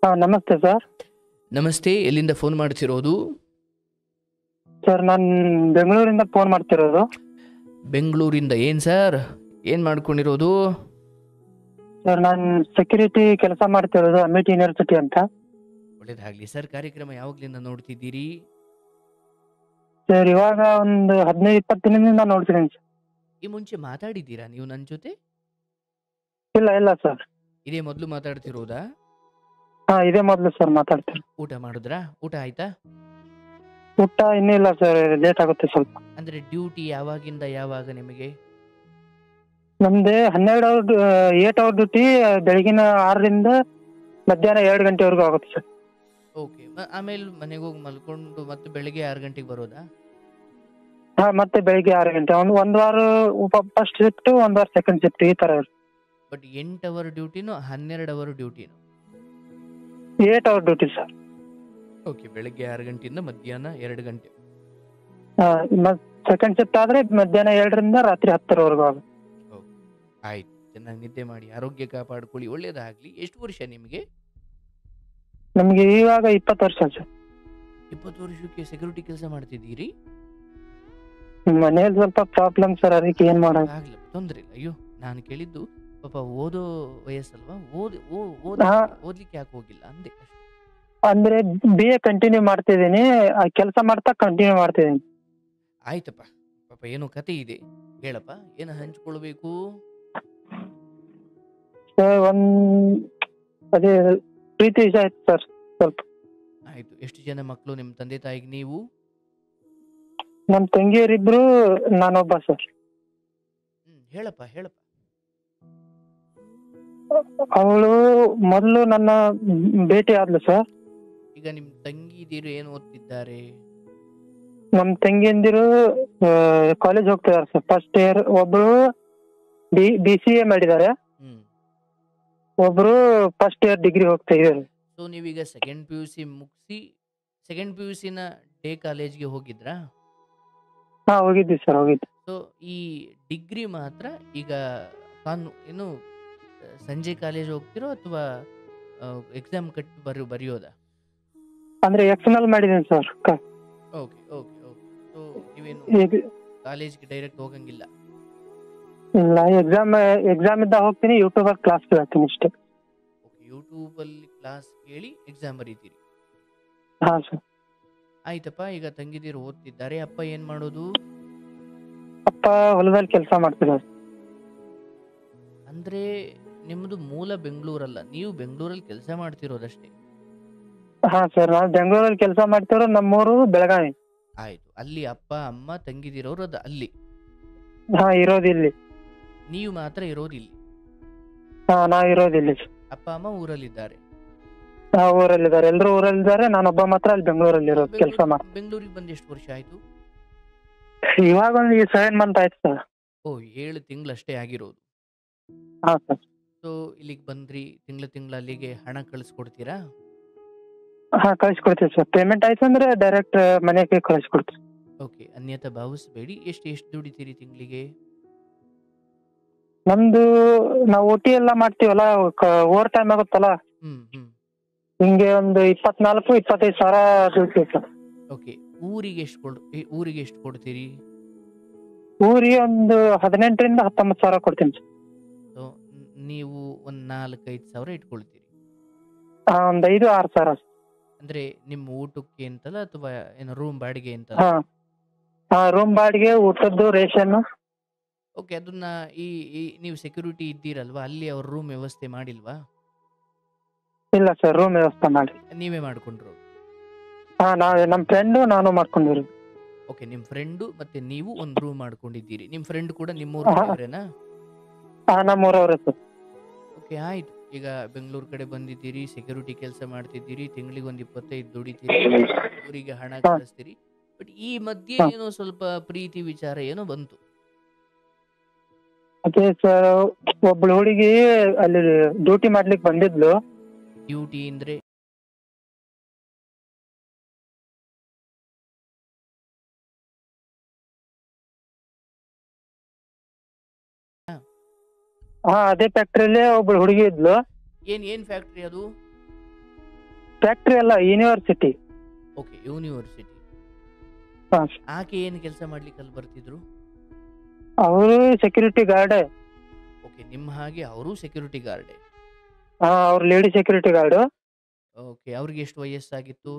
ನಮಸ್ತೆ ಸರ್. ನಮಸ್ತೆ. ಎಲ್ಲಿಂದ ಫೋನ್ ಮಾಡ್ತಿರೋದು? ಸರ್ ನಾನು ಬೆಂಗಳೂರಿಂದ ಫೋನ್ ಮಾಡ್ತಿರೋದು. ಬೆಂಗಳೂರಿಂದ. ಏನು ಸರ್, ಏನು ಮಾಡ್ಕೊಂಡಿರೋದು? ಸರ್ ನಾನು ಸೆಕ್ಯೂರಿಟಿ ಕೆಲಸ ಮಾಡ್ತಿರೋದು ಅಮಿಟಿ ಯೂನಿವರ್ಸಿಟಿ ಅಂತ. ಒಳ್ಳೇದಾಗಲಿ ಸರ್. ಕಾರ್ಯಕ್ರಮ ಯಾವಾಗಲಿಂದ ನೋಡ್ತಿದ್ದೀರಿ? ಸರ್ ಇವಾಗ ಒಂದು 15-20 ದಿನದಿಂದ ನೋಡ್ತಿದ್ದೀನಿ ಸರ್. ಈ ಮುಂಚೆ ಮಾತಾಡಿದ್ದೀರಾ ನೀವು ನನ್ನ ಜೊತೆ? ಇಲ್ಲ ಸರ್. ಇದೇ ಮೊದಲು ಮಾತಾಡ್ತಿರೋದಾ? ಇದೇ ಮೊದಲು ಸರ್ ಮಾತಾಡ್ತೀನಿ. ಊಟ ಮಾಡಿದ್ರಾ? ಊಟ ಆಯ್ತಾ? ಊಟ ಇನ್ನೂ ಇಲ್ಲ ಸರ್, ಲೇಟ್ ಆಗುತ್ತೆ ಸ್ವಲ್ಪ. ಅಂದರೆ ಡ್ಯೂಟಿ ಯಾವಾಗಿಂದ ಯಾವಾಗ ನಿಮಗೆ? ನಮ್ದು 8 ಅವರ್ ಡ್ಯೂಟಿ, ಬೆಳಗಿನ 6ರಿಂದ ಮಧ್ಯಾಹ್ನ 2 ಗಂಟೆವರೆಗೂ ಆಗುತ್ತೆ ಸರ್. ಓಕೆ. ಆಮೇಲೆ ಮನೆಗೆ ಹೋಗಿ ಮಲ್ಕೊಂಡು ಮತ್ತೆ ಬೆಳಿಗ್ಗೆ 6 ಗಂಟೆಗೆ ಬರೋದಾ? ಮತ್ತೆ ಬೆಳಿಗ್ಗೆ 6 ಗಂಟೆ, ಒಂದು ವಾರ ಫಸ್ಟ್ ಶಿಫ್ಟ್, ಒಂದು ವಾರ ಸೆಕೆಂಡ್ ಶಿಫ್ಟ್, ಈ ಥರ. ಬಟ್ 8 ಅವರ್ ಡ್ಯೂಟಿನೋ 12 ಅವರ್ ಡ್ಯೂಟಿನೋ? 8 ಅವರ್ ಡ್ಯೂಟಿ ಸರ್. ಓಕೆ. ಬೆಳಗ್ಗೆ 6 ಗಂಟೆಯಿಂದ ಮಧ್ಯಾಹ್ನ 2 ಗಂಟೆ. ಸೆಕೆಂಡ್ ಶಿಫ್ಟ್ ಆದರೆ ಮಧ್ಯಾಹ್ನ 2ರಿಂದ ರಾತ್ರಿ 10ರವರೆಗೂ ಆಗುತ್ತೆ. ಆಯ್ತು. ಚೆನ್ನಾಗಿ ನಿದ್ದೆ ಮಾಡಿ, ಆರೋಗ್ಯ ಕಾಪಾಡ್ಕೊಳ್ಳಿ, ಒಳ್ಳೇದಾಗಲಿ. ಎಷ್ಟು ವರ್ಷ ನಿಮಗೆ? ನಮಗೆ ಇವಾಗ 20 ವರ್ಷ ಸರ್. 20 ವರ್ಷಕ್ಕೆ ಸೆಕ್ಯೂರಿಟಿ ಕೆಲಸ ಮಾಡ್ತಿದ್ದೀರಿ? ಮನೇಲಿ ಸ್ವಲ್ಪ ಪ್ರಾಬ್ಲಮ್ ಸರ್, ಅದಕ್ಕೆ ಏನ್ ಮಾಡೋದು. ಆಗ್ಲಿ, ತೊಂದ್ರೆ ಇಲ್ಲ. ಅಯ್ಯೋ, ನಾನು ಕೇಳಿದ್ದು ಪಾಪ ಓದೋ ವಯಸ್ಸಲ್ವಾ, ಓದ್ಲಿಕ್ಕೆ ಯಾಕೆ ಹೋಗಿಲ್ಲ ಅಂದೆ ಅಷ್ಟೇ. ಅಂದ್ರೆ BA ಕಂಟಿನ್ಯೂ ಮಾಡ್ತಿದ್ದೀನಿ, ಕೆಲಸ ಮಾಡ್ತಾ ಕಂಟಿನ್ಯೂ ಮಾಡ್ತಿದ್ದೀನಿ. ಆಯ್ತಪ್ಪ. ಪಾಪ ಏನೋ ಕತೆ ಇದೆ, ಹೇಳಪ್ಪ. ಏನು ಹಂಚ್ಕೊಳ್ಬೇಕು? ಅದೇ ಪ್ರೀತಿ ವಿಷಯ ಆಯ್ತು ಸರ್ ಸ್ವಲ್ಪ. ಆಯ್ತು. ಎಷ್ಟು ಜನ ಮಕ್ಕಳು ನಿಮ್ಮ ತಂದೆ ತಾಯಿಗೆ ನೀವು? ನಮ್ ತಂಗಿಯರಿಬ್ರು, ನಾನೊಬ್ಬ ಸರ್. ಹೇಳಪ್ಪ. ಅವಳು ಮೊದಲು ನನ್ನ ಭೇಟಿ ಆದ್ಲು ಸರ್. ಈಗ ನಿಮ್ ತಂಗಿದಿರು ಏನು ಓದ್ತಿದ್ದಾರೆ? ನಮ್ ತಂಗಿಯಂದಿರು ಕಾಲೇಜ್ ಹೋಗ್ತಿದಾರೆ ಸರ್. ಫಸ್ಟ್ ಇಯರ್ ಒಬ್ರು BCA ಮಾಡಿದ್ದಾರೆ, ಒಬ್ರು ಫಸ್ಟ್ ಇಯರ್ ಡಿಗ್ರಿ ಹೋಗ್ತಾ ಇದ್ದಾರೆ. ಸೊ ನೀವೀಗ ಸೆಕೆಂಡ್ PUC ಮುಗಿಸಿ ಸೆಕೆಂಡ್ PUCನ ಡೇ ಕಾಲೇಜ್ಗೆ ಹೋಗಿದ್ರಾ? ಹೋಗಿದ್ವಿ ಸರ್, ಹೋಗಿದ್ವಿ. ಸೊ ಈ ಡಿಗ್ರಿ ಮಾತ್ರ ಈಗ ಏನು ಸಂಜೆ ಕಾಲೇಜ್ ಹೋಗ್ತಿರೋ ಅಥವಾ ಎಕ್ಸಾಮ್ ಕಟ್ಟಿ ಬರೆಯೋದಾ? ಅಂದ್ರೆ ಎಕ್ಸ್ಟರ್ನಲ್ ಮಾಡಿದ್ದೀನಿ ಸರ್. ಓಕೆ. ಸೊ ನೀವೇನು ಕಾಲೇಜ್ಗೆ ಡೈರೆಕ್ಟ್ ಹೋಗಂಗಿಲ್ಲ? ಇಲ್ಲ, ಎಕ್ಸಾಮ್ ಇದ್ದಾಗ ಹೋಗ್ತೀನಿ, ಯೂಟ್ಯೂಬರ್ ಕ್ಲಾಸ್ ಕೇಳ್ತೀನಿ ಅಷ್ಟೇ. ಓಕೆ. ಯೂಟ್ಯೂಬಲ್ಲಿ ಕ್ಲಾಸ್ ಕೇಳಿ ಎಕ್ಸಾಮ್ ಬರೀತೀರಿ? ಸರ್. ಆಯ್ತಪ್ಪ. ಈಗ ತಂಗಿದಿರು ಓದ್ತಿದ್ದಾರೆ, ಅಪ್ಪ ಏನ್ ಮಾಡೋದು? ಅಪ್ಪ ಹೊಲದಲ್ಲಿ ಕೆಲಸ ಮಾಡ್ತಿದ್ದಾರೆ. ಅಂದ್ರೆ ನಿಮ್ದು ಮೂಲ ಬೆಂಗಳೂರಲ್ಲ, ನೀವು ಬೆಂಗಳೂರಲ್ಲಿ ಕೆಲಸ ಮಾಡ್ತಿರೋದಷ್ಟೇ? ಸರ್, ನಾವು ಬೆಂಗಳೂರಲ್ಲಿ ಕೆಲಸ ಮಾಡ್ತಿರೋ, ನಮ್ಮೂರು ಬೆಳಗಾವಿ. ಆಯ್ತು. ಅಲ್ಲಿ ಅಪ್ಪ ಅಮ್ಮ ತಂಗಿದಿರೋರು ಅದು ಅಲ್ಲಿ? ಇರೋದಿಲ್ಲಿ. ನೀವು ಮಾತ್ರ ಇರೋದಿಲ್ಲಿ? ನಾವ್ ಇರೋದಿಲ್ಲಿ. ಅಪ್ಪ ಅಮ್ಮ ಊರಲ್ಲಿದ್ದಾರೆ? ಊರಲ್ಲಿದ್ದಾರೆ, ಎಲ್ಲರೂ ಊರಲ್ಲಿದ್ದಾರೆ. ನಾನೊಬ್ಬ ಮಾತ್ರ ಅಲ್ಲಿ ಬೆಂಗಳೂರಲ್ಲಿ ಇರೋದು, ಕೆಲಸ ಮಾಡಿ. ಬೆಂಗಳೂರಿಗೆ ಬಂದು ಎಷ್ಟು ವರ್ಷ ಆಯ್ತು? ಇವಾಗ ಒಂದು 7 ಮಂತ್ ಆಯ್ತು ಸರ್. 7 ತಿಂಗಳಷ್ಟೇ ಆಗಿರೋದು? ಸರ್. ಸೊ ಇಲ್ಲಿಗೆ ಬಂದ್ರಿ, ತಿಂಗಳ ಅಲ್ಲಿಗೆ ಹಣ ಕಳಿಸ್ಕೊಡ್ತೀರಾ? ಕಳಿಸ್ಕೊಡ್ತೀವಿ ಸರ್. ಪೇಮೆಂಟ್ ಆಯ್ತು ಅಂದ್ರೆ ಡೈರೆಕ್ಟ್ ಮನೆಗೆ ಕಳಿಸ್ಕೊಡ್ತೀವಿ. ಓಕೆ. ಅನ್ಯತಾ ಭಾವಿಸ್ಬೇಡಿ. ಎಷ್ಟು ದುಡಿತೀರಿ ತಿಂಗಳಿಗೆ? ನಮ್ದು ನಾವು OT ಎಲ್ಲ ಮಾಡ್ತೀವಲ್ಲ, ಓವರ್ ಟೈಮ್ ಆಗುತ್ತಲ್ಲ, ಹಿಂಗೆ ಒಂದು 24-25 ಸಾವಿರ ದುಡ್ಡು ಸರ್. ಓಕೆ. ಊರಿಗೆ ಎಷ್ಟು ಕೊಡ್ತೀರಿ? ಊರಿಗೆ ಒಂದು 18-19 ಸಾವಿರ ಕೊಡ್ತೀನಿ ಸರ್. ಸೊ ನೀವು ಒಂದು 4-5 ಸಾವಿರ ಇಟ್ಕೊಳ್ತೀರಿ? ಒಂದು 5-6 ಸಾವಿರ. ಅಂದ್ರೆ ನಿಮ್ಮ ಊಟಕ್ಕೆ ಅಂತಲ್ಲ ಅಥವಾ ಏನು ರೂಮ್ ಬಾಡಿಗೆ ಅಂತಲ್ಲ? ರೂಮ್ ಬಾಡಿಗೆ, ಊಟದ್ದು, ರೇಷನ್. ಓಕೆ. ಅದನ್ನ ಈ ನೀವು ಸೆಕ್ಯೂರಿಟಿ ಇದ್ದೀರಲ್ವಾ, ಅಲ್ಲಿ ಅವ್ರ ರೂಮ್ ವ್ಯವಸ್ಥೆ ಮಾಡಿಲ್ವಾ? ಇಲ್ಲ ಸರ್, ರೂಮ್ ವ್ಯವಸ್ಥೆ ಮಾಡಿ ನೀವೇ ಮಾಡ್ಕೊಂಡ್ರು? ನಮ್ಮ ಫ್ರೆಂಡು ನಾನು ಮಾಡ್ಕೊಂಡಿರಿ. ಓಕೆ. ನಿಮ್ಮ ಫ್ರೆಂಡು ಮತ್ತೆ ನೀವು ಒಂದು ರೂಮ್ ಮಾಡ್ಕೊಂಡಿದ್ದೀರಿ. ನಿಮ್ಮ ಫ್ರೆಂಡ್ ಕೂಡ ನಿಮ್ಮೂರವರೇನಾ? ನಮ್ಮೂರವ್ರೆ ಸರ್. ಓಕೆ. ಆಯ್ತು. ಈಗ ಬೆಂಗಳೂರು ಕಡೆ ಬಂದಿದ್ದೀರಿ, ಸೆಕ್ಯೂರಿಟಿ ಕೆಲಸ ಮಾಡ್ತಿದ್ದೀರಿ, ತಿಂಗಳಿಗೆ ಒಂದು 25 ದುಡಿತೀರಿ, ಊರಿಗೆ ಹಣ ಕಳಿಸ್ತೀರಿ. ಬಟ್ ಈ ಮಧ್ಯೆ ಏನೋ ಸ್ವಲ್ಪ ಪ್ರೀತಿ ವಿಚಾರ ಏನೋ ಬಂತು? ಅದೇ ಸರ್, ಒಬ್ಳು ಹುಡುಗಿ ಅಲ್ಲಿ ಡ್ಯೂಟಿ ಮಾಡ್ಲಿಕ್ಕೆ ಬಂದಿದ್ಲು. ಡ್ಯೂಟಿ ಅಂದ್ರೆ? ಅದೇ ಫ್ಯಾಕ್ಟ್ರಿಯಲ್ಲಿ ಒಬ್ಳು ಹುಡುಗಿ ಇದ್ಲು. ಏನ್ ಫ್ಯಾಕ್ಟ್ರಿ ಅದು? ಫ್ಯಾಕ್ಟ್ರಿ ಅಲ್ಲ, ಯೂನಿವರ್ಸಿಟಿ. Okay, university. ಹಾ, ಆಕೆ ಏನು ಕೆಲಸ ಮಾಡ್ಲಿಕ್ಕೆ ಅಲ್ಲಿ ಬರ್ತಿದ್ರು? ಅವರು ಸೆಕ್ಯೂರಿಟಿ ಗಾರ್ಡ್. ಓಕೆ, ನಿಮ್ಮ ಹಾಗೆ ಅವರು ಸೆಕ್ಯೂರಿಟಿ ಗಾರ್ಡೆ. ಹಾ, ಅವ್ರ ಲೇಡಿ ಸೆಕ್ಯೂರಿಟಿ ಗಾರ್ಡ್. ಓಕೆ, ಅವ್ರಿಗೆ ಎಷ್ಟು ವಯಸ್ಸಾಗಿತ್ತು?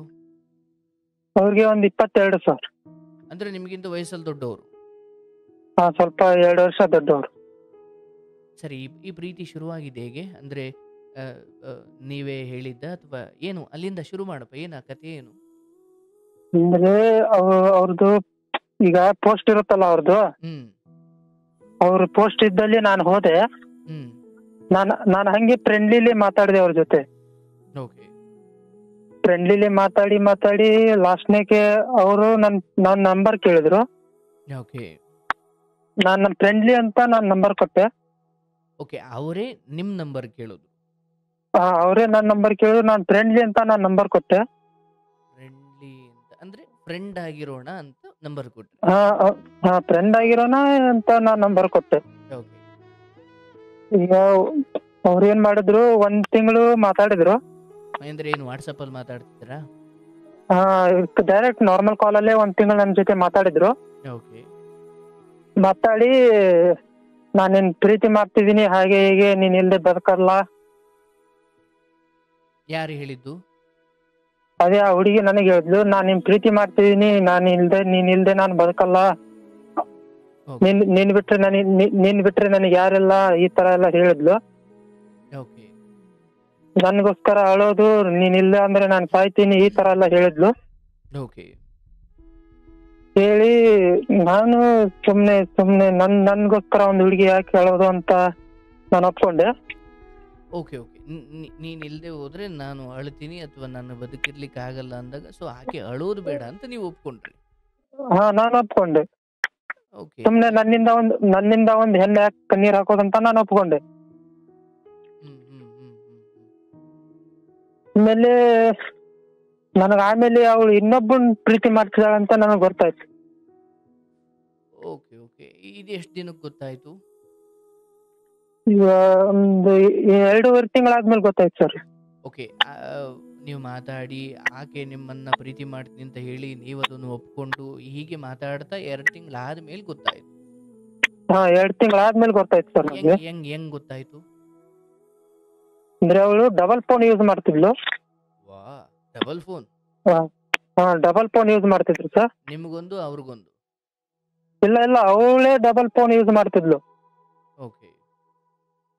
ಅವ್ರಿಗೆ ಒಂದು 22 ಸರ್. ಅಂದ್ರೆ ನಿಮಗಿಂತ ವಯಸ್ಸಲ್ಲಿ ದೊಡ್ಡವರು. ಹಾ, ಸ್ವಲ್ಪ 2 ವರ್ಷ ದೊಡ್ಡವರು. ಸರಿ, ಈ ಪ್ರೀತಿ ಶುರುವಾಗಿದೆ ಹೇಗೆ? ಅಂದ್ರೆ ಆ, ಆ, ನೀವೇ ಹೇಳಿದ್ದ ಅಥವಾ ಏನು? ಅಲ್ಲಿಂದ ಶುರು ಮಾಡಪ್ಪ, ಏನು ಆ ಕಥೆ ಏನು? ಅಂದ್ರೆ ಅವ್ರದ್ದು ಈಗ ಪೋಸ್ಟ್ ಇರುತ್ತಲ್ಲ ಅವ್ರದ್ದು, ಹ್ಮ್ ಅವ್ರ ಪೋಸ್ಟ್ ಇದ್ದಲ್ಲಿ ನಾನು ಹೋದೆ. ಹ್ಮ್ ನಾನು ಹಂಗೆ ಫ್ರೆಂಡ್ಲಿಲಿ ಮಾತಾಡಿದೆ ಅವ್ರ ಜೊತೆ. ಓಕೆ. ಫ್ರೆಂಡ್ಲಿಲಿ ಮಾತಾಡಿ ಲಾಸ್ಟ್ನೇಗೆ ಅವರು ನನ್ನ ನಂಬರ್ ಕೇಳಿದ್ರು. ಓಕೆ. ನಾನು ಫ್ರೆಂಡ್ಲಿ ಅಂತ ನಾನು ನಂಬರ್ ಕೊಟ್ಟೆ. ಓಕೆ, ಅವರೇ ನಿಮ್ ನಂಬರ್ ಕೇಳೋದು? ಅವರೇ ನನ್ನ ನಂಬರ್ ಕೇಳಿದ್ರು, ನಾನು ಫ್ರೆಂಡ್ಲಿ ಅಂತ ನಾನು ನಂಬರ್ ಕೊಟ್ಟೆ. ಫ್ರೆಂಡ್ಲಿ ಅಂತ ಅಂದ್ರೆ ಫ್ರೆಂಡ್ ಆಗಿರೋಣ ಅಂತ ನಂಬರ್ ಕೊಟ್ರಿ? ಹಾ, ಫ್ರೆಂಡ್ ಆಗಿರೋಣ ಅಂತ ನಾನು ನಂಬರ್ ಕೊಟ್ಟೆ. ಓಕೆ. ಈಗ ಅವ್ರು ಏನ್ ಮಾಡಿದ್ರು, 1 ತಿಂಗಳು ಮಾತಾಡಿದ್ರು. ಅಂದ್ರೆ ಏನು ವಾಟ್ಸಪ್ ಅಲ್ಲಿ ಮಾತಾಡ್ತಿದ್ದೀರಾ? ಡೈರೆಕ್ಟ್ ನಾರ್ಮಲ್ ಕಾಲಲ್ಲೇ 1 ತಿಂಗಳು ನನ್ನ ಜೊತೆ ಮಾತಾಡಿದ್ರು. ಓಕೆ. ಮಾತಾಡಿ ನಾನೇನ್ ಪ್ರೀತಿ ಮಾಡ್ತಿದೀನಿ, ಹಾಗೆ ಹೀಗೆ, ನೀನ್ ಇಲ್ದೆ ಬದುಕಲ್ಲ. ಯಾರು ಹೇಳಿದ್ದು? ಅದೇ ಆ ಹುಡುಗಿ ನನಗೆ ಹೇಳಿದ್ಲು, ನಾನ್ ನಿನ್ ಪ್ರೀತಿ ಮಾಡ್ತಿದೀನಿ, ನೀನ್ ಇಲ್ದೆ ನಾನು ಬದುಕಲ್ಲ. ಓಕೆ. ನೀನ್ ಬಿಟ್ರೆ ನನಗೆ ಯಾರಿಲ್ಲ, ಈ ತರ ಎಲ್ಲ ಹೇಳಿದ್ಲು. ಓಕೆ. ನನ್ಗೋಸ್ಕರ ಅಳೋದು, ನೀನ್ ಇಲ್ಲ ಅಂದ್ರೆ ನಾನು ಸಾಯ್ತೀನಿ, ಈ ತರ ಎಲ್ಲ ಹೇಳಿದ್ಲು. ಓಕೆ. ಹೇಳಿ ನಾನು ಸುಮ್ನೆ ನನ್ಗೋಸ್ಕರ ಒಂದು ಹುಡುಗಿ ಯಾಕೆ ಅಳೋದು ಅಂತ ನಾನು ಒಪ್ಕೊಂಡೆ. ಓಕೆ. ಓಕೆ, ನೀನ್ ಇಲ್ದೆ ಹೋದ್ರೆ ನಾನು ಅಳ್ತೀನಿ ಅಥವಾ ನಾನು ಬದುಕಿರ್ಲಿಕ್ಕೆ ಆಗಲ್ಲ ಅಂದಾಗ ಸೊ ಆಕೆ ಅಳೋದು ಬೇಡ ಅಂತ ನೀವು ಒಪ್ಕೊಂಡ್ರಿ? ಹಾ, ನಾನು ಒಪ್ಕೊಂಡೆ. ಓಕೆ. ಸುಮ್ನೆ ನನ್ನಿಂದ ಒಂದು ಹೆಣ್ಣು ಯಾಕೆ ಕಣ್ಣೀರ್ ಹಾಕೋದಂತ ನಾನು ಒಪ್ಕೊಂಡೆ. ಹ್ಮ್ ಹ್ಮ್ ಹ್ಮ್ ಹ್ಮ್ ಆಮೇಲೆ ಆಮೇಲೆ ಅವಳು ಇನ್ನೊಬ್ಬನ್ ಪ್ರೀತಿ ಮಾಡ್ತಿದ್ದಾಳೆ ಅಂತ ನನಗೆ ಗೊತ್ತಾಯ್ತು. ಓಕೆ. ಓಕೆ, ಇದು ಎಷ್ಟು ದಿನಕ್ಕೆ ಗೊತ್ತಾಯ್ತು? ಈಗ ಒಂದು 2.5 ತಿಂಗಳಾದ್ಮೇಲೆ ಗೊತ್ತಾಯ್ತು ಸರ್. ಓಕೆ. ನೀವು ಮಾತಾಡಿ ಆಕೆ ನಿಮ್ಮನ್ನ ಪ್ರೀತಿ ಮಾಡ್ತೀನಿ ಅಂತ ಹೇಳಿ ನೀವು ಅದನ್ನು ಒಪ್ಕೊಂಡು ಹೀಗೆ ಮಾತಾಡ್ತಾ 2 ತಿಂಗಳಾದ್ಮೇಲೆ ಗೊತ್ತಾಯ್ತು? ಹಾ, 2 ತಿಂಗಳಾದ್ಮೇಲೆ ಗೊತ್ತಾಯ್ತು ಸರ್ ನನಗೆ. ಹೆಂಗ್ ಗೊತ್ತಾಯ್ತು? ಅಂದ್ರೆ ಅವಳು ಡಬಲ್ ಫೋನ್ ಯೂಸ್ ಮಾಡ್ತಿದ್ಲು. ವಾ, double phone? Double phone use ಮಾಡ್ತಿದ್ರು ಸರ್. ನಿಮ್ಗೊಂದು ಅವ್ರಿಗೊಂದು? ಇಲ್ಲ, ಅವಳೇ ಡಬಲ್ ಫೋನ್ ಯೂಸ್ ಮಾಡ್ತಿದ್ಲು. ಓಕೆ.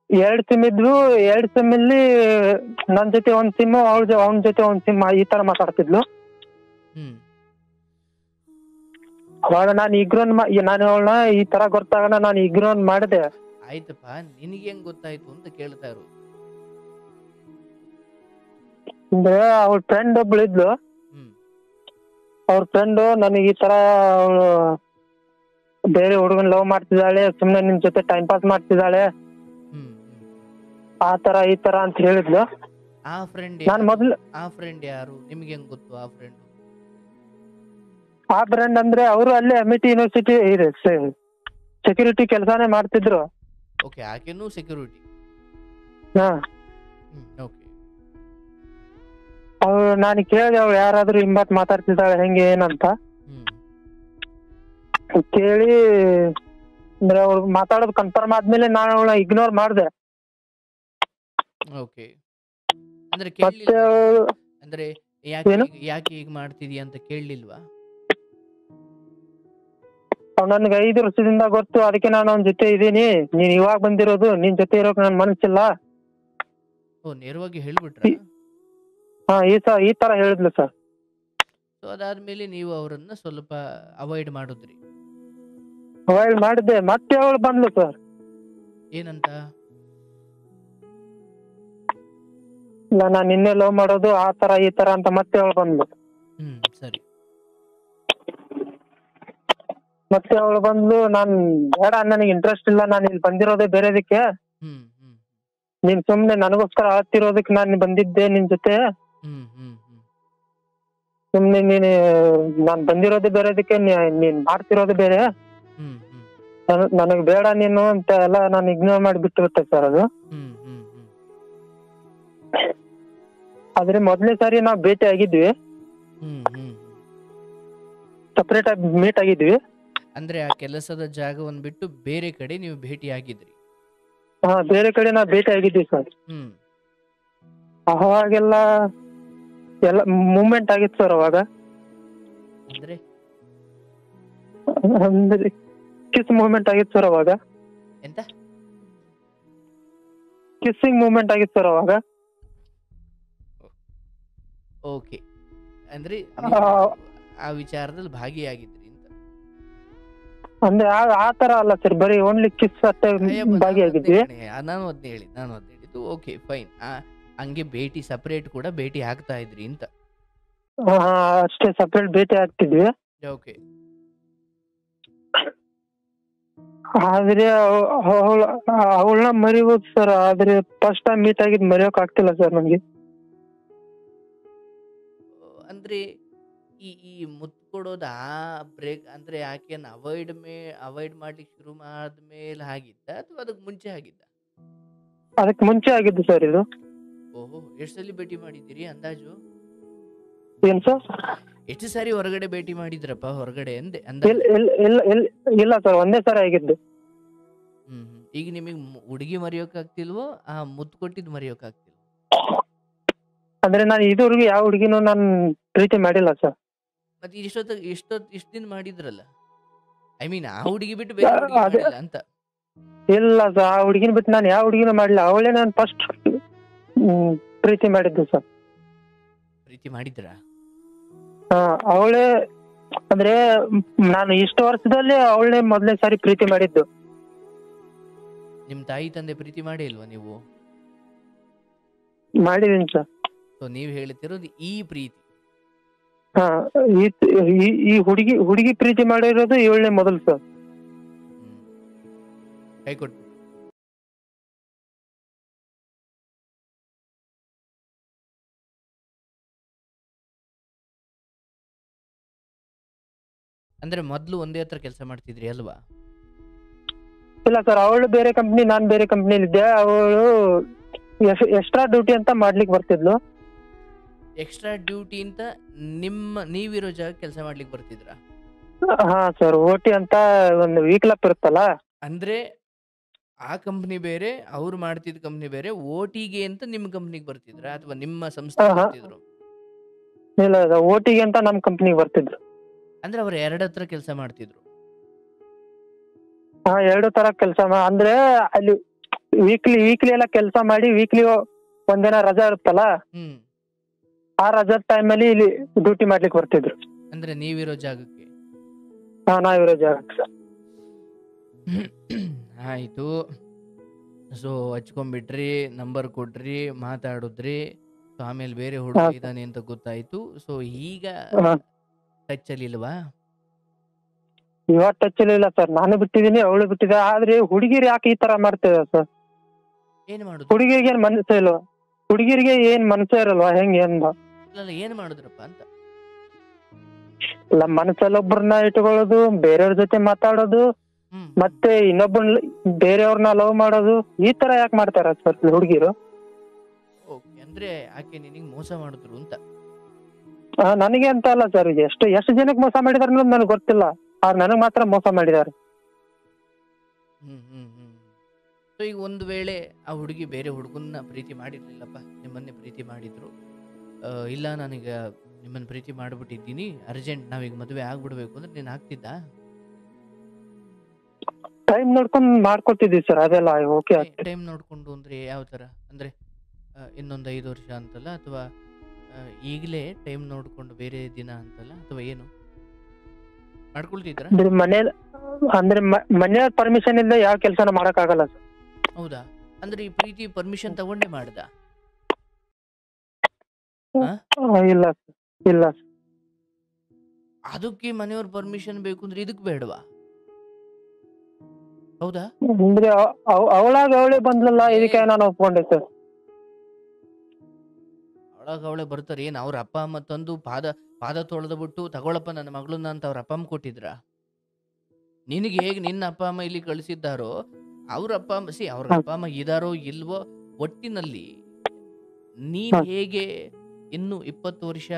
2 ಸಿಮ್ ಇದ್ವು. 2 ಸಿಮ್ ಅಲ್ಲಿ ನನ್ನ ಜೊತೆ 1 ಸಿಮ್, ಅವನ ಜೊತೆ 1 ಸಿಮ್, ಈ ತರ ಮಾತಾಡ್ತಿದ್ಲು. ಹ್ಮ್. ಅವಾಗ ನಾನು ಅವಳನ್ನ ಈ ತರ ಗೊತ್ತಾಗೋಣ ನಾನು ಇಗ್ನೋರ್ ಮಾಡಿದೆ. ಆಯ್ತಪ್ಪ, ನಿನಗೆ ಹೆಂಗ್ ಗೊತ್ತಾಯ್ತು ಅಂತ ಕೇಳ್ತಾ ಇರೋದು. ಅಂದ್ರೆ ಅವ್ಳ ಫ್ರೆಂಡ್ ಒಬ್ಳು ಇದ್ಲು. ಅವ್ರ ಫ್ರೆಂಡ್ ನನಗೆ ಈ ತರ ಅವಳು ಬೇರೆ ಹುಡುಗನ್ ಲವ್ ಮಾಡ್ತಿದ್ದಾಳೆ, ಸುಮ್ನೆ ನಿನ್ ಜೊತೆ ಟೈಮ್ ಪಾಸ್ ಮಾಡ್ತಿದ್ದಾಳೆ, ಆ ತರ ಈ ತರ ಅಂತ ಹೇಳಿದ್ಲು. ಆ ಫ್ರೆಂಡ್ ಯಾರು? ನಿಮ್ಗೆ ಹೆಂಗ್ ಗೊತ್ತು ಆ ಫ್ರೆಂಡ್? ಆ ಫ್ರೆಂಡ್ ಅಂದ್ರೆ ಅವರು ಅಲ್ಲೇ ಅಮಿಟಿ ಯೂನಿವರ್ಸಿಟಿ ಸೆಕ್ಯೂರಿಟಿ ಕೆಲಸನೇ ಮಾಡ್ತಿದ್ರು. ಓಕೆ, ಆಕೆನೂ ಸೆಕ್ಯೂರಿಟಿ? ಹಾ. ಓಕೆ. ನಾನು ಕೇಳಿದೆ ಅವಳು ಯಾರಾದ್ರೂ ಹಿಂಬತ್ ಮಾತಾಡ್ತಿದ್ದಾಳೆ ಹೆಂಗೆ ಏನಂತ. ಕೇಳಿ ಅಂದ್ರೆ ಅವ್ರು ಮಾತಾಡೋದು ಕನ್ಫರ್ಮ್ ಆದ್ಮೇಲೆ ನಾನು ಅವಳನ್ನ ಇಗ್ನೋರ್ ಮಾಡಿದೆ. ಓಕೆ. ಅಂದ್ರೆ ಮತ್ತೆ ಅಂದ್ರೆ ಯಾಕೆ ಈಗ ಮಾಡ್ತಿದೀಯ ಅಂತ ಕೇಳಲಿಲ್ವಾ? ನನ್ಗೆ 5 ವರ್ಷದಿಂದ ಗೊತ್ತು, ಅದಕ್ಕೆ ನಾನು ಅವನ ಜೊತೆ ಇದೀನಿ, ನೀನ್ ಇವಾಗ ಬಂದಿರೋದು, ನಿನ್ ಜೊತೆ ಇರೋಕ್ ನನ್ ಮನಸ್ಸಿಲ್ಲ. ಓ, ನೇರವಾಗಿ ಹೇಳ್ಬಿಟ್ರ? ಹಾ, ಈ ತರ ಹೇಳಿದ್ಲು ಸರ್. ಸೊ ಅದಾದ್ಮೇಲೆ ನೀವು ಅವರನ್ನ ಸ್ವಲ್ಪ ಅವಾಯ್ಡ್ ಮಾಡಿದ್ರಿ? ಅವಾಯ್ಡ್ ಮಾಡಿದ್ದೆ. ಮತ್ತೆ ಅವಳು ಬಂದ್ಲು ಸರ್. ಏನಂತ? ಇಲ್ಲ, ನಾನು ನಿನ್ನೆ ಲವ್ ಮಾಡೋದು, ಆ ತರ ಈ ತರ ಅಂತ ಮತ್ತೆ ಅವಳು ಬಂದ್ಲು. ಸರಿ. ಮತ್ತೆ ಅವಳು ಬಂದ್ಲು, ನಾನ್ ಬೇಡ, ನನಗೆ ಇಂಟ್ರೆಸ್ಟ್ ಇಲ್ಲ, ನಾನು ಇಲ್ಲಿ ಬಂದಿರೋದೇ ಬೇರೆದಕ್ಕೆ, ನೀನ್ ಸುಮ್ನೆ ನನಗೋಸ್ಕರ ಅಳ್ತಿರೋದಕ್ಕೆ ನಾನು ಬಂದಿದ್ದೆ ನಿನ್ ಜೊತೆ, ಸುಮ್ನೆ ನಾನ್ ಬಂದಿರೋದೇ ಬೇರೆದಕ್ಕೆ, ನೀನ್ ಮಾಡ್ತಿರೋದೇ ಬೇರೆ, ನನಗ್ ಬೇಡ ನೀನು ಅಂತ ಎಲ್ಲ ನಾನು ಇಗ್ನೋರ್ ಮಾಡಿ ಬಿಟ್ಟು ಬಿಟ್ಟೆ ಸರ್. ಅದು ಆದ್ರೆ ಮೊದಲನೇ ಸಾರಿ ನಾವು ಭೇಟಿ ಆಗಿದ್ವಿ, ಹ್ಮ್ ಹ್ಮ್ ಸಪರೇಟ್ ಆಗಿ ಮೀಟ್ ಆಗಿದ್ವಿ. ಅಂದ್ರೆ ಆ ಕೆಲಸದ ಜಾಗವನ್ನು ಬಿಟ್ಟು ಬೇರೆ ಕಡೆ ನೀವು ಭೇಟಿ ಆಗಿದ್ರಿ. ಹಾ, ಬೇರೆ ಕಡೆ ನಾವು ಭೇಟಿ ಆಗಿದ್ವಿ ಸರ್. ಹ್ಮ್ ಅವಾಗೆಲ್ಲ ಎಲ್ಲ ಮೂವ್ಮೆಂಟ್ ಆಗಿತ್ತು ಸರ್. ಅವಾಗ ಅಂದ್ರೆ ಅಂದ್ರೆ ಕಿಸ್ ಮೂವ್ಮೆಂಟ್ ಆಗಿತ್ತು ಸರ್. ಅವಾಗ ಎಂತ ಕಿಸ್ಸಿಂಗ್ ಮೂವ್ಮೆಂಟ್ ಆಗಿತ್ತು ಸರ್. ಅವಾಗ ಓಕೆ, ಅಂದ್ರೆ ಆ, ನೀವು ಆ ವಿಚಾರದಲ್ಲಿ ಭಾಗಿಯಾಗಿದ್ರಿ ಅಂತ. ಅಂದ್ರೆ ಆ ತರ ಅಲ್ಲ ಸರ್, ಬರೀ ಓನ್ಲಿ ಕಿಸ್ ಅಷ್ಟೇ ಭಾಗಿಯಾಗಿದ್ವಿ. ನಾನು ಅದ್ನೇ ಹೇಳಿದ್ದು. Okay fine. ಹಂಗೆ ಭೇಟಿ ಸಪರೇಟ್ ಕೂಡ ಭೇಟಿ ಆಗ್ತಾ ಇದ್ರಿ ಅಂತ. ಹಾ, ಅಷ್ಟೇ ಸಪರೇಟ್ ಭೇಟಿ ಆಗ್ತಿದ್ವಿ. ಓಕೆ. ಆದ್ರೆ ಅವಳನ್ನ ಮರಿಬೋದು ಸರ್. ಆದ್ರೆ ಫಸ್ಟ್ ಟೈಮ್ ಮೀಟ್ ಆಗಿದ್ ಮರೆಯೋಕ್ ಆಗ್ತಿಲ್ಲ ಸರ್ ನಮ್ಗೆ. ಅಂದ್ರೆ ಈ ಮುತ್ತು ಕೊಡೋದು ಆ ಬ್ರೇಕ್ ಅಂದ್ರೆ ಆಕೆಯನ್ನು ಅವಾಯ್ಡ್ ಮಾಡ್ಲಿಕ್ಕೆ ಶುರು ಮಾಡಿದ್ಮೇಲೆ ಆಗಿದ್ದ ಅಥವಾ ಅದಕ್ಕೆ ಮುಂಚೆ ಆಗಿದ್ದ? ಅದಕ್ಕೆ ಮುಂಚೆ ಆಗಿದ್ದು ಸರ್ ಇದು. ಓಹೋ, ಎಷ್ಟು ಸಲ ಭೇಟಿ ಮಾಡಿದ್ದೀರಿ ಅಂದಾಜು? ಏನ್ ಸರ್? ಎಷ್ಟು ಸಾರಿ ಹೊರಗಡೆ ಭೇಟಿ ಮಾಡಿದ್ರಪ್ಪ ಹೊರಗಡೆ ಅಂದೆ ಇಲ್ಲ ಅಂದಾಜು? ಇಲ್ಲ ಇಲ್ಲ ಇಲ್ಲ ಇಲ್ಲ ಸರ್, ಒಂದೇ ಸರಿ ಆಗಿದ್ದು. ಈಗ ನಿಮಗೆ ಹುಡುಗಿ ಮರೆಯೋಕ್ ಆಗ್ತಿಲ್ವೋ, ಆ ಮುತ್ತು ಕೊಟ್ಟಿದ್ ಮರೆಯೋಕ್ ಆಗ್ತಿಲ್ವೋ? ಅಂದ್ರೆ ನಾನು ಇದುವರೆಗೂ ಯಾವ ಹುಡುಗಿನೂ ನಾನು ಪ್ರೀತಿ ಮಾಡಿಲ್ಲ ಸರ್. ಮತ್ತೆ ಇಷ್ಟು ದಿನ ಮಾಡಿದ್ರಲ್ಲ, ಐ ಮೀನ್ ಆ ಹುಡುಗಿ ಬಿಟ್ಟು ಬೇರೆ ಹುಡುಗಿ ಅದೇ ಮಾಡಿಲ್ಲ ಅಂತ? ಇಲ್ಲ ಸರ್, ಆ ಹುಡುಗಿನ ಬಿಟ್ಟು ನಾನು ಯಾವ ಹುಡುಗಿನೂ ಮಾಡಿಲ್ಲ. ಅವಳೇ ನಾನು ಫಸ್ಟ್ ಪ್ರೀತಿ ಮಾಡಿದ್ದು ಸರ್. ಪ್ರೀತಿ ಮಾಡಿದ್ರಾ? ಹಾ, ಅವಳೇ ಅಂದ್ರೆ ನಾನು ಇಷ್ಟು ವರ್ಷದಲ್ಲಿ ಅವಳೇ ಮೊದಲನೇ ಸಾರಿ ಪ್ರೀತಿ ಮಾಡಿದ್ದು. ನಿಮ್ ತಾಯಿ ತಂದೆ ಪ್ರೀತಿ ಮಾಡೇ ಇಲ್ವಾ ನೀವು? ಮಾಡಿದೀನಿ ಸರ್. ಸೊ ನೀವ್ ಹೇಳ್ತಿರೋದು ಈ ಪ್ರೀತಿ. ಹಾ, ಈ ಹುಡುಗಿ ಪ್ರೀತಿ ಮಾಡಿರೋದು ಇವಳೇ ಮೊದಲು ಸರ್. ಕೈ ಕೊಟ್ಟು ಅಂದ್ರೆ ಮೊದ್ಲು ಒಂದೇ ಹತ್ರ ಕೆಲಸ ಮಾಡ್ತಿದ್ರಿ ಅಲ್ವಾ? ಇಲ್ಲ ಸರ್, ಅವಳು ಬೇರೆ ಕಂಪ್ನಿ, ನಾನ್ ಬೇರೆ ಕಂಪ್ನಿಲಿ ಇದ್ದೆ. ಅವಳು ಎಕ್ಸ್ಟ್ರಾ ಡ್ಯೂಟಿ ಅಂತ ಮಾಡ್ಲಿಕ್ಕೆ ಬರ್ತಿದ್ಲು. ಎಕ್ಸ್ಟ್ರಾ ಡ್ಯೂಟಿ ಅಂತ ನೀವಿರೋ ಜಾಗ ಕೆಲಸ ಮಾಡ್ಲಿಕ್ಕೆ ಬರ್ತಿದ್ರ? ಹಾ ಸರ್, ಓಟಿ ಅಂತ ಒಂದು ವೀಕ್ಲಪ್ ಇರುತ್ತಲ್ಲ. ಅಂದ್ರೆ ಆ ಕಂಪ್ನಿ ಬೇರೆ, ಅವ್ರು ಮಾಡ್ತಿದ್ ಕಂಪ್ನಿ ಬೇರೆ. ಓಟಿಗೆ ಅಂತ ನಿಮ್ಮ ಕಂಪ್ನಿಗೆ ಬರ್ತಿದ್ರ ಅಥವಾ ನಿಮ್ಮ ಸಂಸ್ಥೆ ಬರ್ತಿದ್ರು? ಇಲ್ಲ, ಓಟಿಗೆ ಅಂತ ನಮ್ ಕಂಪ್ನಿಗೆ ಬರ್ತಿದ್ರು. ಅಂದ್ರೆ ಅವ್ರು ಎರಡು ಹತ್ರ ಕೆಲಸ ಮಾಡ್ತಿದ್ರು? ಹಾ, ಎರಡು ತರ ಕೆಲಸ ಅಂದ್ರೆ ಅಲ್ಲಿ ವೀಕ್ಲಿ ಎಲ್ಲ ಕೆಲಸ ಮಾಡಿ, ವೀಕ್ಲಿ ಒಂದಿನ ರಜಾ ಇರುತ್ತಲ್ಲ, ಆ ರಜಾ ಟೈಮ್ ಅಲ್ಲಿ ಇಲ್ಲಿ ಡ್ಯೂಟಿ ಮಾಡ್ಲಿಕ್ಕೆ ಬರ್ತಿದ್ರು. ಅಂದ್ರೆ ನೀವಿರೋ ಜಾಗಕ್ಕೆ? ಹಾ, ನಾವಿರೋ ಜಾಗಕ್ಕೆ ಸರ್. ಆಯ್ತು. ಸೊ ಹಚ್ಕೊಂಡ್ಬಿಟ್ರಿ, ನಂಬರ್ ಕೊಟ್ರಿ, ಮಾತಾಡಿದ್ರಿ. ಸೊ ಆಮೇಲೆ ಬೇರೆ ಹುಡುಗ ಇದ್ದಾನೆ ಅಂತ ಗೊತ್ತಾಯ್ತು. ಸೊ ಈಗ ಟಚ್ ಅಲ್ಲಿ ಇಲ್ವಾ? ಇವಾಗ ಟಚ್ ಇಲ್ಲ ಸರ್. ನಾನು ಬಿಟ್ಟಿದ್ದೀನಿ, ಅವಳು ಬಿಟ್ಟಿದೆ. ಆದ್ರೆ ಹುಡುಗಿರು ಯಾಕೆ ಈ ತರ ಮಾಡ್ತಿದ್ದಾರೆ ಸರ್? ಏನ್ ಮಾಡುದು? ಹುಡುಗಿರಿಗೆ ಏನ್ ಮನಸ್ಸೇ ಇಲ್ವಾ? ಹುಡುಗಿರಿಗೆ ಏನ್ ಮನಸ್ಸೇ ಇರಲ್ವಾ ಹೆಂಗೆ ಅಂತ? ಏನ್ ಮಾಡುದ್ರಪ್ಪ ಅಂತ? ಇಲ್ಲ, ಮನಸ್ಸಲ್ಲಿ ಒಬ್ಬರನ್ನ ಇಟ್ಕೊಳ್ಳೋದು, ಬೇರೆಯವ್ರ ಜೊತೆ ಮಾತಾಡೋದು, ಮತ್ತೆ ಇನ್ನೊಬ್ಬನ ಬೇರೆಯವ್ರನ್ನ ಲವ್ ಮಾಡೋದು, ಈ ತರ ಯಾಕೆ ಮಾಡ್ತಾರ ಸರ್ ಹುಡುಗಿರು? ಅಂದ್ರೆ ಆಕೆ ನಿನಗೆ ಮೋಸ ಮಾಡಿದ್ರು ಅಂತ? ನನಗೆ ಅಂತ ಅಲ್ಲ ಸರ್, ಎಷ್ಟು ಜನಕ್ಕೆ ಮೋಸ ಮಾಡಿದಾರೆ ಅನ್ನೋದು ನನಗೆ ಗೊತ್ತಿಲ್ಲ. ಆದ್ರೆ ನನಗ್ ಮಾತ್ರ ಮೋಸ ಮಾಡಿದ್ದಾರೆ. ಸೊ ಈಗ ಒಂದು ವೇಳೆ ಆ ಹುಡುಗಿ ಬೇರೆ ಹುಡುಗನ್ನ ಪ್ರೀತಿ ಮಾಡಿರ್ಲಿಲ್ಲಪ್ಪ, ನಿಮ್ಮನ್ನೇ ಪ್ರೀತಿ ಮಾಡಿದ್ರು, ಇಲ್ಲ ನಾನೀಗ ನಿಮ್ಮನ್ನ ಪ್ರೀತಿ ಮಾಡ್ಬಿಟ್ಟಿದ್ದೀನಿ, ಅರ್ಜೆಂಟ್ ನಾವೀಗ ಮದುವೆ ಆಗ್ಬಿಡ್ಬೇಕು ಅಂದ್ರೆ ನೀನ್ ಆಗ್ತಿದ್ದ? ಟೈಮ್ ನೋಡ್ಕೊಂಡು ಮಾಡ್ಕೊತಿದ್ವಿ ಸರ್, ಅದೆಲ್ಲ ಓಕೆ. ಟೈಮ್ ನೋಡ್ಕೊಂಡು ಅಂದ್ರೆ ಯಾವ ತರ? ಅಂದ್ರೆ ಇನ್ನೊಂದು 5 ವರ್ಷ ಅಂತಲ್ಲ, ಅಥವಾ ಈಗಲೇ ಟೈಮ್ ನೋಡ್ಕೊಂಡು ಬೇರೆ ದಿನ ಅಂತಲ್ಲ, ಅಥವಾ ಏನು ಮಾಡ್ಕೊಳ್ತಿದ್ರ? ಅಂದ್ರೆ ಮನೆಯ ಪರ್ಮಿಷನ್ ಇಲ್ಲದೆ ಯಾವ ಕೆಲಸನ ಮಾಡಕ್ ಆಗಲ್ಲ ಸರ್. ಹೌದಾ? ಅಂದ್ರೆ ಈ ಪ್ರೀತಿ ಪರ್ಮಿಷನ್ ತಗೊಂಡೇ ಮಾಡ್ದ? ಇಲ್ಲ ಇಲ್ಲ. ಅದಕ್ಕೆ ಮನೆಯವ್ರ ಪರ್ಮಿಷನ್ ಬೇಕು ಅಂದ್ರೆ ಇದಕ್ ಬೇಡವಾ? ಹೌದಾ? ಅಂದ್ರೆ ಅವಳೇ ಬಂದ್ಲಲ್ಲ, ಇದಕ್ಕೆ ನಾನು ಒಪ್ಕೊಂಡೆ ಸರ್. ಅವಳೇ ಬರ್ತಾರೆ ಏನ್? ಅವ್ರ ಅಪ್ಪ ಅಮ್ಮ ತಂದು ಪಾದ ತೊಳೆದು ಬಿಟ್ಟು ತಗೊಳಪ್ಪ ನನ್ನ ಮಗಳನ್ನ ಅಂತ ಅವ್ರ ಅಪ್ಪ ಅಮ್ಮ ಕೊಟ್ಟಿದ್ರ? ನಿನಗೆ ಹೇಗೆ ನಿನ್ನ ಅಪ್ಪ ಅಮ್ಮ ಇಲ್ಲಿ ಕಳಿಸಿದ್ದಾರೋ, ಅವ್ರ ಅಪ್ಪ ಅಮ್ಮ ಇದಾರೋ ಇಲ್ವೋ, ಒಟ್ಟಿನಲ್ಲಿ ನೀನ್ ಹೇಗೆ ಇನ್ನು 20 ವರ್ಷ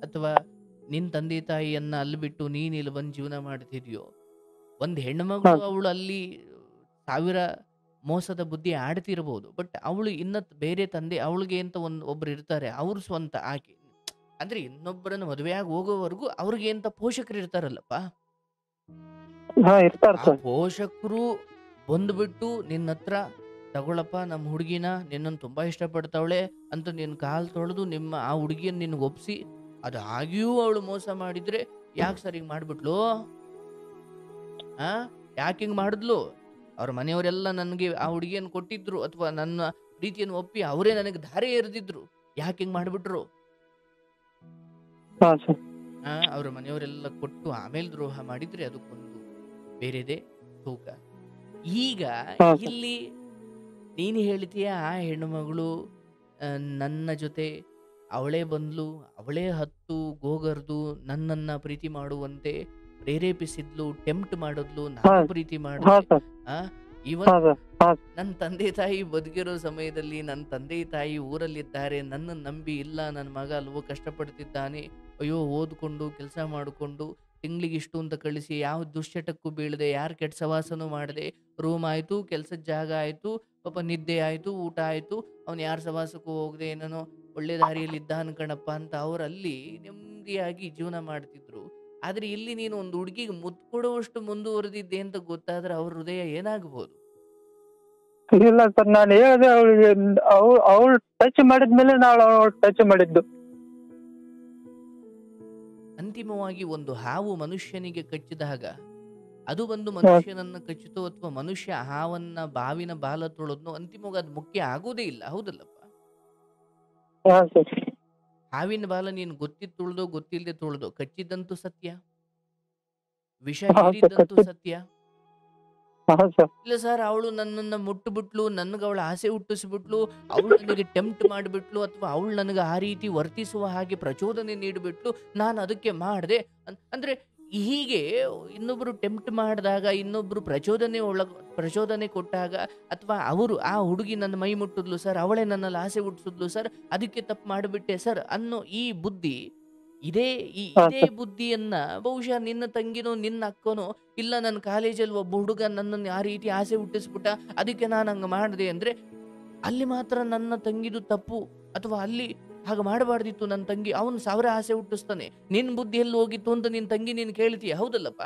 ಅಥವಾ ನಿನ್ ತಂದೆ ತಾಯಿಯನ್ನ ಅಲ್ಲಿ ಬಿಟ್ಟು ನೀನ್ ಇಲ್ಲಿ ಬಂದು ಜೀವನ ಮಾಡ್ತಿದ್ಯೋ, ಒಂದ್ ಹೆಣ್ಮಗಳು ಅವಳು ಅಲ್ಲಿ ಸಾವಿರ ಮೋಸದ ಬುದ್ಧಿ ಆಡ್ತಿರ್ಬೋದು, ಬಟ್ ಅವಳು ಬೇರೆ ತಂದೆ ಅವಳಿಗೆ ಅಂತ ಒಬ್ರು ಇರ್ತಾರೆ, ಅವ್ರ ಸ್ವಂತ ಆಕೆ ಅಂದ್ರೆ ಇನ್ನೊಬ್ಬರನ್ನ ಮದುವೆಯಾಗಿ ಹೋಗೋವರೆಗೂ ಅವ್ರಿಗೆ ಅಂತ ಪೋಷಕರು ಇರ್ತಾರಲ್ಲಪ್ಪ. ಇರ್ತಾರ ಆ ಸರ್. ಪೋಷಕರು ಬಂದ್ಬಿಟ್ಟು ನಿನ್ನ ಹತ್ರ ತಗೊಳಪ್ಪ ನಮ್ಮ ಹುಡುಗಿನ, ನಿನ್ನನ್ನು ತುಂಬಾ ಇಷ್ಟಪಡ್ತಾವಳೆ ಅಂತ ನಿನ್ನ ಕಾಲ್ ತೊಳೆದು ಆ ಹುಡುಗಿಯನ್ನ ನಿನ್ಗೆ ಒಪ್ಸಿ, ಅದಾಗಿಯೂ ಅವಳು ಮೋಸ ಮಾಡಿದ್ರೆ ಯಾಕೆ ಸರ್ ಹಿಂಗ್ ಮಾಡ್ಬಿಟ್ಲು? ಯಾಕೆ ಹಿಂಗ್ ಮಾಡಿದ್ಲು? ಅವ್ರ ಮನೆಯವರೆಲ್ಲ ನನಗೆ ಆ ಹುಡುಗಿಯನ್ನು ಕೊಟ್ಟಿದ್ರು ಅಥವಾ ನನ್ನ ಪ್ರೀತಿಯನ್ನು ಒಪ್ಪಿ ಅವರೇ ನನಗೆ ದಾರಿ ಎರೆದಿದ್ರು, ಯಾಕೆ ಹಿಂಗ್ ಮಾಡ್ಬಿಟ್ರು? ಅವ್ರ ಮನೆಯವರೆಲ್ಲ ಕೊಟ್ಟು ಆಮೇಲೆ ದ್ರೋಹ ಮಾಡಿದ್ರೆ ಅದಕ್ಕೊಂದು ಬೇರೆದೆ ತೂಕ. ಈಗ ಇಲ್ಲಿ ನೀನು ಹೇಳ್ತೀಯ ಆ ಹೆಣ್ಣುಮಗಳು ನನ್ನ ಜೊತೆ ಅವಳೇ ಬಂದ್ಲು, ಅವಳೇ ಹತ್ತು ಗೋಗರ್ದು ನನ್ನನ್ನ ಪ್ರೀತಿ ಮಾಡುವಂತೆ ಪ್ರೇರೇಪಿಸಿದ್ಲು, ಟೆಂಪ್ಟ್ ಮಾಡಿದ್ಲು, ನಾನು ಪ್ರೀತಿ ಮಾಡಿದ್ಲು. ನನ್ನ ತಂದೆ ತಾಯಿ ಬದುಕಿರೋ ಸಮಯದಲ್ಲಿ ನನ್ನ ತಂದೆ ತಾಯಿ ಊರಲ್ಲಿದ್ದಾರೆ, ನನ್ನ ನಂಬಿ ಇಲ್ಲ ನನ್ನ ಮಗ ಅಲ್ವೋ ಕಷ್ಟಪಡ್ತಿದ್ದಾನೆ, ಅಯ್ಯೋ ಓದ್ಕೊಂಡು ಕೆಲಸ ಮಾಡಿಕೊಂಡು ತಿಂಗ್ಳಿಗೆ ಇಷ್ಟು ಅಂತ ಕಳಿಸಿ ಯಾವ ದುಶ್ಚಟಕ್ಕೂ ಬೀಳದೆ, ಯಾರು ಕೆಟ್ಟ ಸವಾಸನೂ ಮಾಡದೆ, ರೂಮ್ ಆಯ್ತು, ಕೆಲ್ಸದ ಜಾಗ ಆಯ್ತು, ಪಾಪ ನಿದ್ದೆ ಆಯ್ತು, ಊಟ ಆಯ್ತು, ಅವ್ನು ಯಾರ ಸವಾಸಕ್ಕೂ ಹೋಗದೆ ಏನೋ ಒಳ್ಳೆ ದಾರಿಯಲ್ಲಿ ಇದ್ದಾನ ಕಣಪ್ಪ ಅಂತ ಅವರಲ್ಲಿ ನೆಮ್ಮದಿಯಾಗಿ ಜೀವನ ಮಾಡ್ತಿದ್ರು. ಆದ್ರೆ ಇಲ್ಲಿ ನೀನು ಒಂದು ಹುಡುಗಿಗೆ ಮುತ್ತು ಕೊಡುವಷ್ಟು ಮುಂದುವರೆದಿದ್ದೆ ಅಂತ ಗೊತ್ತಾದ್ರೆ ಅವ್ರ ಹೃದಯ ಏನಾಗ್ಬೋದು? ಇಲ್ಲ ಸರ್, ನಾನು ಹೇಳಿದೆ ಅವಳಿಗೆ, ಅವಳು ಟಚ್ ಮಾಡಿದ್ಮೇಲೆ ನಾನು ಟಚ್ ಮಾಡಿದ್ದು. ಅಂತಿಮವಾಗಿ ಒಂದು ಹಾವು ಮನುಷ್ಯನಿಗೆ ಕಚ್ಚಿದಾಗ ಅದು ಬಂದು ಮನುಷ್ಯನನ್ನ ಕಚ್ಚಿತೋ ಅಥವಾ ಮನುಷ್ಯ ಹಾವನ್ನ ಬಾವಿನ ಬಾಲ ತೊಳದ್ನೋ, ಅಂತಿಮವಾಗಿ ಅದು ಮುಖ್ಯ ಆಗೋದೇ ಇಲ್ಲ, ಹೌದಲ್ಲಪ್ಪ? ಹಾವಿನ ಬಾಲ ನೀನು ಗೊತ್ತಿದ್ದು ತುಳ್ದೋ ಗೊತ್ತಿಲ್ಲದೆ ತುಳ್ದೋ ಕಚ್ಚಿದ್ದಂತೂ ಸತ್ಯ, ವಿಷ ಹೀರಿದ್ದಂತೂ ಸತ್ಯ. ಇಲ್ಲ ಸರ್, ಅವಳು ನನ್ನನ್ನ ಮುಟ್ಟುಬಿಟ್ಲು, ನನ್ಗೆ ಅವಳ ಆಸೆ ಹುಟ್ಟಿಸ್ಬಿಟ್ಲು, ಅವಳು ನನಗೆ ಟೆಂಪ್ಟ್ ಮಾಡಿಬಿಟ್ಲು ಅಥವಾ ಅವಳು ನನಗೆ ಆ ರೀತಿ ವರ್ತಿಸುವ ಹಾಗೆ ಪ್ರಚೋದನೆ ನೀಡಿಬಿಟ್ಲು, ನಾನು ಅದಕ್ಕೆ ಮಾಡಿದೆ ಅಂದ್ರೆ ಹೀಗೆ ಇನ್ನೊಬ್ರು ಟೆಂಪ್ಟ್ ಮಾಡಿದಾಗ, ಇನ್ನೊಬ್ರು ಪ್ರಚೋದನೆ ಕೊಟ್ಟಾಗ, ಅಥವಾ ಅವರು ಆ ಹುಡುಗಿ ನನ್ನ ಮೈ ಮುಟ್ಟಿದ್ಲು ಸರ್, ಅವಳೇ ನನ್ನಲ್ಲಿ ಆಸೆ ಹುಟ್ಟಿಸಿದ್ಲು ಸರ್, ಅದಕ್ಕೆ ತಪ್ಪು ಮಾಡಿಬಿಟ್ಟೆ ಸರ್ ಅನ್ನೋ ಈ ಬುದ್ಧಿ, ಇದೇ ಬುದ್ಧಿಯನ್ನ ಬಹುಶಃ ನಿನ್ನ ತಂಗಿನೋ ನಿನ್ನ ಅಕ್ಕನೋ, ಇಲ್ಲ ನನ್ನ ಕಾಲೇಜಲ್ಲಿ ಒಬ್ಬ ಹುಡುಗ ನನ್ನನ್ನು ಆ ರೀತಿ ಆಸೆ ಹುಟ್ಟಿಸ್ಬಿಟ್ಟ ಅದಕ್ಕೆ ನಾನು ಹಂಗ ಮಾಡಿದೆ ಅಂದ್ರೆ ಅಲ್ಲಿ ಮಾತ್ರ ನನ್ನ ತಂಗಿದು ತಪ್ಪು, ಅಥವಾ ಅಲ್ಲಿ ಹಾಗೆ ಮಾಡಬಾರ್ದಿತ್ತು ನನ್ನ ತಂಗಿ, ಅವನು 1000 ಆಸೆ ಹುಟ್ಟಿಸ್ತಾನೆ, ನಿನ್ ಬುದ್ಧಿ ಎಲ್ಲಿ ಹೋಗಿತ್ತು ಅಂತ ನಿನ್ ತಂಗಿ ನೀನು ಕೇಳ್ತೀಯ, ಹೌದಲ್ಲಪ್ಪ?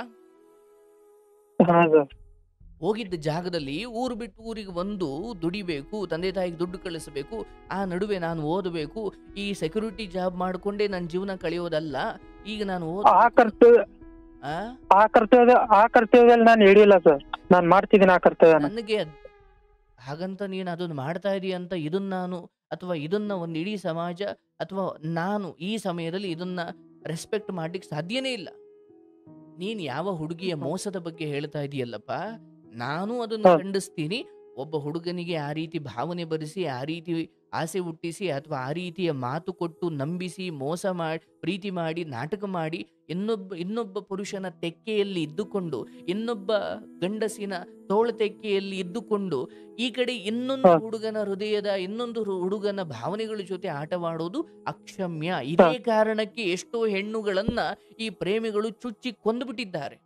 ಹೋಗಿದ್ದ ಜಾಗದಲ್ಲಿ ಊರು ಬಿಟ್ಟು ಊರಿಗೆ ಬಂದು ದುಡಿಬೇಕು, ತಂದೆ ತಾಯಿಗೆ ದುಡ್ಡು ಕಳಿಸಬೇಕು, ಆ ನಡುವೆ ನಾನು ಓದಬೇಕು, ಈ ಸೆಕ್ಯೂರಿಟಿ ಜಾಬ್ ಮಾಡ್ಕೊಂಡೇ ನನ್ನ ಜೀವನ ಕಳೆಯೋದಲ್ಲ, ಈಗ ನಾನು ಆ ಕರ್ತವ್ಯದಲ್ಲಿ ನಾನು ಹಿಡಿಯಿಲ್ಲ ಸರ್, ನಾನು ಮಾಡ್ತಿದ್ದೀನಿ ಆ ಕರ್ತವ್ಯ. ನನಗೆ ಹಾಗಂತ ನೀನು ಅದನ್ನು ಮಾಡ್ತಾ ಇದೀಯ ಅಂತ ಇದನ್ನ ಒಂದು ಇಡೀ ಸಮಾಜ ಅಥವಾ ನಾನು ಈ ಸಮಯದಲ್ಲಿ ಇದನ್ನ ರೆಸ್ಪೆಕ್ಟ್ ಮಾಡ್ಲಿಕ್ಕೆ ಸಾಧ್ಯನೇ ಇಲ್ಲ. ನೀನ್ ಯಾವ ಹುಡುಗಿಯ ಮೋಸದ ಬಗ್ಗೆ ಹೇಳ್ತಾ ಇದೀಯಲ್ಲಪ್ಪ, ನಾನು ಅದನ್ನು ಖಂಡಿಸ್ತೀನಿ. ಒಬ್ಬ ಹುಡುಗನಿಗೆ ಆ ರೀತಿ ಭಾವನೆ ಬರೆಸಿ, ಆ ರೀತಿ ಆಸೆ ಹುಟ್ಟಿಸಿ, ಅಥವಾ ಆ ರೀತಿಯ ಮಾತು ಕೊಟ್ಟು ನಂಬಿಸಿ, ಮೋಸ ಮಾಡಿ, ಪ್ರೀತಿ ಮಾಡಿ, ನಾಟಕ ಮಾಡಿ, ಇನ್ನೊಬ್ಬ ಪುರುಷನ ತೆಕ್ಕೆಯಲ್ಲಿ ಇದ್ದುಕೊಂಡು, ಇನ್ನೊಬ್ಬ ಗಂಡಸಿನ ತೋಳ ತೆಕ್ಕೆಯಲ್ಲಿ ಇದ್ದುಕೊಂಡು, ಈ ಕಡೆ ಇನ್ನೊಂದು ಹುಡುಗನ ಹೃದಯದ, ಇನ್ನೊಂದು ಹುಡುಗನ ಭಾವನೆಗಳ ಜೊತೆ ಆಟವಾಡೋದು ಅಕ್ಷಮ್ಯ. ಇದೇ ಕಾರಣಕ್ಕೆ ಎಷ್ಟೋ ಹೆಣ್ಣುಗಳನ್ನ ಈ ಪ್ರೇಮಿಗಳು ಚುಚ್ಚಿ ಕೊಂದುಬಿಟ್ಟಿದ್ದಾರೆ.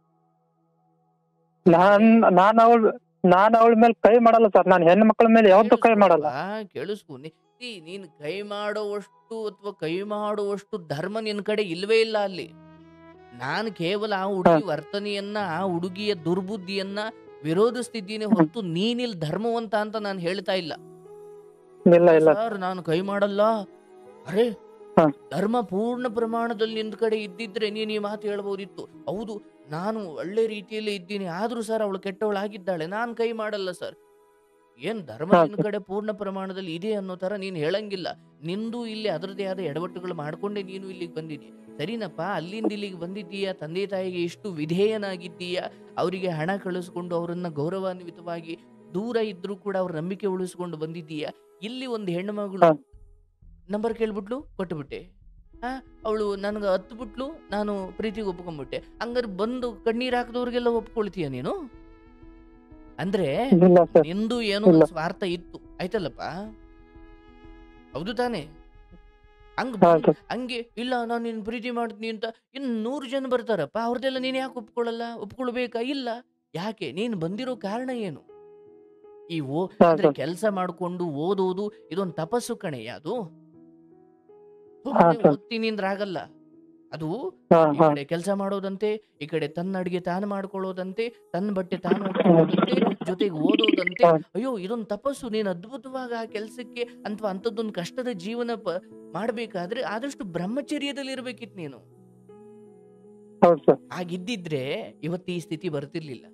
ನಾನು ಅವಳ ಮೇಲೆ ಕೈ ಮಾಡಲ್ಲ ಸರ್, ನಾನು ಹೆಣ್ಣು ಮಕ್ಕಳ ಮೇಲೆ ಯಾವತ್ತೂ ಕೈ ಮಾಡಲ್ಲ. ಕೇಳಿಸ್ಕೊ, ನೀನ್ ಕೈ ಮಾಡುವಷ್ಟು ಅಥವಾ ಕೈ ಮಾಡುವಷ್ಟು ಧರ್ಮ ನಿನ್ ಕಡೆ ಇಲ್ವೇ ಇಲ್ಲ ಅಲ್ಲಿ. ನಾನು ಕೇವಲ ಆ ಹುಡುಗಿ ವರ್ತನೆಯನ್ನ, ಆ ಹುಡುಗಿಯ ದುರ್ಬುದ್ಧಿಯನ್ನ ವಿರೋಧಿಸ್ತಿದ್ದೀನಿ ಹೊರತು ನೀನಿಲ್ ಧರ್ಮವಂತ ಅಂತ ನಾನು ಹೇಳ್ತಾ ಇಲ್ಲ. ಸರ್ ನಾನು ಕೈ ಮಾಡಲ್ಲ, ಅರೆ ಧರ್ಮ ಪೂರ್ಣ ಪ್ರಮಾಣದಲ್ಲಿ ನಿಂದ ಕಡೆ ಇದ್ದಿದ್ರೆ ನೀನ್ ಈ ಮಾತು ಹೇಳ್ಬೋದಿತ್ತು. ಹೌದು, ನಾನು ಒಳ್ಳೆ ರೀತಿಯಲ್ಲಿ ಇದ್ದೀನಿ, ಆದ್ರೂ ಸರ್ ಅವಳು ಕೆಟ್ಟವಳಾಗಿದ್ದಾಳೆ, ನಾನ್ ಕೈ ಮಾಡಲ್ಲ ಸರ್. ಏನ್ ಧರ್ಮ ನಿನ್ ಕಡೆ ಪೂರ್ಣ ಪ್ರಮಾಣದಲ್ಲಿ ಇದೆ ಅನ್ನೋ ತರ ನೀನ್ ಹೇಳಂಗಿಲ್ಲ. ನಿಂದು ಇಲ್ಲಿ ಅದರದೇ ಆದ ಎಡವಟ್ಟುಗಳು ಮಾಡ್ಕೊಂಡೆ ನೀನು ಇಲ್ಲಿಗೆ ಬಂದಿದ್ದೀಯ, ಸರಿನಪ್ಪ. ಅಲ್ಲಿಂದ ಇಲ್ಲಿಗೆ ಬಂದಿದ್ದೀಯಾ, ತಂದೆ ತಾಯಿಗೆ ಎಷ್ಟು ವಿಧೇಯನಾಗಿದ್ದೀಯಾ, ಅವರಿಗೆ ಹಣ ಕಳಿಸ್ಕೊಂಡು ಅವರನ್ನ ಗೌರವಾನ್ವಿತವಾಗಿ ದೂರ ಇದ್ರೂ ಕೂಡ ಅವ್ರ ನಂಬಿಕೆ ಉಳಿಸ್ಕೊಂಡು ಬಂದಿದ್ದೀಯಾ. ಇಲ್ಲಿ ಒಂದು ಹೆಣ್ಣು ಮಗಳು ನಂಬರ್ ಕೇಳ್ಬಿಟ್ಲು, ಕೊಟ್ಟುಬಿಟ್ಟೆ. ಅವಳು ನನ್ಗೆ ಹತ್ಬಿಟ್ಲು, ನಾನು ಪ್ರೀತಿಗೆ ಒಪ್ಕೊಂಡ್ಬಿಟ್ಟೆ. ಹಂಗಾರೆ ಬಂದು ಕಣ್ಣೀರ್ ಹಾಕಿದವ್ರಿಗೆಲ್ಲ ಒಪ್ಕೊಳ್ತೀಯ ನೀನು? ಅಂದ್ರೆ ನಿಂದು ಏನೋ ಸ್ವಾರ್ಥ ಇತ್ತು, ಆಯ್ತಲ್ಲಪ್ಪ, ಹೌದು ತಾನೆ? ಹಂಗ ಹಾ ಸರ್. ಹಂಗೆ ಇಲ್ಲ ನಾನು ನಿನ್ ಪ್ರೀತಿ ಮಾಡ್ತೀನಿ ಅಂತ ಇನ್ನು 100 ಜನ ಬರ್ತಾರಪ್ಪ, ಅವ್ರದ್ದೆಲ್ಲ ನೀನ್ ಯಾಕೆ ಒಪ್ಕೊಳ್ಬೇಕಾ? ಇಲ್ಲ. ಯಾಕೆ? ನೀನ್ ಬಂದಿರೋ ಕಾರಣ ಏನು? ಈ ಹಾ ಅಂದ್ರೆ ಸರ್. ಕೆಲಸ ಮಾಡ್ಕೊಂಡು ಓದೋದು ಇದೊಂದು ತಪಸ್ಸು ಕಣಯ್ಯ ಅದು. ಹಾ ಸುಮ್ಮನೆ ಸರ್. ಓದ್ತೀನಿ ಅಂದ್ರೆ ಆಗಲ್ಲ. ಅದು ಹಾ ಈ ಹಾ ಕಡೆ ಕೆಲಸ ಮಾಡೋದಂತೆ, ಈ ಕಡೆ ತನ್ನ ಅಡಿಗೆ ತಾನು ಮಾಡ್ಕೊಳ್ಳೋದಂತೆ, ತನ್ನ ಬಟ್ಟೆ ತಾನು ಉಟ್ಕೊಳ್ಳೋದಂತೆ, ಜೊತೆಗೆ ಓದೋದಂತೆ. ಹಾ ಅಯ್ಯೋ ಇದೊಂದು ತಪಸ್ಸು. ನೀನು ಅದ್ಭುತವಾಗಿ ಆ ಕೆಲಸಕ್ಕೆ ಅಥವಾ ಅಂಥದ್ದೊಂದು ಕಷ್ಟದ ಜೀವನ ಮಾಡ್ಬೇಕಾದ್ರೆ ಆದಷ್ಟು ಬ್ರಹ್ಮಚರ್ಯದಲ್ಲಿ ಇರ್ಬೇಕಿತ್ತು ನೀನು. ಹೌದು ಸರ್. ಆಗಿದ್ದಿದ್ರೆ ಇವತ್ತು ಈ ಸ್ಥಿತಿ ಬರ್ತಿರ್ಲಿಲ್ಲ.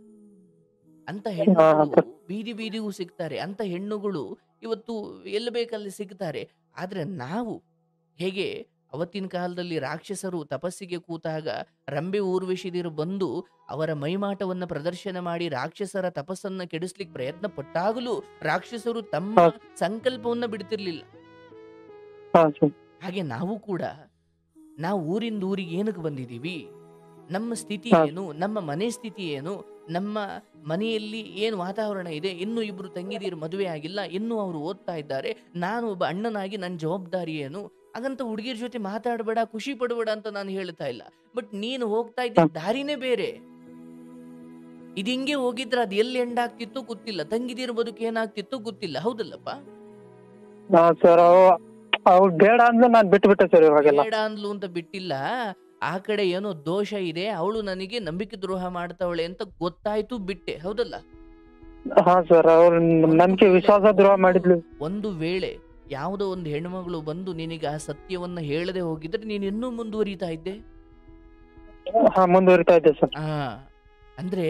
ಅಂತ ಹಾ ಹೆಣ್ಣುಗಳು ಸರ್. ಬೀದಿ ಬೀದಿಗೂ ಸಿಗ್ತಾರೆ. ಅಂತ ಹೆಣ್ಣುಗಳು ಇವತ್ತು ಎಲ್ಲಿ ಬೇಕಲ್ಲಿ ಸಿಗ್ತಾರೆ. ಆದ್ರೆ ನಾವು ಹೇಗೆ ಅವತ್ತಿನ ಕಾಲದಲ್ಲಿ ರಾಕ್ಷಸರು ತಪಸ್ಸಿಗೆ ಕೂತಾಗ ರಂಬೆ ಊರ್ವಶಿದಿರು ಬಂದು ಅವರ ಮೈಮಾಟವನ್ನ ಪ್ರದರ್ಶನ ಮಾಡಿ ರಾಕ್ಷಸರ ತಪಸ್ಸನ್ನ ಕೆಡಿಸ್ಲಿಕ್ಕೆ ಪ್ರಯತ್ನ ಪಟ್ಟಾಗಲೂ ರಾಕ್ಷಸರು ತಮ್ಮ ಹಾ ಸಂಕಲ್ಪವನ್ನ ಬಿಡ್ತಿರ್ಲಿಲ್ಲ. ಹಾ ಸರ್. ಹಾಗೆ ನಾವು ಕೂಡ ನಾವು ಊರಿಂದ ಊರಿಗೆ ಏನಕ್ಕೆ ಬಂದಿದ್ದೀವಿ, ನಮ್ಮ ಸ್ಥಿತಿ ಹಾ ಏನು, ನಮ್ಮ ಮನೆ ಸ್ಥಿತಿ ಏನು, ನಮ್ಮ ಮನೆಯಲ್ಲಿ ಏನು ವಾತಾವರಣ ಇದೆ, ಇನ್ನೂ 2 ತಂಗಿದೀರು ಮದುವೆ ಆಗಿಲ್ಲ, ಇನ್ನೂ ಅವರು ಓದ್ತಾ ಇದ್ದಾರೆ, ನಾನು ಒಬ್ಬ ಅಣ್ಣನಾಗಿ ನನ್ನ ಜವಾಬ್ದಾರಿ ಏನು. ಹಾಗಂತ ಹುಡುಗಿಯರ ಜೊತೆ ಮಾತಾಡಬೇಡ, ಖುಷಿ ಪಡಬೇಡ ಅಂತ ನಾನು ಹೇಳ್ತಾ ಇಲ್ಲ. ಬಟ್ ನೀನು ಹೋಗ್ತಾ ಹಾ ಇದ್ದ ದಾರಿನೇ ಬೇರೆ. ಇದು ಹಿಂಗೆ ಹೋಗಿದ್ರೆ ಅದು ಎಲ್ಲಿ ಎಂಡ್ ಆಗ್ತಿತ್ತು ಗೊತ್ತಿಲ್ಲ, ತಂಗಿದೀರ ಬದುಕು ಏನಾಗ್ತಿತ್ತು ಗೊತ್ತಿಲ್ಲ. ಹೌದಲ್ಲಪ್ಪ? ಹಾ ಸರ್. ಅವ್ರು ಬೇಡ ಅಂದ್ರೆ ನಾನು ಬಿಟ್ಬಿಟ್ಟೆ ಸರ್ ಇವಾಗೆಲ್ಲ. ಬೇಡ ಅಂದ್ಲು ಅಂತ ಬಿಟ್ಟಿಲ್ಲ. ಆ ಕಡೆ ಏನೋ ದೋಷ ಇದೆ, ಅವಳು ನನಗೆ ನಂಬಿಕೆ ದ್ರೋಹ ಮಾಡ್ತಾವಳೆ ಅಂತ ಗೊತ್ತಾಯ್ತು, ಬಿಟ್ಟೆ. ಹೌದಲ್ಲ? ಹಾ ಸರ್. ಅವ್ರು ಒಂದು ನನ್ಗೆ ವೇಳೆ ವಿಶ್ವಾಸ ದ್ರೋಹ ಮಾಡಿದ್ಲು. ಒಂದು ವೇಳೆ ಯಾವುದೋ ಒಂದು ಹೆಣ್ಮಗಳು ಬಂದು ನಿನಗೆ ಆ ಸತ್ಯವನ್ನ ಹೇಳದೆ ಹೋಗಿದ್ರೆ ನೀನು ಇನ್ನೂ ಮುಂದುವರಿತಾ ಇದ್ದೆ. ಹಾ ಮುಂದುವರಿತಾ ಇದ್ದೆ ಸರ್. ಆ ಅಂದ್ರೆ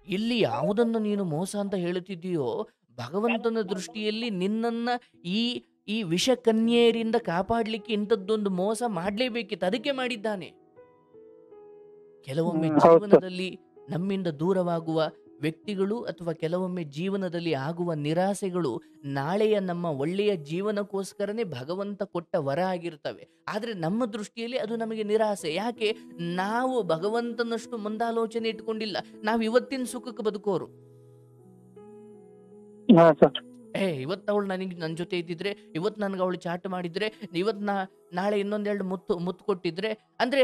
ಇಲ್ಲಿ ಯಾವುದನ್ನು ನೀನು ಮೋಸ ಅಂತ ಹೇಳುತ್ತಿದ್ದೀಯೋ, ಭಗವಂತನ ದೃಷ್ಟಿಯಲ್ಲಿ ನಿನ್ನನ್ನ ಈ ಈ ವಿಷಕನ್ಯೆಯರಿಂದ ಕಾಪಾಡ್ಲಿಕ್ಕೆ ಇಂಥದ್ದೊಂದು ಮೋಸ ಮಾಡ್ಲೇಬೇಕಿತ್ತು, ಅದಕ್ಕೆ ಮಾಡಿದ್ದಾನೆ. ಕೆಲವೊಮ್ಮೆ ಹೌದು ಸರ್. ಜೀವನದಲ್ಲಿ ನಮ್ಮಿಂದ ದೂರವಾಗುವ ವ್ಯಕ್ತಿಗಳು ಅಥವಾ ಕೆಲವೊಮ್ಮೆ ಜೀವನದಲ್ಲಿ ಆಗುವ ನಿರಾಸೆಗಳು ನಾಳೆಯ ನಮ್ಮ ಒಳ್ಳೆಯ ಜೀವನಕ್ಕೋಸ್ಕರನೇ ಭಗವಂತ ಕೊಟ್ಟ ವರ ಆಗಿರ್ತವೆ. ಆದ್ರೆ ನಮ್ಮ ದೃಷ್ಟಿಯಲ್ಲಿ ಅದು ನಮಗೆ ನಿರಾಸೆ. ಯಾಕೆ? ನಾವು ಭಗವಂತನಷ್ಟು ಮುಂದಾಲೋಚನೆ ಇಟ್ಕೊಂಡಿಲ್ಲ. ನಾವು ಇವತ್ತಿನ ಸುಖಕ್ಕೆ ಬದುಕೋರು. ಹಾ ಸರ್. ಇವತ್ತು ಅವಳು ನನಗೆ ನನ್ನ ಜೊತೆ ಇದ್ದಿದ್ರೆ, ಇವತ್ತು ನನಗೆ ಅವಳು ಚಾಟ್ ಮಾಡಿದ್ರೆ, ಇವತ್ತು ನಾಳೆ ಇನ್ನೊಂದೆರಡು ಮುತ್ತು ಕೊಟ್ಟಿದ್ರೆ, ಅಂದ್ರೆ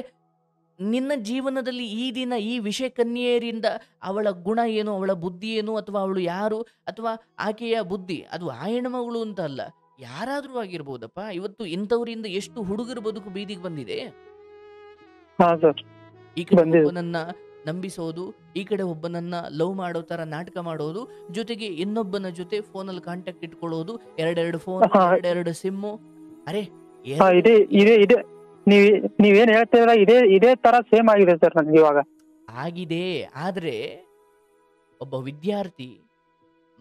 ನಿನ್ನ ಜೀವನದಲ್ಲಿ ಈ ದಿನ ಈ ವಿಷಯ ಕನ್ಯೆಯರಿಂದ ಅವಳ ಗುಣ ಏನು, ಅವಳ ಬುದ್ಧಿ ಏನು, ಅಥವಾ ಅವಳು ಯಾರು, ಅಥವಾ ಆಕೆಯ ಬುದ್ಧಿ ಅದು ಆ ಹೆಣ್ಮಗಳು ಅಂತ ಅಲ್ಲ, ಯಾರಾದ್ರೂ ಆಗಿರ್ಬೋದಪ್ಪ. ಇವತ್ತು ಇಂಥವರಿಂದ ಎಷ್ಟು ಹುಡುಗರ ಬದುಕು ಬೀದಿಗೆ ಬಂದಿದೆ. ಹಾ ಸರ್. ಈ ಕಡೆ ಬಂದಿದೆ. ಒಬ್ಬನನ್ನ ನಂಬಿಸೋದು, ಈ ಕಡೆ ಒಬ್ಬನನ್ನ ಲವ್ ಮಾಡೋ ತರ ನಾಟಕ ಮಾಡೋದು, ಜೊತೆಗೆ ಇನ್ನೊಬ್ಬನ ಜೊತೆ ಫೋನಲ್ಲಿ ಕಾಂಟ್ಯಾಕ್ಟ್ ಇಟ್ಕೊಳ್ಳೋದು, 2 ಫೋನ್, ಹಾ 2 ಸಿಮ್ಮು. ಅರೆ ಹಾ ಎರಡು ಇದೆ ಇದೆ ಇದೆ. ನೀವೇನ್ ಹೇಳ್ತೀರ ಇದೇ ತರ ಸೇಮ್ ಆಗಿದೆ ಸರ್ ನನ್ಗೆ ಇವಾಗ. ಆಗಿದೆ. ಆದ್ರೆ ಒಬ್ಬ ವಿದ್ಯಾರ್ಥಿ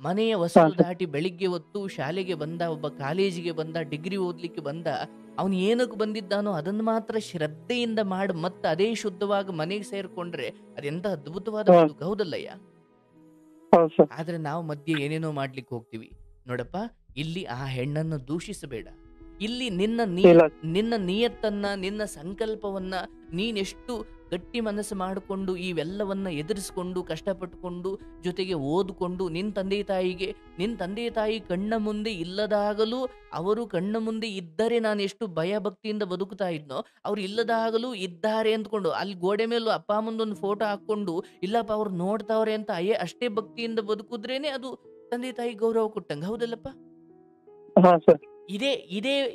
ಮನೆಯ ಹಾ ಹೊಸಲು ಸರ್. ದಾಟಿ ಬೆಳಿಗ್ಗೆ ಹೊತ್ತು ಶಾಲೆಗೆ ಬಂದ, ಒಬ್ಬ ಕಾಲೇಜಿಗೆ ಬಂದ, ಡಿಗ್ರಿ ಓದ್ಲಿಕ್ಕೆ ಬಂದ, ಅವನು ಏನಕ್ಕೆ ಬಂದಿದ್ದಾನೋ ಅದನ್ನು ಮಾತ್ರ ಶ್ರದ್ಧೆಯಿಂದ ಮಾಡಿ ಮತ್ತೆ ಅದೇ ಶುದ್ಧವಾಗಿ ಮನೆಗೆ ಸೇರ್ಕೊಂಡ್ರೆ ಅದೆಂತ ಅದ್ಭುತವಾದ ಹಾ ಬದುಕು. ಹೌದಲ್ಲಯ್ಯ? ಹೌದು ಸರ್. ಆದ್ರೆ ನಾವು ಮಧ್ಯೆ ಏನೇನೋ ಮಾಡ್ಲಿಕ್ಕೆ ಹೋಗ್ತೀವಿ. ನೋಡಪ್ಪ, ಇಲ್ಲಿ ಆ ಹೆಣ್ಣನ್ನು ದೂಷಿಸಬೇಡ. ಇಲ್ಲಿ ಇಲ್ಲ. ನಿನ್ನ ನಿಯತ್ತನ್ನ, ನಿನ್ನ ಸಂಕಲ್ಪವನ್ನ ನೀನೆಷ್ಟು ಗಟ್ಟಿ ಮನಸ್ಸು ಮಾಡಿಕೊಂಡು ಇವೆಲ್ಲವನ್ನ ಎದುರಿಸ್ಕೊಂಡು ಕಷ್ಟಪಟ್ಟುಕೊಂಡು ಜೊತೆಗೆ ಓದ್ಕೊಂಡು ನಿನ್ನ ತಂದೆ ತಾಯಿ ಕಣ್ಣ ಮುಂದೆ ಇಲ್ಲದಾಗಲೂ, ಅವರು ಕಣ್ಣ ಮುಂದೆ ಇದ್ದರೆ ನಾನು ಎಷ್ಟು ಭಯ ಭಕ್ತಿಯಿಂದ ಬದುಕ್ತಾ ಇದ್ನೋ, ಅವ್ರು ಇಲ್ಲದಾಗಲೂ ಇದ್ದಾರೆ ಅಂದ್ಕೊಂಡು ಅಲ್ಲಿ ಗೋಡೆ ಮೇಲೂ ಅಪ್ಪ ಅಮ್ಮಂದೊಂದು ಫೋಟೋ ಹಾಕೊಂಡು ಇಲ್ಲಪ್ಪ ಅವ್ರು ನೋಡ್ತಾವ್ರೆ ಅಂತ ಅಷ್ಟೇ ಭಕ್ತಿಯಿಂದ ಬದುಕುದ್ರೇನೆ ಅದು ತಂದೆ ತಾಯಿ ಗೌರವ ಕೊಟ್ಟಂಗೆ. ಹೌದಲ್ಲಪ್ಪ? ಹಾ ಸರ್.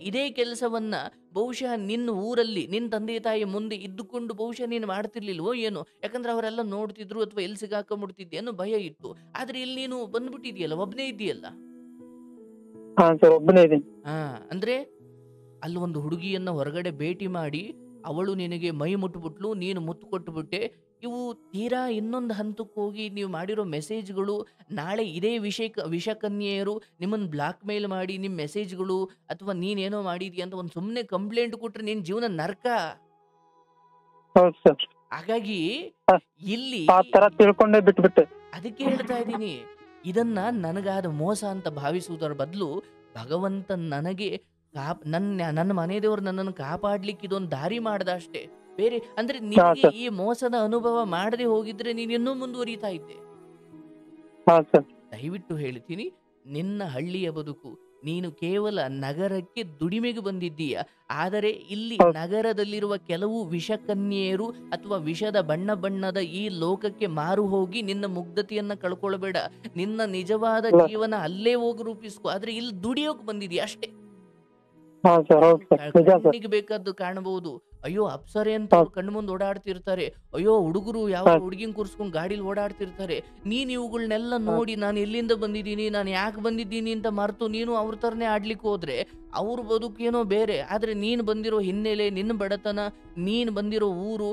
ಇದೇ ಕೆಲಸವನ್ನ ಬಹುಶಃ ನಿನ್ನ ಊರಲ್ಲಿ ನಿನ್ನ ತಂದೆ ತಾಯಿ ಮುಂದೆ ಇದ್ದುಕೊಂಡು ಬಹುಶಃ ನೀನು ಮಾಡ್ತಿರ್ಲಿಲ್ವೋ ಏನೋ. ಯಾಕಂದ್ರೆ ಅವರೆಲ್ಲ ನೋಡ್ತಿದ್ರು ಅಥವಾ ಎಲ್ಲಿ ಸಿಗಾಕೊಂಡ್ಬಿಡ್ತಿದ್ಯೇನೋ ಭಯ ಇತ್ತು. ಆದ್ರೆ ಇಲ್ಲಿ ನೀನು ಬಂದ್ಬಿಟ್ಟಿದ್ಯಲ್ಲ, ಒಬ್ನೇ ಇದೆಯಲ್ಲ. ಹಾ ಸರ್. ಒಬ್ಬನೇ ಇದೀನಿ. ಅಂದ್ರೆ ಅಲ್ಲಿ ಒಂದು ಹುಡುಗಿಯನ್ನ ಹೊರಗಡೆ ಭೇಟಿ ಮಾಡಿ ಅವಳು ನಿನಗೆ ಮೈ ಮುಟ್ಬಿಟ್ಲು, ನೀನು ಮುತ್ತು ಕೊಟ್ಟುಬಿಟ್ಟೆ. ಇವು ತೀರಾ ಇನ್ನೊಂದು ಹಂತಕ್ಕೆ ಹೋಗಿ ನೀವು ಮಾಡಿರೋ ಮೆಸೇಜ್ಗಳು, ನಾಳೆ ಇದೇ ವಿಷಕನ್ಯೆಯರು ನಿಮ್ಮನ್ನು ಬ್ಲಾಕ್ ಮೇಲ್ ಮಾಡಿ ನಿಮ್ಮ ಮೆಸೇಜ್ಗಳು ಅಥವಾ ನೀನೇನೋ ಮಾಡಿದ್ಯಾ ಅಂತ ಒಂದು ಸುಮ್ಮನೆ ಕಂಪ್ಲೇಂಟ್ ಕೊಟ್ರೆ ನಿನ್ನ ಜೀವನ ನರ್ಕ. ಹೌದು ಸರ್. ಹಾಗಾಗಿ ಹಾ, ಇಲ್ಲಿ ಆ ತರ ತಿಳ್ಕೊಂಡೇ ಬಿಟ್ಬಿಟ್ಟೆ. ಅದಕ್ಕೆ ಹೇಳ್ತಾ ಇದ್ದೀನಿ, ಇದನ್ನ ನನಗಾದ ಮೋಸ ಅಂತ ಭಾವಿಸುವುದರ ಬದಲು ಭಗವಂತ ನನಗೆ ನನ್ನ ಮನೆ ದೇವರು ನನ್ನನ್ನು ಕಾಪಾಡ್ಲಿಕ್ಕೆ ಇದೊಂದು ದಾರಿ ಮಾಡ್ದ ಅಷ್ಟೇ. ಬೇರೆ ಅಂದ್ರೆ ಹಾ ನಿನಗೆ ಸರ್. ಈ ಮೋಸದ ಅನುಭವ ಮಾಡದೆ ಹೋಗಿದ್ರೆ ನೀನು ಇನ್ನೂ ಮುಂದುವರಿತಾ ಇದ್ದೆ. ಹಾ ಸರ್. ದಯವಿಟ್ಟು ಹೇಳ್ತೀನಿ, ನಿನ್ನ ಹಳ್ಳಿಯ ಬದುಕು, ನೀನು ಕೇವಲ ನಗರಕ್ಕೆ ದುಡಿಮೆಗೆ ಬಂದಿದ್ದೀಯ. ಆದರೆ ಇಲ್ಲಿ ಹೌದು ನಗರದಲ್ಲಿರುವ ಕೆಲವು ವಿಷಕನ್ಯೆಯರು ಅಥವಾ ವಿಷದ ಬಣ್ಣ ಬಣ್ಣದ ಈ ಲೋಕಕ್ಕೆ ಮಾರು ಹೋಗಿ ನಿನ್ನ ಮುಗ್ಧತೆಯನ್ನ ಕಳ್ಕೊಳ್ಬೇಡ. ನಿನ್ನ ನಿಜವಾದ ಇಲ್ಲ ಜೀವನ ಅಲ್ಲೇ ಹೋಗಿ ರೂಪಿಸ್ಕೊ. ಆದ್ರೆ ಇಲ್ಲಿ ದುಡಿಯೋಕ್ ಬಂದಿದೀಯ ಅಷ್ಟೇ. ಹಾ ಸರ್ ಹೌದು ಸರ್ ನಿಜ ಸರ್ ಕಣ್ಣಿಗೆ ಬೇಕಾದ್ದು ಕಾಣಬಹುದು. ಅಯ್ಯೋ ಅಪ್ಸರೆ ಅಂತ ಹೌದು ಕಣ್ಣು ಮುಂದೆ ಓಡಾಡ್ತಿರ್ತಾರೆ. ಅಯ್ಯೋ ಹುಡುಗರು ಯಾವ ಹೌದು ಹುಡುಗಿನ ಕೂರ್ಸ್ಕೊಂಡು ಗಾಡಿಲಿ ಓಡಾಡ್ತಿರ್ತಾರೆ. ನೀನ್ ಇವುಗಳನ್ನೆಲ್ಲ ಹೌದು ನೋಡಿ ನಾನು ಎಲ್ಲಿಂದ ಬಂದಿದ್ದೀನಿ, ನಾನು ಯಾಕೆ ಬಂದಿದ್ದೀನಿ ಅಂತ ಮರೆತು ನೀನು ಅವ್ರ ತರನೇ ಆಡ್ಲಿಕ್ಕೆ ಹೋದ್ರೆ ಅವ್ರ ಬದುಕೇನೋ ಬೇರೆ. ಆದ್ರೆ ನೀನು ಬಂದಿರೋ ಹಿನ್ನೆಲೆ, ನಿನ್ನ ಬಡತನ, ನೀನು ಬಂದಿರೋ ಊರು,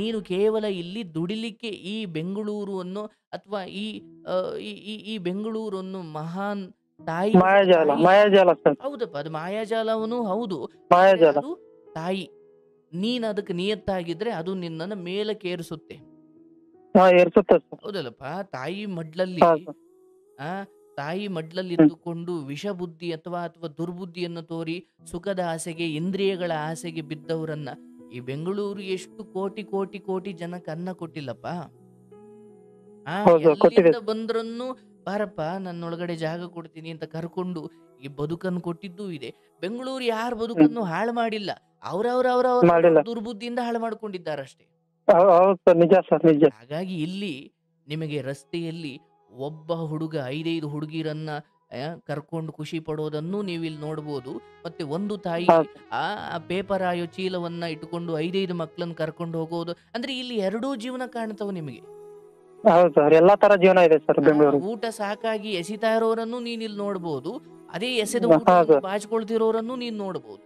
ನೀನು ಕೇವಲ ಇಲ್ಲಿ ದುಡಿಲಿಕ್ಕೆ ಈ ಬೆಂಗಳೂರು ಅನ್ನೋ ಅಥವಾ ಈ ಆ, ಈ ಈ ಈ ಬೆಂಗಳೂರು ಅನ್ನೋ ಮಹಾನ್ ತಾಯಿ ಮಾಯಾಜಾಲ ತಾಯಿ ಮಾಯಾಜಾಲ ಸರ್ ಹೌದಪ್ಪ, ಅದು ಮಾಯಾಜಾಲವನು ಹೌದು. ಆದ್ರೆ ಮಾಯಾಜಾಲ ಅದು ತಾಯಿ. ನೀನ್ ಅದಕ್ಕೆ ನಿಯತ್ತಾಗಿದ್ರೆ ಅದು ನಿನ್ನನ್ನು ಮೇಲಕ್ಕೇರಿಸುತ್ತೆ. ಹಾ ಏರ್ಸುತ್ತೆ ಸರ್ ಹೌದಲ್ಲಪ್ಪ. ತಾಯಿ ಮಡ್ಲಲ್ಲಿ ಹಾ ಸರ್ ಆ ತಾಯಿ ಮಡ್ಲಲ್ಲಿ ಹ್ಮ್ ಇದ್ದುಕೊಂಡು ವಿಷ ಬುದ್ಧಿ ಅಥವಾ ಅಥವಾ ದುರ್ಬುದ್ಧಿಯನ್ನು ತೋರಿ ಸುಖದ ಆಸೆಗೆ, ಇಂದ್ರಿಯಗಳ ಆಸೆಗೆ ಬಿದ್ದವರನ್ನ ಈ ಬೆಂಗಳೂರು ಎಷ್ಟು ಕೋಟಿ ಕೋಟಿ ಕೋಟಿ ಜನಕ್ಕೆ ಅನ್ನ ಕೊಟ್ಟಿಲ್ಲಪ್ಪ. ಹೌದು ಕೊಟ್ಟಿದೆ ಎಲ್ಲಿಂದ ಬಂದ್ರನ್ನು ಬಾರಪ್ಪ ನನ್ನೊಳಗಡೆ ಜಾಗ ಕೊಡ್ತೀನಿ ಅಂತ ಕರ್ಕೊಂಡು ಈ ಬದುಕನ್ನು ಕೊಟ್ಟಿದ್ದೂ ಇದೆ. ಬೆಂಗಳೂರು ಯಾರ ಹ್ಮ್ ಬದುಕನ್ನು ಹಾಳು ಮಾಡಿಲ್ಲ. ಅವ್ರವ್ರ ಮಾಡಿಲ್ಲ ದುರ್ಬುದ್ಧಿಯಿಂದ ಹಾಳು ಮಾಡ್ಕೊಂಡಿದ್ದಾರಷ್ಟೇ. ಹೌದು ಸರ್ ನಿಜ ಸರ್ ನಿಜ ಹಾಗಾಗಿ ಇಲ್ಲಿ ನಿಮಗೆ ರಸ್ತೆಯಲ್ಲಿ ಒಬ್ಬ ಹುಡುಗ 5 ಹುಡುಗಿರನ್ನ ಕರ್ಕೊಂಡು ಖುಷಿ ಪಡೋದನ್ನು ನೀವು ಇಲ್ಲಿ ನೋಡ್ಬೋದು. ಮತ್ತೆ ಒಂದು ತಾಯಿ ಹಾ ಆ ಪೇಪರ್ ಆಯೋ ಚೀಲವನ್ನ ಇಟ್ಟುಕೊಂಡು 5 ಮಕ್ಕಳನ್ನ ಕರ್ಕೊಂಡು ಹೋಗೋದು. ಅಂದ್ರೆ ಇಲ್ಲಿ ಎರಡೂ ಜೀವನ ಕಾಣ್ತಾವ ನಿಮಗೆ. ಹೌದು ಸರ್ ಎಲ್ಲಾ ತರ ಜೀವನ ಇದೆ ಸರ್ ಬೆಂಗಳೂರು ಊಟ ಸಾಕಾಗಿ ಎಸಿತಾ ಇರೋರನ್ನು ನೀನ್ ಇಲ್ಲಿ ನೋಡ್ಬೋದು. ಅದೇ ಎಸೆದ ಹಾ ಊಟವನ್ನು ಸರ್ ಬಾಚ್ಕೊಳ್ತಿರೋರನ್ನು ನೀನ್ ನೋಡ್ಬೋದು.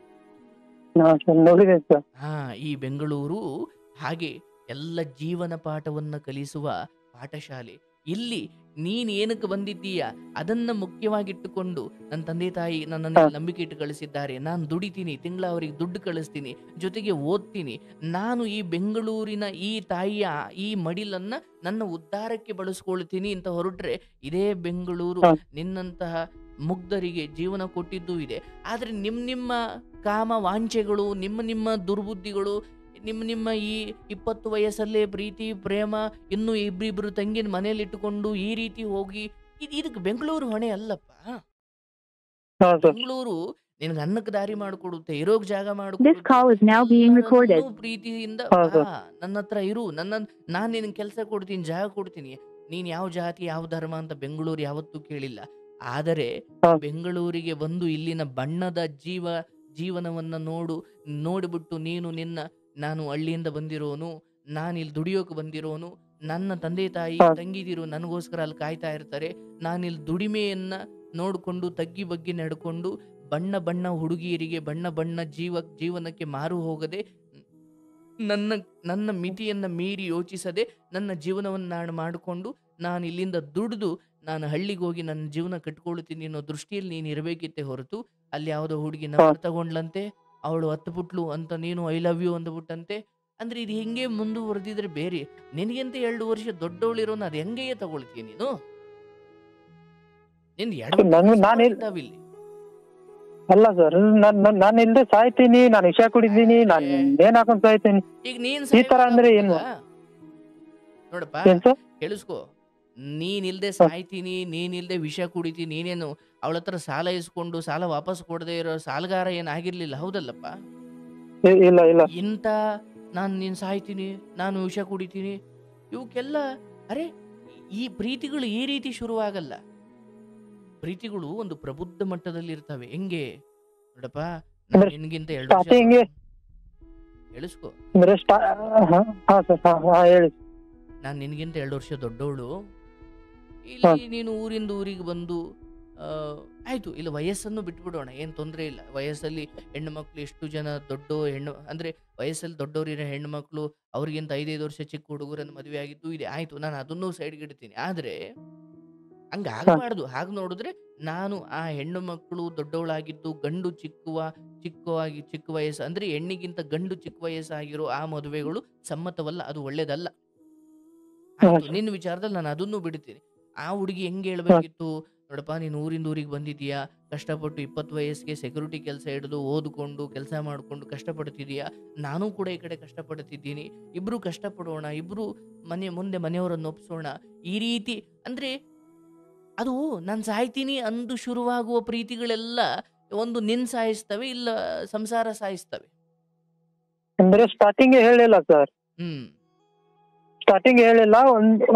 ಹಾ ಸರ್ ನೋಡಿದೆ ಸರ್ ಹಾ, ಈ ಬೆಂಗಳೂರು ಹಾಗೆ ಎಲ್ಲ ಜೀವನ ಪಾಠವನ್ನ ಕಲಿಸುವ ಪಾಠಶಾಲೆ. ಇಲ್ಲಿ ನೀನ್ ಏನಕ್ಕೆ ಬಂದಿದ್ದೀಯ ಅದನ್ನ ಮುಖ್ಯವಾಗಿಟ್ಟುಕೊಂಡು ನನ್ನ ತಂದೆ ತಾಯಿ ನನ್ನನ್ನು ಹಾ ಇಲ್ಲಿ ನಂಬಿಕೆ ಇಟ್ಟು ಕಳಿಸಿದ್ದಾರೆ. ನಾನು ದುಡಿತೀನಿ, ತಿಂಗಳ ಅವರಿಗೆ ದುಡ್ಡು ಕಳಿಸ್ತೀನಿ, ಜೊತೆಗೆ ಓದ್ತೀನಿ. ನಾನು ಈ ಬೆಂಗಳೂರಿನ ಈ ತಾಯಿಯ ಈ ಮಡಿಲನ್ನ ನನ್ನ ಉದ್ಧಾರಕ್ಕೆ ಬಳಸ್ಕೊಳ್ತೀನಿ ಅಂತ ಹೊರಟ್ರೆ ಇದೇ ಬೆಂಗಳೂರು ಹಾ ನಿನ್ನಂತಹ ಮುಗ್ಧರಿಗೆ ಜೀವನ ಕೊಟ್ಟಿದ್ದೂ ಇದೆ. ಆದ್ರೆ ನಿಮ್ಮ ಕಾಮ ವಾಂಛೆಗಳು, ನಿಮ್ಮ ದುರ್ಬುದ್ಧಿಗಳು, ನಿಮ್ಮ ಈ 20 ವಯಸ್ಸಲ್ಲೇ ಪ್ರೀತಿ ಪ್ರೇಮ ಇನ್ನು ಇಬ್ರಿಬ್ರು ತಂಗಿನ ಮನೇಲಿ ಇಟ್ಟುಕೊಂಡು ಈ ರೀತಿ ಹೋಗಿ ಇದಕ್ಕೆ ಬೆಂಗಳೂರು ಹೊಣೆ ಅಲ್ಲಪ್ಪ. ಹಾ ಸರ್ ಬೆಂಗಳೂರು ನಿನಗೆ ಅನ್ನಕ್ಕೆ ದಾರಿ ಮಾಡಿಕೊಡುತ್ತೆ, ಇರೋಕ್ ಜಾಗ This ಮಾಡಿಕೊಡುತ್ತೆ. call is now being recorded. ಎಲ್ಲರನ್ನೂ ಪ್ರೀತಿಯಿಂದ ಹಾ ಬಾ, ಸರ್ ನನ್ನ ಹತ್ರ ಇರು, ನಾನು ನಿನಗೆ ಕೆಲಸ ಕೊಡ್ತೀನಿ, ಜಾಗ ಕೊಡ್ತೀನಿ. ನೀನ್ ಯಾವ ಜಾತಿ ಯಾವ ಧರ್ಮ ಅಂತ ಬೆಂಗಳೂರು ಯಾವತ್ತೂ ಕೇಳಿಲ್ಲ. ಆದರೆ ಹಾ ಬೆಂಗಳೂರಿಗೆ ಬಂದು ಇಲ್ಲಿನ ಬಣ್ಣದ ಜೀವನವನ್ನ ನೋಡಿಬಿಟ್ಟು ನಾನು ಹಳ್ಳಿಯಿಂದ ಬಂದಿರೋನು, ನಾನು ಇಲ್ಲಿ ದುಡಿಯೋಕೆ ಬಂದಿರೋನು, ನನ್ನ ತಂದೆ ತಾಯಿ ಹಾ ತಂಗಿದಿರು ನನಗೋಸ್ಕರ ಅಲ್ಲಿ ಕಾಯ್ತಾ ಇರ್ತಾರೆ. ನಾನಿಲ್ಲಿ ದುಡಿಮೆಯನ್ನ ನೋಡಿಕೊಂಡು ತಗ್ಗಿ ಬಗ್ಗಿ ನಡ್ಕೊಂಡು ಬಣ್ಣ ಬಣ್ಣ ಹುಡುಗಿಯರಿಗೆ ಬಣ್ಣ ಬಣ್ಣ ಜೀವನಕ್ಕೆ ಮಾರು ಹೋಗದೆ ನನ್ನ ನನ್ನ ಮಿತಿಯನ್ನ ಮೀರಿ ಯೋಚಿಸದೆ ನನ್ನ ಜೀವನವನ್ನು ನಾನು ಮಾಡಿಕೊಂಡು ನಾನು ಇಲ್ಲಿಂದ ದುಡಿದು ನಾನು ಹಳ್ಳಿಗೆ ಹೋಗಿ ನನ್ನ ಜೀವನ ಕಟ್ಕೊಳ್ತೀನಿ ಅನ್ನೋ ದೃಷ್ಟಿಯಲ್ಲಿ ನೀನು ಇರಬೇಕಿತ್ತೆ ಹೊರತು ಅಲ್ಲಿ ಯಾವುದೋ ಹುಡುಗಿ ಹಾ ನಂಬರ್ ತಗೊಂಡ್ಲಂತೆ, ಅವಳು ಹತ್ಬಿಟ್ಲು ಅಂತ ನೀನು ಐ ಲವ್ ಯು ಅಂದ್ಬಿಟ್ಟಂತೆ. ಅಂದ್ರೆ ಇದು ಹೆಂಗೆ ಮುಂದುವರೆದಿದ್ರೆ ಬೇರೆ. ನಿನಗಿಂತ 2 ವರ್ಷ ದೊಡ್ಡವಳಿರೋನ ಅದು ಹೆಂಗೆ ತಗೊಳ್ತೀಯ ನೀನು? ನಿಂದು 2 ನಾನು ವಯಸ್ಸು ನಾನು ಇದ್ದಾವಿಲ್ಲಿ. ಅಲ್ಲ ಸರ್ ನಾನು ಇಲ್ಲದೆ ಸಾಯ್ತೀನಿ, ನಾನು ವಿಷ ಕುಡಿದೀನಿ, ನಾನು ಏನ್ ಹಾಕೊಂಡ್ ಸಾಯ್ತೀನಿ ಈಗ ನೀನ್ ಈ ತರ ಅಂದ್ರೆ ಏನು ನೋಡಪ್ಪ, ಏನ್ ಸರ್ ಕೇಳಿಸ್ಕೊ. ನೀನಿಲ್ದೆ ಸಾಯ್ತೀನಿ, ನೀನಿಲ್ದೆ ವಿಷ ಕುಡಿತೀನಿ, ನೀನೇನು ಅವಳ ಹತ್ರ ಸಾಲ ಇಸ್ಕೊಂಡು ಸಾಲ ವಾಪಸ್ ಕೊಡದೆ ಇರೋ ಸಾಲಗಾರ ಏನಾಗಿರ್ಲಿಲ್ಲ, ಹೌದಲ್ಲಪ್ಪ? ಇಲ್ಲ ಇಲ್ಲ ಇಂಥ ನೀನ್ ಸಾಯ್ತೀನಿ, ನಾನು ವಿಷ ಕುಡಿತೀನಿ, ಇವಕ್ಕೆಲ್ಲ ಅರೆ ಈ ಪ್ರೀತಿಗಳು ಈ ರೀತಿ ಶುರುವಾಗಲ್ಲ. ಪ್ರೀತಿಗಳು ಒಂದು ಪ್ರಬುದ್ಧ ಮಟ್ಟದಲ್ಲಿ ಇರ್ತವೆ. ಹೆಂಗೆ ನೋಡಪ್ಪ, ನಾನು ನಿನ್ಗಿಂತ 2 ವರ್ಷ ಸ್ಟಾರ್ಟಿಂಗ್ ಕೇಳಿಸ್ಕೊ, ಅಂದ್ರೆ ಹಾ ಸರ್ ಹಾ ಹೇಳಿ ನಾನು ನಿನ್ಗಿಂತ 2 ವರ್ಷ ದೊಡ್ಡವಳು. ಹಾ ಇಲ್ಲಿ ನೀನು ಊರಿಂದ ಊರಿಗೆ ಬಂದು ಆಯ್ತು, ಇಲ್ಲಿ ವಯಸ್ಸನ್ನು ಬಿಟ್ಬಿಡೋಣ, ಏನು ತೊಂದರೆ ಇಲ್ಲ. ವಯಸ್ಸಲ್ಲಿ ಹೆಣ್ಣು ಮಕ್ಳು ಎಷ್ಟು ಜನ ಅಂದ್ರೆ ವಯಸ್ಸಲ್ಲಿ ದೊಡ್ಡವರಿರೋ ಹೆಣ್ಣು ಮಕ್ಕಳು ಅವ್ರಿಗಿಂತ 5 ವರ್ಷ ಚಿಕ್ಕ ಹುಡುಗರನ್ನು ಮದುವೆ ಆಗಿದ್ದು ಇದೆ. ಆಯ್ತು, ನಾನು ಅದನ್ನೂ ಸೈಡ್ಗೆ ಇಡ್ತೀನಿ. ಆದ್ರೆ ಹಂಗ ಹಾ ಆಗಬಾರ್ದು. ಹಾಗೆ ನೋಡಿದ್ರೆ ನಾನು ಆ ಹೆಣ್ಣು ಮಕ್ಕಳು ದೊಡ್ಡವಳಾಗಿದ್ದು ಗಂಡು ಚಿಕ್ಕ ವಯಸ್ಸು ಅಂದ್ರೆ ಹೆಣ್ಣಿಗಿಂತ ಗಂಡು ಚಿಕ್ಕ ವಯಸ್ಸಾಗಿರೋ ಆ ಮದುವೆಗಳು ಸಮ್ಮತವಲ್ಲ, ಅದು ಒಳ್ಳೇದಲ್ಲ. ಹಾ ಆಯ್ತು, ಸರ್ ನಿನ್ನ ವಿಚಾರದಲ್ಲಿ ನಾನು ಅದನ್ನು ಬಿಡ್ತೀನಿ. ಆ ಹುಡುಗಿ ಹೆಂಗೆ ಹಾ ಹೇಳ್ಬೇಕಿತ್ತು, ನೋಡಪ್ಪ ನೀನು ಊರಿಂದ ಊರಿಗೆ ಬಂದಿದ್ದೀಯಾ, ಕಷ್ಟಪಟ್ಟು 20 ವಯಸ್ಸಿಗೆ ಸೆಕ್ಯೂರಿಟಿ ಕೆಲಸ ಹಿಡಿದು ಓದ್ಕೊಂಡು ಕೆಲಸ ಮಾಡ್ಕೊಂಡು ಕಷ್ಟಪಡ್ತಿದೀಯಾ, ನಾನು ಕೂಡ ಈ ಕಡೆ ಕಷ್ಟಪಡ್ತಿದ್ದೀನಿ, ಇಬ್ರು ಕಷ್ಟಪಡೋಣ, ಇಬ್ರು ಮುಂದೆ ಮನೆಯವರನ್ನು ಒಪ್ಸೋಣ. ಈ ರೀತಿ ಅಂದ್ರೆ ಅದು ನಾನು ಸಾಯ್ತೀನಿ ಅಂದು ಶುರುವಾಗುವ ಪ್ರೀತಿಗಳೆಲ್ಲ ಒಂದು ನಿನ್ ಸಾಯಿಸ್ತವೆ, ಇಲ್ಲ ಸಂಸಾರ ಸಾಯಿಸ್ತವೆ. ಅಂದ್ರೆ ಸ್ಟಾರ್ಟಿಂಗ್ ಹೇಳಿಲ್ಲ ಸರ್, ಹ್ಮ್ ಸ್ಟಾರ್ಟಿಂಗ್ ಹೇಳಿಲ್ಲ.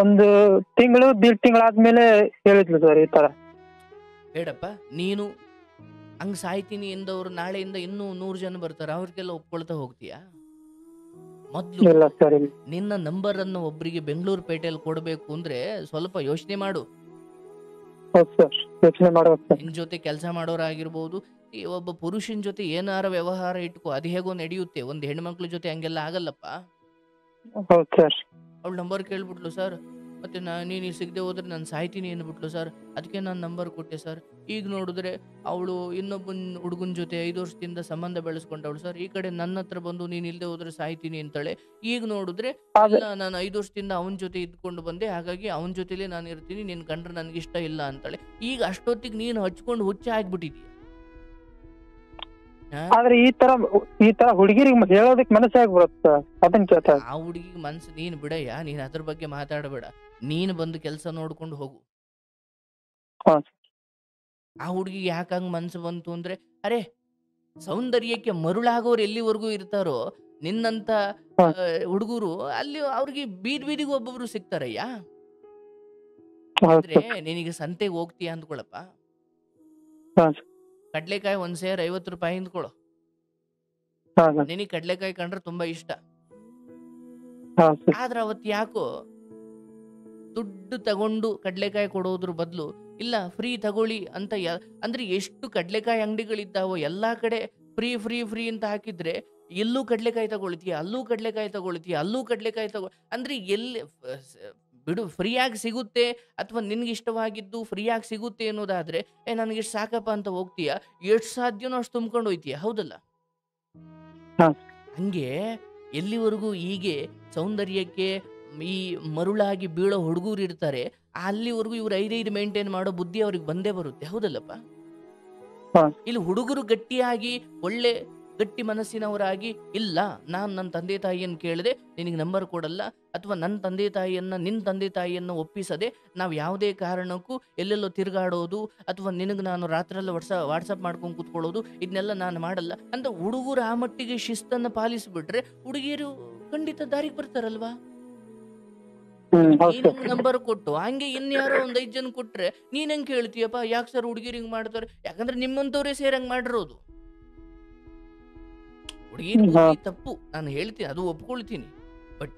ಒಂದು ತಿಂಗಳು 1.5 ತಿಂಗಳಾದ್ಮೇಲೆ ಹೇಳಿದ್ಲು ಸರ್ ಈ ತರ. ಬೇಡಪ್ಪ, ನೀನು ಹಂಗ್ ಸಾಯ್ತೀನಿ ಎಂದವರು ನಾಳೆಯಿಂದ ಇನ್ನೂ 100 ಜನ ಬರ್ತಾರೆ, ಅವ್ರಿಗೆಲ್ಲ ಒಪ್ಕೊಳ್ತಾ ಹೋಗ್ತೀಯಾ? ಮೊದ್ಲು ಇಲ್ಲ ಸರ್, ಇಲ್ಲ. ನಿನ್ನ ನಂಬರ್ ಅನ್ನು ಒಬ್ಬರಿಗೆ ಬೆಂಗಳೂರು ಪೇಟೆಯಲ್ಲಿ ಕೊಡಬೇಕು ಅಂದ್ರೆ ಸ್ವಲ್ಪ ಯೋಚನೆ ಮಾಡು. ಹೌದು ಸರ್, ಯೋಚನೆ ಮಾಡ್ಬೇಕು ಸರ್. ನಿನ್ ಜೊತೆ ಕೆಲಸ ಮಾಡೋರಾಗಿರ್ಬೋದು, ಈ ಒಬ್ಬ ಪುರುಷನ ಜೊತೆ ಏನಾರ ವ್ಯವಹಾರ ಇಟ್ಕೋ, ಅದು ಹೇಗೋ ನಡೆಯುತ್ತೆ. ಒಂದು ಹೆಣ್ಮಕ್ಳ ಜೊತೆ ಹಂಗೆಲ್ಲ ಆಗಲ್ಲಪ್ಪ. ಹೌದು ಸರ್. ಅವಳು ನಂಬರ್ ಕೇಳ್ಬಿಟ್ಲು ಸರ್, ಮತ್ತೆ ನೀನು ಸಿಗದೆ ಹೋದ್ರೆ ನಾನು ಸಾಯ್ತೀನಿ ಅಂದ್ಬಿಟ್ಲು ಸರ್, ಅದಕ್ಕೆ ನಾನು ನಂಬರ್ ಕೊಟ್ಟೆ ಸರ್. ಈಗ ನೋಡಿದ್ರೆ ಅವಳು ಇನ್ನೊಬ್ಬನ ಹುಡುಗನ ಜೊತೆ 5 ವರ್ಷದಿಂದ ಸಂಬಂಧ ಬೆಳೆಸ್ಕೊಂಡವಳು ಸರ್. ಈ ಕಡೆ ನನ್ನ ಹತ್ರ ಬಂದು ನೀನು ಇಲ್ಲದೆ ಹೋದ್ರೆ ಸಾಯ್ತೀನಿ ಅಂತಾಳೆ. ಈಗ ನೋಡಿದ್ರೆ ಇಲ್ಲ, ನಾನು 5 ವರ್ಷದಿಂದ ಅವನ ಜೊತೆ ಇದ್ಕೊಂಡು ಬಂದೆ, ಹಾಗಾಗಿ ಅವನ ಜೊತೆಲೇ ನಾನು ಇರ್ತೀನಿ, ನಿನ್ ಕಂಡ್ರೆ ನನಗಿಷ್ಟ ಇಲ್ಲ ಅಂತಾಳೆ. ಈಗ ಅಷ್ಟೊತ್ತಿಗೆ ನೀನು ಹಚ್ಕೊಂಡು ಹುಚ್ಚ ಆಗ್ಬಿಟ್ಟಿದೀಯ. ಆದ್ರೆ ಈ ತರ ಹುಡುಗಿರಿಗೆ ಹೇಳೋದಕ್ ಮನಸ್ಸಾಗಿ ಬರುತ್ತೆ, ಅದನ್ನ ಕೇಳ್ತಾ. ಆ ಹುಡುಗಿಗೆ ಮನ್ಸು ನೀನ್ ಬಿಡಯ್ಯ, ನೀನ್ ಅದ್ರ ಬಗ್ಗೆ ಮಾತಾಡಬೇಡ. ನೀನು ಬಂದು ಕೆಲಸ ನೋಡ್ಕೊಂಡು ಹೋಗು. ಆ ಹುಡುಗಿಗೆ ಯಾಕಂಗ್ ಮನ್ಸು ಬಂತು ಅಂದ್ರೆ, ಅರೆ ಸೌಂದರ್ಯಕ್ಕೆ ಮರುಳಾಗೋರು ಎಲ್ಲಿವರೆಗೂ ಇರ್ತಾರೋ, ನಿನ್ನಂತ ಹುಡುಗರು ಅಲ್ಲಿ ಅವ್ರಿಗೆ ಬೀದಿಗೆ ಒಬ್ಬೊಬ್ರು ಸಿಗ್ತಾರಯ್ಯ. ಅಂದ್ರೆ ನೀನೀಗ ಸಂತೆಗೆ ಹೋಗ್ತೀಯ ಅಂದ್ಕೊಳಪ್ಪ, ಕಡ್ಲೆಕಾಯಿ 1 ಸೇರ್ 50 ರೂಪಾಯಿ ಅಂದ್ಕೊಳು. ನಿನಗೆ ಕಡ್ಲೆಕಾಯಿ ಕಂಡ್ರೆ ತುಂಬಾ ಇಷ್ಟ. ಆದ್ರೆ ಅವತ್ತು ಯಾಕೋ ದುಡ್ಡು ತಗೊಂಡು ಕಡ್ಲೆಕಾಯಿ ಕೊಡೋದ್ರ ಬದಲು ಇಲ್ಲ ಫ್ರೀ ತಗೊಳ್ಳಿ ಅಂತ ಅಂದ್ರೆ ಎಷ್ಟು ಕಡ್ಲೆಕಾಯಿ ಅಂಗಡಿಗಳಿದ್ದಾವೋ ಎಲ್ಲಾ ಕಡೆ ಫ್ರೀ ಫ್ರೀ ಫ್ರೀ ಅಂತ ಹಾಕಿದ್ರೆ ಎಲ್ಲೂ ಕಡ್ಲೆಕಾಯಿ ತಗೊಳ್ತೀಯ, ಅಲ್ಲೂ ಕಡ್ಲೆಕಾಯಿ ತಗೊಳ್ತೀಯ, ಅಲ್ಲೂ ಕಡ್ಲೆಕಾಯಿ ಅಂದ್ರೆ ಎಲ್ಲಿ ಬಿಡು ಫ್ರೀಯಾಗಿ ಸಿಗುತ್ತೆ, ಅಥವಾ ನಿನ್ಗೆ ಇಷ್ಟವಾಗಿದ್ದು ಫ್ರೀಯಾಗಿ ಸಿಗುತ್ತೆ ಅನ್ನೋದಾದ್ರೆ ನನಗಿಷ್ಟು ಸಾಕಪ್ಪ ಅಂತ ಹೋಗ್ತೀಯ, ಎಷ್ಟು ಸಾಧ್ಯನೋ ಅಷ್ಟು ತುಂಬ್ಕೊಂಡು ಹೋಯ್ತೀಯ, ಹೌದಲ್ಲ? ಹಂಗೆ ಎಲ್ಲಿವರೆಗೂ ಹೀಗೆ ಸೌಂದರ್ಯಕ್ಕೆ ಈ ಮರುಳಾಗಿ ಬೀಳೋ ಹುಡುಗರು ಇರ್ತಾರೆ, ಅಲ್ಲಿವರೆಗೂ ಇವ್ರು 5 ಮೇಂಟೈನ್ ಮಾಡೋ ಬುದ್ಧಿ ಅವ್ರಿಗೆ ಬಂದೇ ಬರುತ್ತೆ, ಹೌದಲ್ಲಪ್ಪ? ಇಲ್ಲಿ ಹುಡುಗರು ಗಟ್ಟಿಯಾಗಿ ಒಳ್ಳೆ ಗಟ್ಟಿ ಮನಸ್ಸಿನವರಾಗಿ, ಇಲ್ಲ ನಾನು ನನ್ನ ತಂದೆ ತಾಯಿಯನ್ನು ಕೇಳದೆ ನಿನಗೆ ನಂಬರ್ ಕೊಡಲ್ಲ, ಅಥವಾ ನನ್ನ ತಂದೆ ತಾಯಿಯನ್ನ ನಿನ್ನ ತಂದೆ ತಾಯಿಯನ್ನು ಒಪ್ಪಿಸದೆ ನಾವು ಯಾವುದೇ ಕಾರಣಕ್ಕೂ ಎಲ್ಲೆಲ್ಲೋ ತಿರುಗಾಡೋದು, ಅಥವಾ ನಿನಗೆ ನಾನು ರಾತ್ರೆಲ್ಲ ವಾಟ್ಸಪ್ ಮಾಡ್ಕೊಂಡು ಕೂತ್ಕೊಳ್ಳೋದು, ಇದನ್ನೆಲ್ಲ ನಾನು ಮಾಡಲ್ಲ ಅಂತ ಹುಡುಗರು ಆ ಮಟ್ಟಿಗೆ ಶಿಸ್ತನ್ನು ಪಾಲಿಸಿಬಿಟ್ರೆ ಹುಡುಗಿಯರು ಖಂಡಿತ ದಾರಿಗೆ ಬರ್ತಾರಲ್ವಾ? ನಂಬರ್ ಕೊಟ್ಟು ಹಂಗೆ ಇನ್ಯಾರೋ 5 ಜನ ಕೊಟ್ರೆ ನೀನ್ ಹೆಂಗ್ ಕೇಳ್ತೀಯಪ್ಪ, ಯಾಕೆ ಸರ್ ಹುಡುಗಿರು ಹಿಂಗ್ ಮಾಡ್ತಾರೆ? ಯಾಕಂದ್ರೆ ನಿಮ್ಮಂತವ್ರೆ ಸೇರಂಗ್ ಮಾಡಿರೋದು. ಹುಡುಗಿರು ತಪ್ಪು ನಾನು ಹೇಳ್ತೀನಿ, ಅದು ಒಪ್ಕೊಳ್ತೀನಿ. ಬಟ್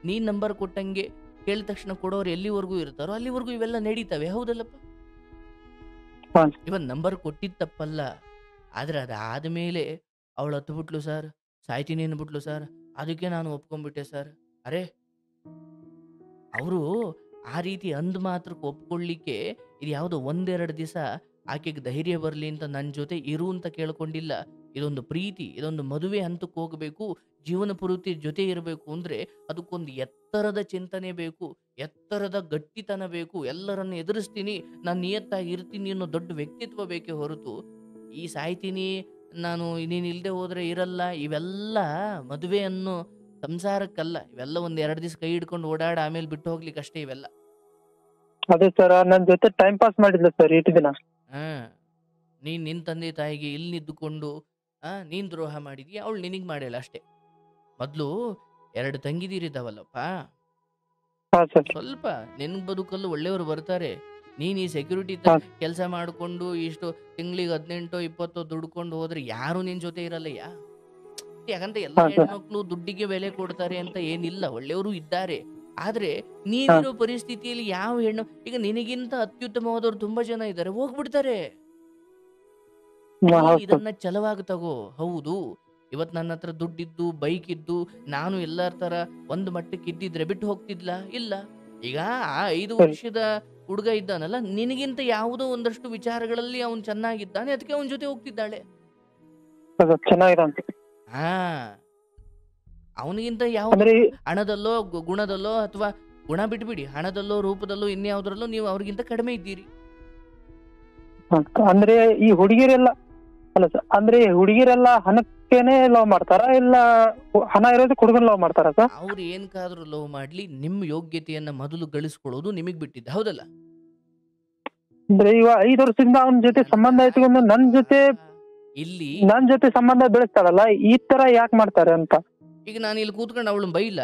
ನೀನ್ ನಂಬರ್ ಕೊಟ್ಟಂಗೆ ಕೇಳಿದ ತಕ್ಷಣ ಕೊಡೋರು ಎಲ್ಲಿವರೆಗೂ ಇರ್ತಾರೋ ಅಲ್ಲಿವರೆಗೂ ಇವೆಲ್ಲ ನಡೀತವೆ, ಹೌದಲ್ಲಪ್ಪ? ಇವನ್ ನಂಬರ್ ಕೊಟ್ಟಿದ್ ತಪ್ಪಲ್ಲ, ಆದ್ರೆ ಅದಾದ್ಮೇಲೆ ಅವಳು ಹತ್ಬಿಟ್ಲು ಸರ್, ಸಾಯ್ತೀನಿ ಅನ್ಬಿಟ್ಲು ಸರ್, ಅದಕ್ಕೆ ನಾನು ಒಪ್ಕೊಂಡ್ಬಿಟ್ಟೆ ಸರ್. ಅರೆ ಅವರು ಆ ರೀತಿ ಅಂದ್ ಮಾತ್ರಕ್ಕೆ ಒಪ್ಕೊಳ್ಳಿಕ್ಕೆ ಇದು ಯಾವುದೋ 1-2 ದಿವಸ ಆಕೆಗೆ ಧೈರ್ಯ ಬರಲಿ ಅಂತ ನನ್ನ ಜೊತೆ ಇರು ಅಂತ ಕೇಳ್ಕೊಂಡಿಲ್ಲ. ಇದೊಂದು ಪ್ರೀತಿ, ಇದೊಂದು ಮದುವೆ ಹಂತಕ್ಕೆ ಹೋಗಬೇಕು, ಜೀವನ ಪೂರ್ತಿ ಜೊತೆ ಇರಬೇಕು ಅಂದ್ರೆ ಅದಕ್ಕೊಂದು ಎತ್ತರದ ಚಿಂತನೆ ಬೇಕು, ಎತ್ತರದ ಗಟ್ಟಿತನ ಬೇಕು. ಎಲ್ಲರನ್ನು ಎದುರಿಸ್ತೀನಿ, ನಾನು ನಿಯತ್ತಾಗಿ ಇರ್ತೀನಿ ಅನ್ನೋ ದೊಡ್ಡ ವ್ಯಕ್ತಿತ್ವ ಬೇಕೇ ಹೊರತು ಈ ಸಾಯ್ತೀನಿ ನಾನು ನೀನು ಇಲ್ಲದೆ ಹೋದ್ರೆ ಇರಲ್ಲ ಇವೆಲ್ಲ ಮದುವೆ ಅನ್ನೋ ಸಂಸಾರಕ್ಕಲ್ಲ. ಇವೆಲ್ಲ 1-2 ದಿವಸ ಕೈ ಹಿಡ್ಕೊಂಡು ಓಡಾಡ ಆಮೇಲೆ ಬಿಟ್ಟು ಹೋಗ್ಲಿಕ್ಕೆ ಅಷ್ಟೇ ಇವೆಲ್ಲ. ಅದೇ ಸರ್, ನನ್ನ ಜೊತೆ ಟೈಮ್ ಪಾಸ್ ಮಾಡಿದ್ಲು ಸರ್ ಇಷ್ಟು ದಿನ. ನೀನ್ ನಿನ್ ತಂದೆ ತಾಯಿಗೆ ಇಲ್ಲಿ ನಿದ್ದುಕೊಂಡು ನೀನ್ ದ್ರೋಹ ಮಾಡಿದ್ಯಾ, ಅವಳು ನಿನಗ್ ಮಾಡ್ಯಾಳ ಅಷ್ಟೇ. ಮೊದ್ಲು 2 ತಂಗಿದೀರಿದ್ದಾವಲ್ಲಪ್ಪ, ಸ್ವಲ್ಪ ನಿನ್ ಬದುಕಲ್ಲೂ ಒಳ್ಳೆಯವರು ಬರ್ತಾರೆ. ನೀನ್ ಈ ಸೆಕ್ಯೂರಿಟಿ ಕೆಲಸ ಮಾಡ್ಕೊಂಡು ಇಷ್ಟು ತಿಂಗಳಿಗೆ 18-20 ದುಡ್ಕೊಂಡು ಹೋದ್ರೆ ಯಾರು ನಿನ್ ಜೊತೆ ಇರಲ್ಲಯ್ಯ. ಯಾಕಂದ್ರೆ ಎಲ್ಲ ಹೆಣ್ಮಕ್ಳು ದುಡ್ಡಿಗೆ ಬೆಲೆ ಕೊಡ್ತಾರೆ ಅಂತ ಏನಿಲ್ಲ, ಒಳ್ಳೆಯವರು ಇದ್ದಾರೆ. ಆದ್ರೆ ನೀನಿರೋ ಪರಿಸ್ಥಿತಿಯಲ್ಲಿ ಯಾವ ಹೆಣ್ಣು, ಈಗ ನಿನಗಿಂತ ಅತ್ಯುತ್ತಮವಾದವ್ರು ತುಂಬಾ ಜನ ಇದ್ದಾರೆ, ಹೋಗ್ಬಿಡ್ತಾರೆ. ಇದನ್ನ ಛಲವಾಗಿ ತಗೋ. ಹೌದು, ಇವತ್ ನನ್ನ ಹತ್ರ ದುಡ್ಡಿದ್ದು ಬೈಕ್ ಇದ್ದು ನಾನು ಎಲ್ಲರ ತರ ಒಂದು ಮಟ್ಟಕ್ಕೆ ಇದ್ದಿದ್ರೆ ಬಿಟ್ಟು ಹೋಗ್ತಿದ್ಲ? ಇಲ್ಲ. ಈಗ ಆ 5 ವರ್ಷದ ಹುಡುಗ ಇದ್ದಾನಲ್ಲ, ನಿನಗಿಂತ ಯಾವುದೋ ಒಂದಷ್ಟು ವಿಚಾರಗಳಲ್ಲಿ ಅವನು ಚೆನ್ನಾಗಿದ್ದಾನೆ, ಅದಕ್ಕೆ ಅವನ ಜೊತೆ ಹೋಗ್ತಿದ್ದಾಳೆ. ಅವನಿಗಿಂತ ಯಾವ ಹಣದಲ್ಲೋ ಗುಣದಲ್ಲೋ, ಅಥವಾ ಗುಣ ಬಿಟ್ಬಿಡಿ, ಹಣದಲ್ಲೋ ರೂಪದಲ್ಲೋ ಇನ್ಯಾವುದ್ರಲ್ಲೋ ನೀವು ಅವ್ರಿಗಿಂತ ಕಡಿಮೆ ಇದ್ದೀರಿ. ಅಂದ್ರೆ ಈ ಹುಡುಗಿರೆಲ್ಲ ಅಲ್ಲ ಸರ್, ಅಂದ್ರೆ ಹುಡುಗಿರೆಲ್ಲ ಹಣಕ್ಕೇನೆ ಲವ್ ಮಾಡ್ತಾರ, ಇಲ್ಲ ಹಣ ಇರೋದಕ್ಕೆ ಹುಡುಗನ್ ಲವ್ ಮಾಡ್ತಾರ ಸರ್? ಅವ್ರು ಏನ್ಕಾದ್ರೂ ಲವ್ ಮಾಡ್ಲಿ, ನಿಮ್ ಯೋಗ್ಯತೆಯನ್ನ ಮೊದಲು ಗಳಿಸ್ಕೊಳ್ಳೋದು ನಿಮಗ್ ಬಿಟ್ಟಿದ್ದ, ಹೌದಲ್ಲ? ಅಂದ್ರೆ ಈಗ 5 ವರ್ಷದಿಂದ ಅವನ ಜೊತೆ ಸಂಬಂಧ ಇಟ್ಕೊಂಡು ಇಲ್ಲಿ ನನ್ ಜೊತೆ ಸಂಬಂಧ ಬೆಳೆಸ್ತಾಳಲ್ಲ, ಈ ತರ ಯಾಕೆ ಮಾಡ್ತಾರೆ ಅಂತ. ಈಗ ನಾನು ಇಲ್ಲಿ ಕೂತ್ಕೊಂಡು ಅವಳು ಬೈಲ,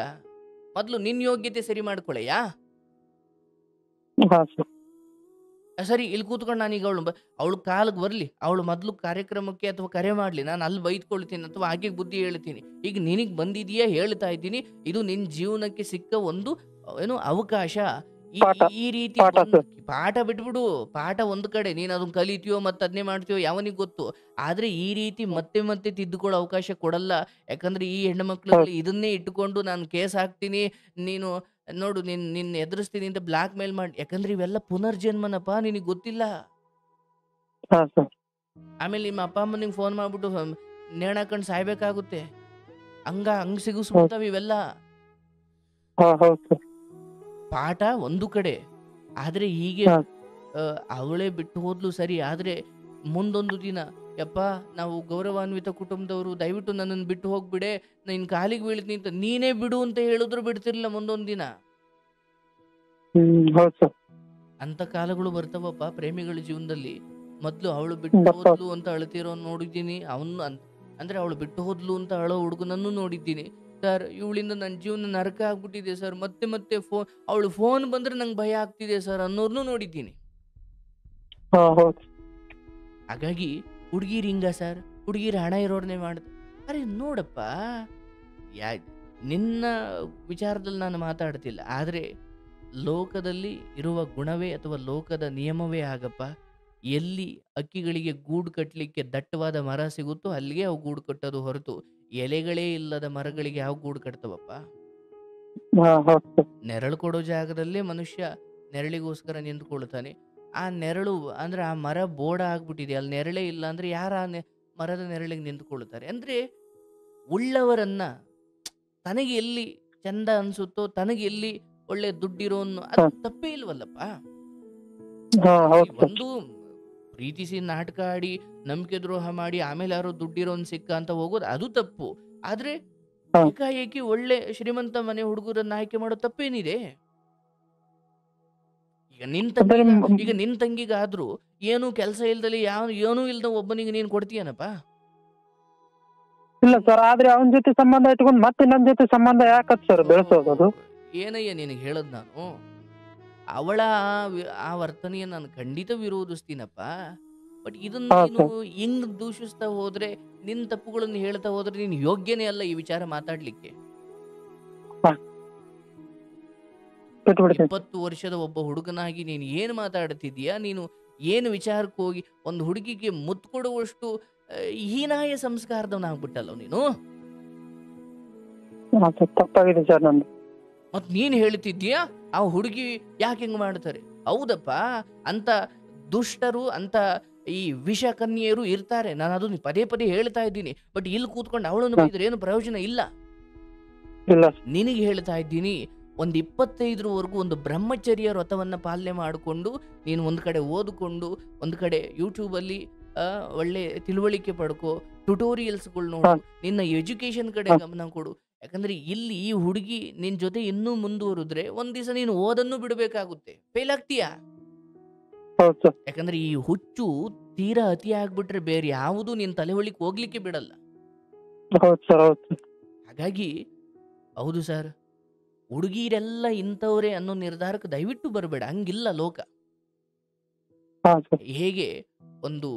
ಮೊದ್ಲು ನಿನ್ ಯೋಗ್ಯತೆ ಸರಿ ಮಾಡ್ಕೊಳೆಯಾ? ಹಾ ಸರ್. ಸರಿ, ಇಲ್ಲಿ ಕೂತ್ಕೊಂಡು ನಾನೀಗ ಅವಳು ಕಾಲಕ್ಕೆ ಬರ್ಲಿ, ಅವಳು ಮೊದ್ಲು ಕಾರ್ಯಕ್ರಮಕ್ಕೆ ಅಥವಾ ಕರೆ ಮಾಡ್ಲಿ, ನಾನು ಅಲ್ಲಿ ಬೈದ್ಕೊಳ್ತೀನಿ ಅಥವಾ ಆಕೆಗೆ ಬುದ್ಧಿ ಹೇಳ್ತೀನಿ. ಈಗ ನಿನಗ್ ಬಂದಿದೆಯಾ ಹೇಳ್ತಾ ಇದ್ದೀನಿ, ಇದು ನಿನ್ ಜೀವನಕ್ಕೆ ಸಿಕ್ಕ ಒಂದು ಏನು ಅವಕಾಶ. ಪಾಠ. ಈ ರೀತಿ ಪಾಠ ಸರ್. ಪಾಠ ಬಿಟ್ಬಿಡು, ಪಾಠ ಒಂದು ಕಡೆ, ನೀನ್ ಅದನ್ನ ಕಲಿತೀಯೋ ಮತ್ತೆ ಅದನ್ನೇ ಮಾಡ್ತೀಯೋ ಯಾವನಿಗೆ ಗೊತ್ತು. ಆದ್ರೆ ಈ ರೀತಿ ಮತ್ತೆ ಮತ್ತೆ ತಿದ್ದುಕೊಳ್ಳೋ ಅವಕಾಶ ಕೊಡಲ್ಲ. ಯಾಕಂದ್ರೆ ಈ ಹೆಣ್ಣು ಮಕ್ಳುಗಳು ಇದನ್ನೇ ಇಟ್ಟುಕೊಂಡು ನಾನು ಕೇಸ್ ಹಾಕ್ತೀನಿ, ನೀನು ನೋಡು ನಿನ್ನ ಎದುರಿಸ್ತೀನಿ ಅಂತ ಬ್ಲಾಕ್ ಮೇಲ್ ಮಾಡಿ. ಯಾಕಂದ್ರೆ ಇವೆಲ್ಲ ಪುನರ್ಜನ್ಮನಪ್ಪ, ನಿನಗೆ ಗೊತ್ತಿಲ್ಲ. ಹಾ ಸರ್. ಆಮೇಲೆ ನಿಮ್ಮ ಅಪ್ಪ ಅಮ್ಮ ನಿಂಗೆ ಫೋನ್ ಮಾಡ್ಬಿಟ್ಟು ನೇಣಾಕೊಂಡು ಸಾಯ್ಬೇಕಾಗುತ್ತೆ. ಹಂಗ್ ಸಿಗಿಸ್ಬಿಡ್ತಾವ ಇವೆಲ್ಲ. ಹಾ ಹೌದು ಸರ್. ಪಾಠ ಒಂದು ಕಡೆ, ಆದ್ರೆ ಹೀಗೆ ಹಾ. ಅವಳೇ ಬಿಟ್ಟು ಹೋದ್ಲು ಸರಿ, ಆದ್ರೆ ಮುಂದೊಂದು ದಿನ ಯಪ್ಪ ನಾವು ಗೌರವಾನ್ವಿತ ಕುಟುಂಬದವರು, ದಯವಿಟ್ಟು ನನ್ನನ್ನು ಬಿಟ್ಟು ಹೋಗ್ಬಿಡೆ, ನಿನ್ ಕಾಲಿಗೆ ಬೀಳ್ತೀನಿ ಅಂತ ನೀನೇ ಬಿಡು ಅಂತ ಹೇಳಿದ್ರು ಬಿಡ್ತಿರ್ಲಿಲ್ಲ ಮುಂದೊಂದು ದಿನ. ಹೌದು ಸರ್. ಅಂತ ಕಾಲಗಳು ಬರ್ತಾವಪ್ಪ ಪ್ರೇಮಿಗಳ ಜೀವನದಲ್ಲಿ. ಮೊದ್ಲು ಅವಳು ಬಿಟ್ಟು ಹೋದ್ಲು ಅಂತ ಅಳ್ತಿರೋ ನೋಡಿದ್ದೀನಿ, ಅಂದ್ರೆ ಅವಳು ಬಿಟ್ಟು ಹೋದ್ಲು ಅಂತ ಅಳೋ ಹುಡುಗನನ್ನು ನೋಡಿದ್ದೀನಿ ಸರ್. ಇವಳಿಂದ ನನ್ನ ಜೀವನ ನರಕ ಆಗ್ಬಿಟ್ಟಿದೆ ಸರ್, ಮತ್ತೆ ಮತ್ತೆ ಅವಳು ಫೋನ್ ಬಂದ್ರೆ ನಂಗೆ ಭಯ ಆಗ್ತಿದೆ ಸರ್ ಅನ್ನೋರ್ನು ನೋಡಿದ್ದೀನಿ. ಹಾ ಹೌದು. ಹಾಗಾಗಿ ಹುಡುಗಿರ್ ಹಿಂಗ ಸರ್, ಹುಡುಗಿರ್ ಹಣ ಇರೋರ್ನೇ ಅರೆ ನೋಡಪ್ಪ, ನಿನ್ನ ವಿಚಾರದಲ್ಲಿ ನಾನು ಮಾತಾಡ್ತಿಲ್ಲ, ಆದ್ರೆ ಲೋಕದಲ್ಲಿ ಇರುವ ಗುಣವೇ ಅಥವಾ ಲೋಕದ ನಿಯಮವೇ ಆಗಪ್ಪ. ಎಲ್ಲಿ ಅಕ್ಕಿಗಳಿಗೆ ಗೂಡು ಕಟ್ಟಲಿಕ್ಕೆ ದಟ್ಟವಾದ ಮರ ಸಿಗುತ್ತೋ ಅಲ್ಲಿಗೆ ಅವು ಗೂಡು ಕಟ್ಟೋದು ಹೊರತು ಎಲೆಗಳೇ ಇಲ್ಲದ ಮರಗಳಿಗೆ ಯಾವ ಗೂಡು ಕಟ್ತವಪ್ಪ? ಹಾ ಹೌದು ಸರ್. ನೆರಳು ಕೊಡೋ ಜಾಗದಲ್ಲೇ ಮನುಷ್ಯ ನೆರಳಿಗೋಸ್ಕರ ನಿಂತ್ಕೊಳ್ತಾನೆ. ಆ ನೆರಳು ಅಂದ್ರೆ ಆ ಮರ ಬೋಡ ಆಗ್ಬಿಟ್ಟಿದೆ, ಅಲ್ಲಿ ನೆರಳೇ ಇಲ್ಲ ಅಂದ್ರೆ ಯಾರ ಮರದ ನೆರಳಿಗೆ ನಿಂತ್ಕೊಳ್ತಾರೆ? ಅಂದ್ರೆ ಉಳ್ಳವರನ್ನ ತನಗೆ ಎಲ್ಲಿ ಚಂದ ಅನ್ಸುತ್ತೋ, ತನಗೆ ಎಲ್ಲಿ ಒಳ್ಳೆ ದುಡ್ಡಿರೋನು, ಅದು ತಪ್ಪೇ ಇಲ್ವಲ್ಲಪ್ಪ. ಹಾ ಹೌದು ಸರ್. ಒಂದು ಪ್ರೀತಿಸಿ ನಾಟಕ ಆಡಿ ನಂಬಿಕೆ ದ್ರೋಹ ಮಾಡಿ ಆಮೇಲೆ ಯಾರೋ ದುಡ್ಡಿರೋನ್ ಸಿಕ್ಕ ಅಂತ ಹೋಗೋದು ಅದು ತಪ್ಪು. ಆದ್ರೆ ಏಕಾಏಕಿ ಒಳ್ಳೆ ಶ್ರೀಮಂತ ಮನೆ ಹುಡುಗರನ್ನ ಆಯ್ಕೆ ಮಾಡೋ ತಪ್ಪೇನಿದೆ? ಈಗ ನಿನ್ ತಂಗಿಗಾದ್ರೂ ಏನು ಕೆಲಸ ಇಲ್ದಲ್ಲಿ ಏನೂ ಇಲ್ದ ಒಬ್ಬನಿಗೆ ನೀನ್ ಕೊಡ್ತೀಯನಪ್ಪ? ಇಲ್ಲ ಸರ್, ಆದ್ರೆ ಅವನ ಜೊತೆ ಸಂಬಂಧ ಇಟ್ಕೊಂಡು ಮತ್ತೆ ನನ್ನ ಜೊತೆ ಸಂಬಂಧ ಯಾಕತ್ ಸರ್ ಬೆಳೆಸೋದು? ಏನಯ್ಯ ನಿನಗೆ ಹೇಳದ್ ನಾನು, ಅವಳ ಆ ವರ್ತನೆಯನ್ನು ನಾನು ಖಂಡಿತ ವಿರೋಧಿಸ್ತೀನಪ್ಪ. ಬಟ್ ಇದನ್ನ ನೀನು ಹಿಂಗ್ ದೂಷಿಸ್ತಾ ಹೋದ್ರೆ, ನಿನ್ ತಪ್ಪುಗಳನ್ನು ಹೇಳ್ತಾ ಹೋದ್ರೆ ನೀನ್ ಯೋಗ್ಯನೇ ಅಲ್ಲ ಈ ವಿಚಾರ ಮಾತಾಡ್ಲಿಕ್ಕೆ. 20 ವರ್ಷದ ಒಬ್ಬ ಹುಡುಗನಾಗಿ ನೀನು ಏನು ಮಾತಾಡ್ತಿದ್ದೀಯಾ? ನೀನು ಏನು ವಿಚಾರಕ್ಕೆ ಹೋಗಿ ಒಂದು ಹುಡುಗಿಗೆ ಮುತ್ತು ಕೊಡುವಷ್ಟು ಹೀನಾಯ ಸಂಸ್ಕಾರದವನಾಗ್ಬಿಟ್ಟಲ್ಲ ನೀನು. ತಪ್ಪಾಗಿದೆ ಸರ್ ನಂದು. ಮತ್ ನೀನ್ ಹೇಳ್ತಿದ್ದೀಯಾ ಆ ಹುಡುಗಿ ಯಾಕೆ ಹಿಂಗ್ ಮಾಡ್ತಾರೆ? ಹೌದಪ್ಪ, ಅಂತ ದುಷ್ಟರು, ಅಂತ ಈ ವಿಷ ಕನ್ಯೆಯರು ಇರ್ತಾರೆ, ನಾನು ಅದನ್ನ ಪದೇ ಪದೇ ಹೇಳ್ತಾ ಇದ್ದೀನಿ. ಬಟ್ ಇಲ್ಲಿ ಕೂತ್ಕೊಂಡು ಅವಳನ್ನು ಬೈದ್ರೆ ಏನು ಪ್ರಯೋಜನ ಇಲ್ಲ. ನಿನಗೆ ಹೇಳ್ತಾ ಇದ್ದೀನಿ, ಒಂದು 25ರವರೆಗೂ ಒಂದು ಬ್ರಹ್ಮಚರ್ಯ ವ್ರತವನ್ನ ಪಾಲನೆ ಮಾಡಿಕೊಂಡು ನೀನು ಒಂದ್ ಕಡೆ ಓದ್ಕೊಂಡು, ಒಂದ್ ಕಡೆ ಯೂಟ್ಯೂಬಲ್ಲಿ ಒಳ್ಳೆ ತಿಳುವಳಿಕೆ ಪಡ್ಕೋ, ಟ್ಯುಟೋರಿಯಲ್ಸ್ಗಳು ನೋಡು, ನಿನ್ನ ಎಜುಕೇಶನ್ ಕಡೆ ಗಮನ ಕೊಡು. ಯಾಕಂದ್ರೆ ಇಲ್ಲಿ ಈ ಹುಡುಗಿ ನಿನ್ ಜೊತೆ ಇನ್ನೂ ಮುಂದುವರಿದ್ರೆ ಒಂದ್ ದಿವಸ ನೀನು ಓದನ್ನು ಬಿಡಬೇಕಾಗುತ್ತೆ, ಫೇಲ್ ಆಗ್ತೀಯಾ. ಯಾಕಂದ್ರೆ ಈ ಹುಚ್ಚು ತೀರಾ ಅತಿ ಆಗ್ಬಿಟ್ರೆ ಬೇರೆ ಯಾವುದು ನಿನ್ ತಲೆ ಹೊಳಿಕ್ ಹೋಗ್ಲಿಕ್ಕೆ ಬಿಡಲ್ಲ. ಹಾಗಾಗಿ ಹೌದು ಸರ್, ಹುಡುಗಿರೆಲ್ಲ ಇಂಥವ್ರೆ ಅನ್ನೋ ನಿರ್ಧಾರಕ್ಕೆ ದಯವಿಟ್ಟು ಬರಬೇಡ. ಹಂಗಿಲ್ಲ ಲೋಕ. ಹೇಗೆ ಒಂದು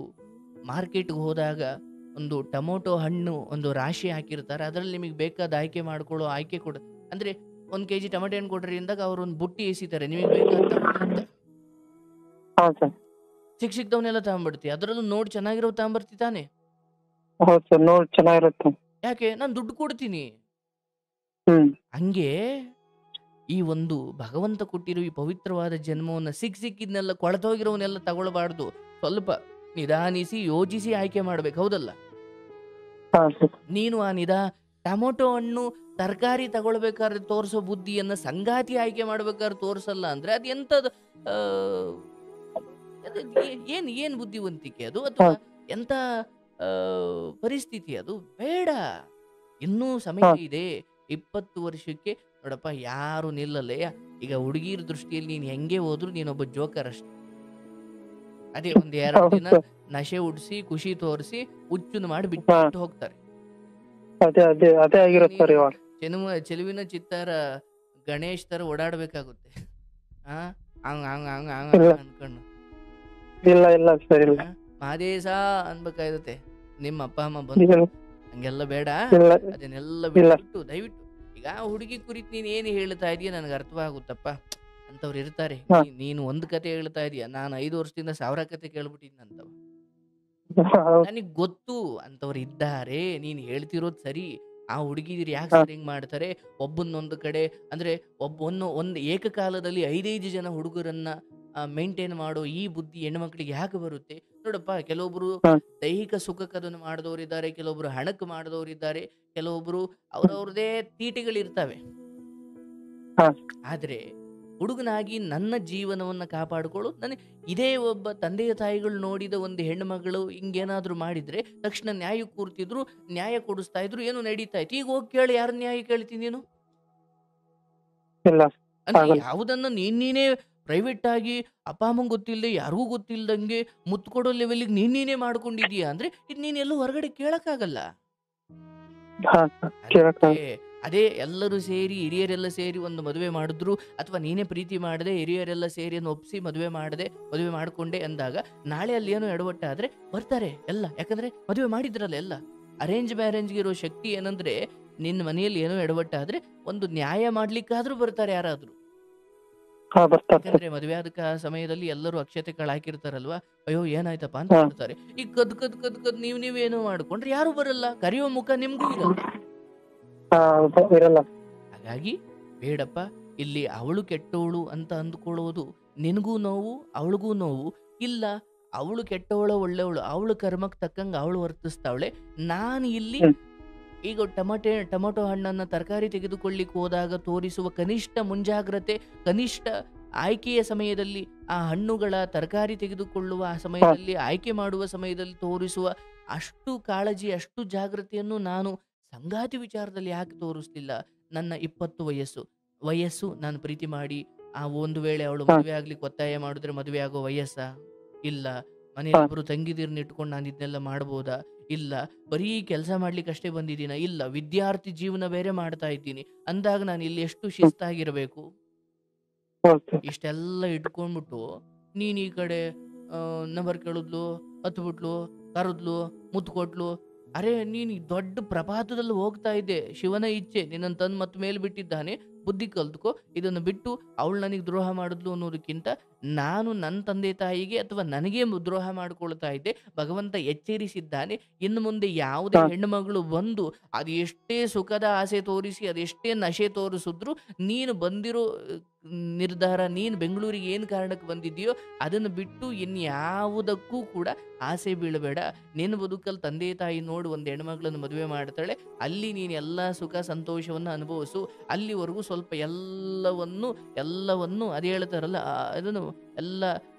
ಮಾರ್ಕೆಟ್ಗೆ ಹೋದಾಗ ಒಂದು ಟೊಮೊಟೊ ಹಣ್ಣು ಒಂದು ರಾಶಿ ಹಾಕಿರ್ತಾರೆ, ಅದರಲ್ಲಿ ನಿಮಗೆ ಬೇಕಾದ ಆಯ್ಕೆ ಮಾಡ್ಕೊಳ್ಳೋ ಆಯ್ಕೆ ಕೊಡ ಅಂದ್ರೆ 1 kg ಟೊಮೆಟೊ ಹಣ್ಣು ಕೊಡ್ರಿ ಅಂದಾಗ ಅವ್ರು ಒಂದು ಬುಟ್ಟಿ ಎಸಿತಾರೆ, ನಿಮಗೆ ಬೇಕಾದ ಅಂತ. ಸಿಕ್ದವನ್ನೆಲ್ಲ ತಗೊಂಡ್ಬಿಡ್ತಿ, ಅದರಲ್ಲೂ ನೋಡಿ ಚೆನ್ನಾಗಿರೋ ತಗೊಂಡ್ಬರ್ತಿ ತಾನೆ? ಯಾಕೆ? ನಾನು ದುಡ್ಡು ಕೊಡ್ತೀನಿ. ಹಂಗೆ ಈ ಒಂದು ಭಗವಂತ ಕೊಟ್ಟಿರೋ ಈ ಪವಿತ್ರವಾದ ಜನ್ಮವನ್ನ ಸಿಕ್ಕಿದ್ನೆಲ್ಲ ಕೊಳತೋಗಿರೋವನ್ನೆಲ್ಲ ತಗೊಳ್ಬಾರ್ದು. ಸ್ವಲ್ಪ ನಿಧಾನಿಸಿ ಯೋಚಿಸಿ ಆಯ್ಕೆ ಮಾಡ್ಬೇಕು, ಹೌದಲ್ಲ? ನೀನು ಆ ಟೊಮೊಟೊ ಹಣ್ಣು ತರಕಾರಿ ತಗೊಳ್ಬೇಕಾದ್ರೆ ತೋರಿಸೋ ಬುದ್ಧಿಯನ್ನ ಸಂಗಾತಿ ಆಯ್ಕೆ ಮಾಡ್ಬೇಕಾದ್ರೆ ತೋರ್ಸಲ್ಲ ಅಂದ್ರೆ ಅದು ಎಂತದ ಏನ್ ಬುದ್ಧಿವಂತಿಕೆ ಅದು? ಅಥವಾ ಎಂತ ಪರಿಸ್ಥಿತಿ ಅದು? ಬೇಡ, ಇನ್ನೂ ಸಮಯ ಇದೆ. 20 ವರ್ಷಕ್ಕೆ ನೋಡಪ್ಪ, ಯಾರು ನಿಲ್ಲಲ್ಲ. ಈಗ ಹುಡುಗಿರ ದೃಷ್ಟಿಯಲ್ಲಿ ನೀನ್ ಹೆಂಗೆ ಹೋದ್ರು ನೀನೊಬ್ಬ ಜೋಕರ್ ಅಷ್ಟೇ. ಅದೇ ಒಂದ್ 2 ಹೌದು ದಿನ ಸರ್. ನಶೆ ಉಡ್ಸಿ ಖುಷಿ ತೋರಿಸಿ ಹುಚ್ಚುನ್ ಮಾಡಿ ಹಾ ಬಿಟ್ಟು ಹೋಗ್ತಾರೆ. ಅದೇ ಆಮೇಲೆ ಆಗಿರುತ್ತೆ ಸರ್ ನೀನು ಇವಾಗ. ಚೆಲುವಿನ ಚಿತ್ತಾರ ಗಣೇಶ್ ತರ ಓಡಾಡ್ಬೇಕಾಗುತ್ತೆ. ಆ ಹಂಗ್ ಹಂಗ್ ಹಂಗ್ ಹಂಗ್ ಇಲ್ಲ ಹಂಗ್ ಅನ್ಕೊಂಡು ಇಲ್ಲ ಸರ್, ಇಲ್ಲ ಮಾದೇಶ ಅನ್ಬೇಕಾಗುತ್ತೆ. ನಿಮ್ಮ ಅಪ್ಪ ಅಮ್ಮ ಬಂದು ಇಲ್ಲ ಹಂಗೆಲ್ಲ ಬೇಡ, ಇಲ್ಲ ಅದನ್ನೆಲ್ಲ ಇಲ್ಲ ಬಿಟ್ಬಿಟ್ಟು ದಯವಿಟ್ಟು ಈಗ ಹುಡುಗಿ ಕುರಿತು ನೀನ್ ಏನು ಹೇಳ್ತಾ ಇದೀಯ ನನಗೆ ಅರ್ಥವಾಗುತ್ತಪ್ಪ. ಅಂತವ್ರು ಇರ್ತಾರೆ. ಹಾ ನೀನು ಒಂದು ಕತೆ ಹೇಳ್ತಾ ಇದೀಯ, ನಾನು 5 ವರ್ಷದಿಂದ 1000 ಕತೆ ಕೇಳ್ಬಿಟ್ಟಿದ್ದೀನಿ ಅಂತವ. ಹೌದು ನನಗ್ ಗೊತ್ತು ಅಂತವ್ರು ಇದ್ದಾರೆ, ನೀನ್ ಹೇಳ್ತಿರೋದ್ ಸರಿ. ಆ ಹುಡುಗಿದಿರು ಯಾಕೆ ಹಾ ಸರ್ ಹಿಂಗ್ ಮಾಡ್ತಾರೆ? ಒಬ್ಬನ್ನೊಂದು ಕಡೆ ಅಂದ್ರೆ ಒಂದು ಏಕಕಾಲದಲ್ಲಿ 5 ಜನ ಹುಡುಗರನ್ನ ಮೇಂಟೈನ್ ಮಾಡೋ ಈ ಬುದ್ಧಿ ಹೆಣ್ಮಕ್ಳಿಗೆ ಯಾಕೆ ಬರುತ್ತೆ? ನೋಡಪ್ಪ, ಕೆಲವೊಬ್ರು ಹಾ ದೈಹಿಕ ಸುಖಕ್ಕದನ್ನು ಮಾಡಿದವರಿದ್ದಾರೆ, ಕೆಲವೊಬ್ರು ಹಣಕ್ಕೆ ಮಾಡಿದವರಿದ್ದಾರೆ, ಕೆಲವೊಬ್ರು ಅವ್ರವ್ರದೇ ತೀಟೆಗಳಿರ್ತವೆ. ಹಾ ಆದ್ರೆ ಹುಡುಗನಾಗಿ ನನ್ನ ಜೀವನವನ್ನ ಕಾಪಾಡಿಕೊಳ್ಳೋದು ನನಗೆ ಇದೇ ಒಬ್ಬ ತಂದೆಯ ತಾಯಿಗಳು ನೋಡಿದ ಒಂದು ಹೆಣ್ಣು ಮಗಳು ಹಿಂಗೇನಾದ್ರೂ ಮಾಡಿದ್ರೆ ತಕ್ಷಣ ನ್ಯಾಯ ಕೂರ್ತಿದ್ರು, ನ್ಯಾಯ ಕೊಡಿಸ್ತಾ ಇದ್ರು, ಏನೋ ನಡೀತಾ ಇತ್ತು. ಈಗ ಹೋಗಿ ಕೇಳಿ, ಯಾರ ನ್ಯಾಯ ಕೇಳ್ತೀನಿ ನೀನು? ಇಲ್ಲ ಅಂದ್ರೆ ಆಗಲ್ಲ. ಯಾವುದನ್ನ ನೀನೇ ಪ್ರೈವೇಟ್ ಆಗಿ ಅಪ್ಪ ಅಮ್ಮಂಗೆ ಗೊತ್ತಿಲ್ಲದೆ ಯಾರಿಗೂ ಗೊತ್ತಿಲ್ದಂಗೆ ಮುತ್ತು ಕೊಡೋ ಲೆವೆಲ್ಗೆ ನೀನೇ ಮಾಡ್ಕೊಂಡಿದೀಯ ಅಂದ್ರೆ ಇದು ನೀನ್ ಎಲ್ಲೂ ಹೊರಗಡೆ ಕೇಳಕ್ಕಾಗಲ್ಲ. ಹಾ ಕೇಳಕ್ ಅದಕ್ಕೆ ಅದೇ ಎಲ್ಲರೂ ಸೇರಿ ಹಿರಿಯರೆಲ್ಲ ಸೇರಿ ಒಂದು ಮದುವೆ ಮಾಡಿದ್ರು, ಅಥವಾ ನೀನೇ ಪ್ರೀತಿ ಮಾಡದೆ ಹಿರಿಯರೆಲ್ಲ ಸೇರಿ ಒಪ್ಸಿ ಮದುವೆ ಮಾಡ್ಕೊಂಡೆ ಅಂದಾಗ ನಾಳೆ ಅಲ್ಲಿ ಏನೋ ಎಡವಟ್ಟಾದ್ರೆ ಬರ್ತಾರೆ ಎಲ್ಲ. ಯಾಕಂದ್ರೆ ಮದುವೆ ಮಾಡಿದ್ರಲ್ಲ ಎಲ್ಲ. ಅರೇಂಜ್ ಮ್ಯಾರೇಜ್ಗೆ ಇರೋ ಶಕ್ತಿ ಏನಂದ್ರೆ, ನಿನ್ನ ಮನೆಯಲ್ಲಿ ಏನೋ ಎಡವಟ್ಟಾದ್ರೆ ಒಂದು ನ್ಯಾಯ ಮಾಡ್ಲಿಕ್ಕಾದ್ರೂ ಬರ್ತಾರೆ ಯಾರಾದ್ರೂ. ಹಾ ಬರ್ತಾರೆ ಸರ್. ಯಾಕಂದ್ರೆ ಮದುವೆ ಆದ ಸಮಯದಲ್ಲಿ ಎಲ್ಲರೂ ಅಕ್ಷತೆ ಕಾಳು ಹಾಕಿರ್ತಾರಲ್ವಾ, ಅಯ್ಯೋ ಏನಾಯ್ತಪ್ಪ ಅಂತ ಹಾ ಬರ್ತಾರೆ. ಈಗ ಕದ್ ನೀವೇನೋ ಮಾಡ್ಕೊಂಡ್ರೆ ಯಾರು ಬರಲ್ಲ, ಕರೆಯೋ ಮುಖ ನಿಮ್ಗೂ ಇರಲ್ಲ. ಹೌದು ಇರಲ್ಲ. ಹಾಗಾಗಿ ಬೇಡಪ್ಪ, ಇಲ್ಲಿ ಅವಳು ಕೆಟ್ಟವಳು ಅಂತ ಅಂದ್ಕೊಳ್ಳೋದು ನಿನಗೂ ನೋವು ಅವಳಿಗೂ ನೋವು. ಇಲ್ಲ, ಅವಳು ಕೆಟ್ಟವಳ ಒಳ್ಳೆವಳು, ಅವಳು ಕರ್ಮಕ್ಕೆ ತಕ್ಕಂಗೆ ಅವಳು ವರ್ತಿಸ್ತಾವಳೆ. ನಾನು ಇಲ್ಲಿ ಹ್ಮ್ ಈಗ ಟೊಮೊಟೊ ಹಣ್ಣನ್ನ ತರಕಾರಿ ತೆಗೆದುಕೊಳ್ಳಿಕ್ಕೆ ಹೋದಾಗ ತೋರಿಸುವ ಕನಿಷ್ಠ ಮುಂಜಾಗ್ರತೆ, ಕನಿಷ್ಠ ಆಯ್ಕೆಯ ಸಮಯದಲ್ಲಿ ಆ ಹಣ್ಣುಗಳ ತರಕಾರಿ ತೆಗೆದುಕೊಳ್ಳುವ ಆ ಹಾ ಸಮಯದಲ್ಲಿ ಆಯ್ಕೆ ಮಾಡುವ ಸಮಯದಲ್ಲಿ ತೋರಿಸುವ ಅಷ್ಟು ಕಾಳಜಿ, ಅಷ್ಟು ಜಾಗೃತಿಯನ್ನು ನಾನು ಸಂಗಾತಿ ವಿಚಾರದಲ್ಲಿ ಯಾಕೆ ತೋರಿಸ್ಲಿಲ್ಲ? ನನ್ನ 20 ವಯಸ್ಸು ನಾನು ಪ್ರೀತಿ ಮಾಡಿ ಒಂದು ವೇಳೆ ಅವಳು ಹಾ ಮದುವೆ ಆಗ್ಲಿಕ್ಕೆ ಒತ್ತಾಯ ಮಾಡಿದ್ರೆ ಮದುವೆ ಆಗೋ ವಯಸ್ಸಾ? ಇಲ್ಲ. ಹಾ ಮನೇಲಿ ಇಬ್ರು ತಂಗಿದಿರ್ನ ಇಟ್ಕೊಂಡು ನಾನು ಇದನ್ನೆಲ್ಲ ಮಾಡ್ಬೋದಾ? ಇಲ್ಲ. ಬರೀ ಕೆಲಸ ಮಾಡ್ಲಿಕ್ಕೆ ಅಷ್ಟೇ ಬಂದಿದ್ದೀನ? ಇಲ್ಲ. ವಿದ್ಯಾರ್ಥಿ ಜೀವನ ಬೇರೆ ಮಾಡ್ತಾ ಇದ್ದೀನಿ ಅಂದಾಗ ನಾನು ಇಲ್ಲಿ ಎಷ್ಟು ಹ್ಮ್ ಶಿಸ್ತಾಗಿರಬೇಕು? ಹೌದು ಇಷ್ಟೆಲ್ಲ ಇಟ್ಕೊಂಡ್ಬಿಟ್ಟು ನೀನ್ ಈ ಕಡೆ ನಂಬರ್ ಕೇಳಿದ್ಲು, ಹತ್ಬಿಟ್ಲು, ಕರೆದ್ಲು, ಮುತ್ತು ಕೊಟ್ಲು. ಅರೆ, ನೀನ್ ಈ ದೊಡ್ಡ ಪ್ರಪಾತದಲ್ಲಿ ಹೋಗ್ತಾ ಇದ್ದೆ, ಶಿವನ ಇಚ್ಛೆ ನಿನ್ನನ್ನು ತಂದು ಮತ್ತೆ ಮೇಲೆ ಬಿಟ್ಟಿದ್ದಾನೆ, ಬುದ್ಧಿ ಕಲ್ತ್ಕೋ. ಇದನ್ನು ಬಿಟ್ಟು ಅವಳು ನನಗೆ ದ್ರೋಹ ಮಾಡಿದ್ಲು ಅನ್ನೋದಕ್ಕಿಂತ ನಾನು ನನ್ನ ತಂದೆ ತಾಯಿಗೆ ಅಥವಾ ನನಗೆ ದ್ರೋಹ ಮಾಡ್ಕೊಳ್ತಾ ಇದ್ದೆ. ಭಗವಂತ ಎಚ್ಚರಿಸಿದ್ದಾನೆ, ಇನ್ನು ಮುಂದೆ ಯಾವುದೇ ಹಾ ಹೆಣ್ಣು ಮಗಳು ಬಂದು ಅದು ಎಷ್ಟೇ ಸುಖದ ಆಸೆ ತೋರಿಸಿ ಅದೆಷ್ಟೇ ನಶೆ ತೋರಿಸಿದ್ರು, ನೀನು ಬಂದಿರೋ ನಿರ್ಧಾರ, ನೀನು ಬೆಂಗಳೂರಿಗೆ ಏನು ಕಾರಣಕ್ಕೆ ಬಂದಿದ್ದೀಯೋ ಅದನ್ನು ಬಿಟ್ಟು ಇನ್ಯಾವುದಕ್ಕೂ ಕೂಡ ಆಸೆ ಬೀಳಬೇಡ. ನಿನ್ನ ಬದುಕಲ್ಲಿ ತಂದೆ ತಾಯಿ ನೋಡು ಒಂದು ಹೆಣ್ಮಗಳನ್ನು ಮದುವೆ ಮಾಡ್ತಾಳೆ, ಅಲ್ಲಿ ನೀನು ಎಲ್ಲ ಸುಖ ಸಂತೋಷವನ್ನು ಅನುಭವಿಸು. ಅಲ್ಲಿವರೆಗೂ ಸ್ವಲ್ಪ ಎಲ್ಲವನ್ನು ಅದು ಹೇಳ್ತಾರಲ್ಲ, ಅದನ್ನು ಎಲ್ಲ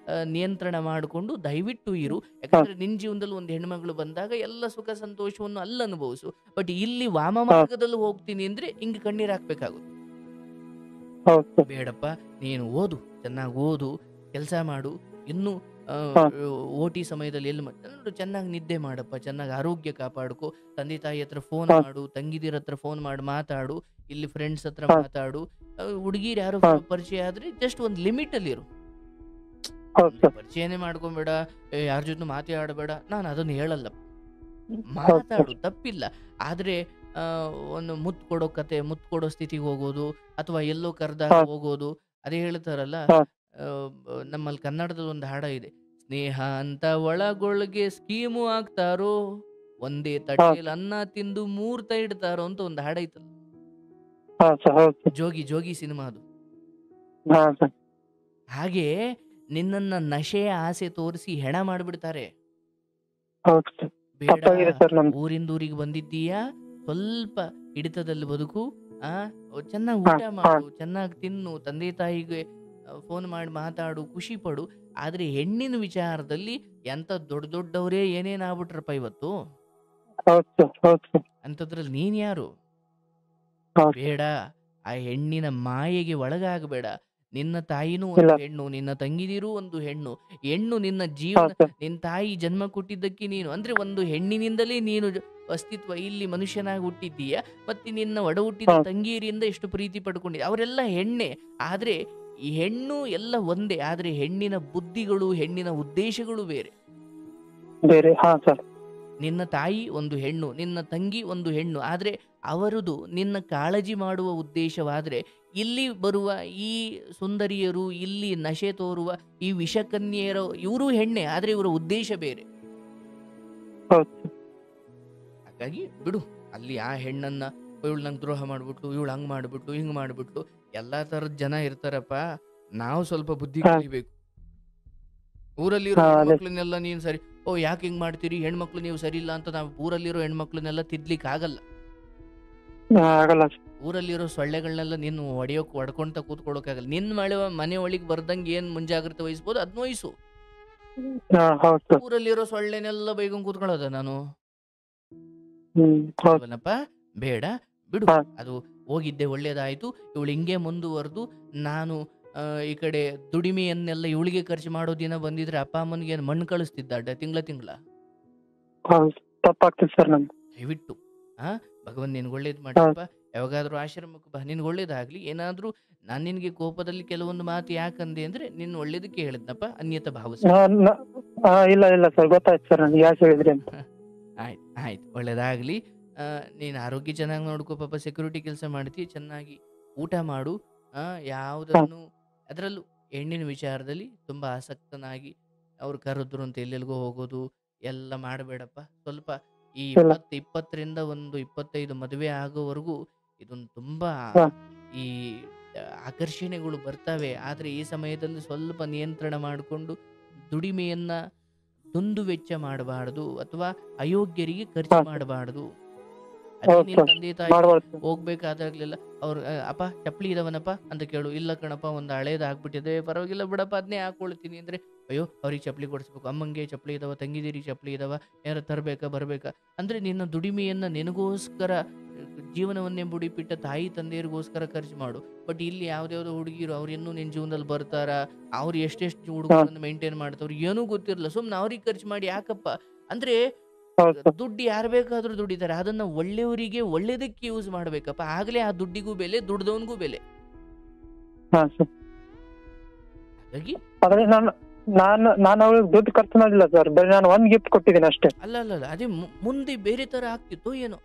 ನಿಯಂತ್ರಣ ಮಾಡಿಕೊಂಡು ದಯವಿಟ್ಟು ಇರು. ಹಾ ಯಾಕಂದ್ರೆ ನಿನ್ನ ಜೀವನದಲ್ಲಿ ಒಂದು ಹೆಣ್ಮಗಳು ಬಂದಾಗ ಎಲ್ಲ ಸುಖ ಸಂತೋಷವನ್ನು ಅಲ್ಲಿ ಅನುಭವಿಸು. ಬಟ್ ಇಲ್ಲಿ ವಾಮ ಹಾ ಮಾರ್ಗದಲ್ಲಿ ಹೋಗ್ತೀನಿ ಅಂದ್ರೆ ಹಿಂಗೆ ಕಣ್ಣೀರು ಹಾಕ್ಬೇಕಾಗುತ್ತೆ. ಹೌದು ಬೇಡಪ್ಪ, ನೀನು ಓದು, ಚೆನ್ನಾಗಿ ಓದು, ಕೆಲಸ ಮಾಡು. ಇನ್ನು ಹಾ ಓಟಿ ಸಮಯದಲ್ಲಿ ನೋಡು, ಚೆನ್ನಾಗಿ ನಿದ್ದೆ ಮಾಡಪ್ಪ, ಚೆನ್ನಾಗಿ ಆರೋಗ್ಯ ಕಾಪಾಡ್ಕೊ. ತಂದೆ ತಾಯಿ ಹತ್ರ ಫೋನ್ ಹಾ ಮಾಡು, ತಂಗಿದಿರ ಹತ್ರ ಫೋನ್ ಮಾಡಿ ಮಾತಾಡು, ಇಲ್ಲಿ ಫ್ರೆಂಡ್ಸ್ ಹತ್ರ ಹಾ ಮಾತಾಡು. ಹುಡುಗಿರು ಯಾರು ಹಾ ಪರಿಚಯ ಆದ್ರೆ ಜಸ್ಟ್ ಒಂದು ಲಿಮಿಟ್ ಅಲ್ಲಿ ಇರು. ಹೌದು ಸರ್. ಪರಿಚಯನೇ ಮಾಡ್ಕೊಂಬೇಡ, ಯಾರ ಜೊತೆ ಮಾತೇ ಆಡಬೇಡ, ನಾನು ಅದನ್ನು ಹೇಳಲ್ಲ. ಹೌದು ಮಾತಾಡು, ಸರ್. ತಪ್ಪಿಲ್ಲ. ಆದ್ರೆ ಒಂದು ಮುತ್ತು ಕೊಡೋ ಸ್ಥಿತಿಗೆ ಹೋಗೋದು, ಅಥವಾ ಎಲ್ಲೋ ಕರೆದಾಗ ಹಾ ಹೋಗೋದು. ಅದೇ ಹೇಳ್ತಾರಲ್ಲ, ಹಾ ನಮ್ಮಲ್ಲಿ ಕನ್ನಡದಲ್ಲಿ ಒಂದು ಹಾಡ ಇದೆ, ಸ್ನೇಹ ಅಂತ ಒಳಗೊಳಗೆ ಸ್ಕೀಮು ಹಾಕ್ತಾರೋ, ಒಂದೇ ಹಾ ತಟ್ಟೆಯಲ್ಲಿ ಅನ್ನ ತಿಂದು 3 ಇಡ್ತಾರೋ ಅಂತ ಒಂದು ಹಾಡ ಐತಲ್ಲ. ಹಾ ಸರ್. ಹೌದು ಜೋಗಿ ಸಿನಿಮಾ ಅದು. ಹಾ ಸರ್. ಹಾಗೆ ನಿನ್ನನ್ನ ನಶೆಯ ಆಸೆ ತೋರಿಸಿ ಹೆಣ ಮಾಡಿಬಿಡ್ತಾರೆ. ಹೌದು ಸರ್. ಬೇಡ, ತಪ್ಪಾಗಿದೆ ಸರ್ ನಮ್ದು. ಊರಿಂದ ಊರಿಗೆ ಬಂದಿದ್ದೀಯಾ, ಸ್ವಲ್ಪ ಹಿಡಿತದಲ್ಲಿ ಬದುಕು. ಆ ಚೆನ್ನಾಗಿ ಹಾ ಊಟ ಹಾ ಮಾಡು, ಚೆನ್ನಾಗಿ ತಿನ್ನು, ತಂದೆ ತಾಯಿಗೆ ಫೋನ್ ಮಾಡಿ ಮಾತಾಡು, ಖುಷಿ ಪಡು. ಆದ್ರೆ ಹೆಣ್ಣಿನ ವಿಚಾರದಲ್ಲಿ ಎಂತ ದೊಡ್ಡವರೇ ಏನೇನಾಗ್ಬಿಟ್ರಪ್ಪ ಇವತ್ತು. ಹೌದು ಸರ್. ಹೌದು ಸರ್. ಅಂಥದ್ರಲ್ಲಿ ನೀನ್ ಯಾರು? ಹೌದು ಬೇಡ, ಆ ಹೆಣ್ಣಿನ ಮಾಯೆಗೆ ಒಳಗಾಗಬೇಡ. ನಿನ್ನ ತಾಯಿನೂ ಇಲ್ಲ ಒಂದು ಹೆಣ್ಣು, ನಿನ್ನ ತಂಗಿದಿರೂ ಒಂದು ಹೆಣ್ಣು. ಹೆಣ್ಣು ನಿನ್ನ ಹಾ ಜೀವನ, ಸರ್ ನಿನ್ನ ತಾಯಿ ಜನ್ಮ ಕೊಟ್ಟಿದ್ದಕ್ಕೆ ನೀನು ಅಂದ್ರೆ ಒಂದು ಹೆಣ್ಣಿನಿಂದಲೇ ನೀನು ಅಸ್ತಿತ್ವ ಇಲ್ಲಿ ಮನುಷ್ಯನಾಗಿ ಹುಟ್ಟಿದ್ದೀಯ. ಮತ್ತೆ ನಿನ್ನ ಒಡ ಹುಟ್ಟಿದ ಹಾ ತಂಗಿಯರಿಂದ ಎಷ್ಟು ಪ್ರೀತಿ ಪಡ್ಕೊಂಡಿದ್ದೆ, ಅವರೆಲ್ಲ ಹೆಣ್ಣೆ. ಆದ್ರೆ ಈ ಹೆಣ್ಣು ಎಲ್ಲ ಒಂದೇ, ಆದ್ರೆ ಹೆಣ್ಣಿನ ಬುದ್ಧಿಗಳು, ಹೆಣ್ಣಿನ ಉದ್ದೇಶಗಳು ಬೇರೆ. ಬೇರೆ ಹಾ ಸರ್ ನಿನ್ನ ತಾಯಿ ಒಂದು ಹೆಣ್ಣು, ನಿನ್ನ ತಂಗಿ ಒಂದು ಹೆಣ್ಣು, ಆದ್ರೆ ಅವರದು ನಿನ್ನ ಕಾಳಜಿ ಮಾಡುವ ಉದ್ದೇಶವಾದ್ರೆ, ಇಲ್ಲಿ ಬರುವ ಈ ಸುಂದರಿಯರು, ಇಲ್ಲಿ ನಶೆ ತೋರುವ ಈ ವಿಷಕನ್ಯೆಯರು, ಇವರು ಹೆಣ್ಣೆ, ಆದ್ರೆ ಇವರ ಉದ್ದೇಶ ಬೇರೆ. ಹೌದು ಸರ್ ಹಾಗಾಗಿ ಬಿಡು, ಅಲ್ಲಿ ಆ ಹೆಣ್ಣನ್ನ ಇವಳು ನಂಗೆ ದ್ರೋಹ ಮಾಡ್ಬಿಟ್ಲು, ಇವಳು ಹಂಗ್ ಮಾಡ್ಬಿಟ್ಲು, ಹಿಂಗ್ ಮಾಡ್ಬಿಟ್ಲು, ಎಲ್ಲಾ ತರದ ಜನ ಇರ್ತಾರಪ್ಪ. ನಾವು ಸ್ವಲ್ಪ ಬುದ್ಧಿ ಹಾ ಕಲಿಬೇಕು. ಊರಲ್ಲಿರೋ ಹಾ ಅದೇ ಹೆಣ್ಮಕ್ಳನ್ನೆಲ್ಲ ನೀನ್ ಸರಿ, ಓ ಯಾಕೆ ಹಿಂಗ್ ಮಾಡ್ತೀರಿ, ಹೆಣ್ಮಕ್ಳು ನೀವು ಸರಿ ಇಲ್ಲ ಅಂತ ನಾವು ಊರಲ್ಲಿರೋ ಹೆಣ್ಮಕ್ಳನ್ನೆಲ್ಲ ತಿದ್ಲಿಕ್ಕೆ ಆಗಲ್ಲ. ಆಗಲ್ಲ ಸರ್ ಊರಲ್ಲಿರೋ ಸೊಳ್ಳೆಗಳನ್ನೆಲ್ಲ ನೀನು ಹೊಡ್ಕೊಂತ ಕೂತ್ಕೊಳ್ಳೋಕಾಗಲ್ಲ. ಮನೆ ಒಳಗೆ ಬರ್ದಂಗೆ ಏನ್ ಮುಂಜಾಗ್ರತೆ ವಹಿಸ್ಬೋದು ಅದನ್ನ ವಹಿಸು. ಹಾ ಹೌದು ಸರ್ ಊರಲ್ಲಿರೋ ಸೊಳ್ಳೆನೆಲ್ಲ ಬೈಕೊಂಡ್ ಕೂತ್ಕೊಳ್ಳೋದ ನಾನು? ಹೌದು ಅಲ್ವನಪ್ಪ, ಬೇಡ, ಬಿಡು. ಹಾ ಅದು ಹೋಗಿದ್ದೆ ಒಳ್ಳೇದಾಯ್ತು. ಇವಳು ಹಿಂಗೆ ಮುಂದುವರೆದು ನಾನು ಈ ಕಡೆ ದುಡಿಮೆಯನ್ನೆಲ್ಲ ಇವಳಿಗೆ ಖರ್ಚು ಮಾಡೋ ದಿನ ಬಂದಿದ್ರೆ ಅಪ್ಪ ಅಮ್ಮನಿಗೆ ಮಣ್ಣು ಕಳಿಸ್ತಿದ್ದ ತಿಂಗಳ. ಹೌದು ತಪ್ಪಾಗ್ತದೆ ಸರ್ ನಮ್ಗೆ ದಯವಿಟ್ಟು ಆ ಭಗವಂತ ನಿನ್ಗೆ ಒಳ್ಳೇದು ಹಾ ಮಾಡ್ಲಪ್ಪ. ಯಾವಾಗಾದ್ರೂ ಆಶ್ರಮಕ್ಕೆ ಬಾ, ನಿನ್ಗೆ ಒಳ್ಳೇದಾಗ್ಲಿ. ಏನಾದ್ರೂ ನಾನು ನಿನ್ಗೆ ಕೋಪದಲ್ಲಿ ಕೆಲವೊಂದು ಮಾತು ಯಾಕಂದೆ ಅಂದ್ರೆ ನಿನ್ನ ಒಳ್ಳೇದಕ್ಕೆ ಹೇಳಿದ್ನಪ್ಪ, ಅನ್ಯತ ಭಾವಿಸ. ಇಲ್ಲ ಇಲ್ಲ ಸರ್ ಗೊತ್ತಾಯ್ತು ಸರ್ ನನಗೆ ಯಾಕೆ ಹೇಳಿದ್ರಿ ಅಂತ ಆಯ್ತು ಆಯ್ತು, ಒಳ್ಳೇದಾಗ್ಲಿ. ನೀನು ಆರೋಗ್ಯ ಚೆನ್ನಾಗಿ ನೋಡ್ಕೋ ಪಾಪ. ಸೆಕ್ಯೂರಿಟಿ ಕೆಲಸ ಮಾಡ್ತಿ, ಚೆನ್ನಾಗಿ ಊಟ ಮಾಡು. ಹಾ ಯಾವುದನ್ನು ಅದರಲ್ಲೂ ಹೆಣ್ಣಿನ ವಿಚಾರದಲ್ಲಿ ತುಂಬಾ ಆಸಕ್ತನಾಗಿ ಅವ್ರು ಕರೆದ್ರು ಅಂತ ಎಲ್ಲೆಲ್ಗೋ ಹೋಗೋದು ಎಲ್ಲ ಮಾಡಬೇಡಪ್ಪ. ಸ್ವಲ್ಪ ಈ ಇಲ್ಲ 20ರಿಂದ ಒಂದು 25 ಮದುವೆ ಆಗೋವರೆಗೂ ಇದೊಂದು ತುಂಬಾ ಹಾ ಈ ಆಕರ್ಷಣೆಗಳು ಬರ್ತವೆ. ಆದ್ರೆ ಈ ಸಮಯದಲ್ಲಿ ಸ್ವಲ್ಪ ನಿಯಂತ್ರಣ ಮಾಡಿಕೊಂಡು ದುಡಿಮೆಯನ್ನ ದುಂದು ವೆಚ್ಚ ಮಾಡಬಾರದು, ಅಥವಾ ಅಯೋಗ್ಯರಿಗೆ ಖರ್ಚು ಹಾ ಮಾಡಬಾರದು. ಅದೇ ಹೌದು ನಿನ್ ಸರ್ ತಂದೆ ತಾಯಿ ಮಾಡ್ಬಾರ್ದು ಸರ್ ಹೋಗ್ಬೇಕಾದಾಗ್ಲೆಲ್ಲ ಅವ್ರು ಅಪ್ಪ ಚಪ್ಪಲಿ ಇದಾವನಪ್ಪ ಅಂತ ಕೇಳು. ಇಲ್ಲ ಕಣಪ್ಪ, ಒಂದು ಹಳೇದು ಆಗ್ಬಿಟ್ಟಿದೆ, ಪರವಾಗಿಲ್ಲ ಬಿಡಪ್ಪ ಅದನ್ನೇ ಹಾಕೊಳ್ತೀನಿ ಅಂದ್ರೆ, ಅಯ್ಯೋ ಅವ್ರಿಗೆ ಚಪ್ಪಲಿ ಕೊಡಿಸ್ಬೇಕು, ಅಮ್ಮಂಗೆ ಚಪ್ಪಲಿ ಇದಾವ, ತಂಗಿದಿರಿಗೆ ಚಪ್ಪಲಿ ಇದಾವ, ಯಾರು ತರಬೇಕಾ ಬರ್ಬೇಕಾ ಅಂದ್ರೆ ನಿನ್ನ ದುಡಿಮೆಯನ್ನ ನಿನಗೋಸ್ಕರ ಜೀವನವನ್ನೇ ಬುಡಿಪಿಟ್ಟ ತಾಯಿ ತಂದೆಯರಿಗೋಸ್ಕರ ಖರ್ಚು ಮಾಡು. ಬಟ್ ಇಲ್ಲಿ ಯಾವ್ದಾವ್ದೋ ಹುಡುಗಿರು ಅವ್ರು ಇನ್ನೂ ನಿನ್ನ ಜೀವನದಲ್ಲಿ ಬರ್ತಾರ, ಅವ್ರು ಎಷ್ಟೆಷ್ಟು ಹಾ ಹುಡುಗರನ್ನ ಮೇಂಟೈನ್ ಮಾಡ್ತಾವ್ರು ಏನೂ ಗೊತ್ತಿರಲ್ಲ. ಸುಮ್ನೆ ಅವ್ರಿಗೆ ಖರ್ಚು ಮಾಡಿ ಯಾಕಪ್ಪ ಅಂದ್ರೆ, ಹೌದು ಸರ್ ದುಡ್ಡು ಯಾರು ಬೇಕಾದ್ರೂ ದುಡಿತಾರೆ, ಅದನ್ನ ಒಳ್ಳೆಯವರಿಗೆ ಒಳ್ಳೇದಕ್ಕೆ ಯೂಸ್ ಮಾಡ್ಬೇಕಪ್ಪ. ಆಗ್ಲೇ ಆ ದುಡ್ಡಿಗೂ ಬೆಲೆ, ದುಡ್ದವನ್ಗೂ ಬೆಲೆ. ಹಾ ಸರ್ ಹಾಗಾಗಿ ಆದ್ರೆ ನಾನು ಅವಳಿಗೆ ದುಡ್ಡು ಖರ್ಚು ಮಾಡಿಲ್ಲ ಸರ್, ಬರೀ ನಾನು ಒಂದ್ ಗಿಫ್ಟ್ ಕೊಟ್ಟಿದ್ದೀನಿ ಅಷ್ಟೇ. ಅಲ್ಲ ಅಲ್ಲ ಅಲ್ಲ, ಅದೇ ಮುಂದೆ ಬೇರೆ ತರ ಆಗ್ತಿತ್ತು ಏನೋ.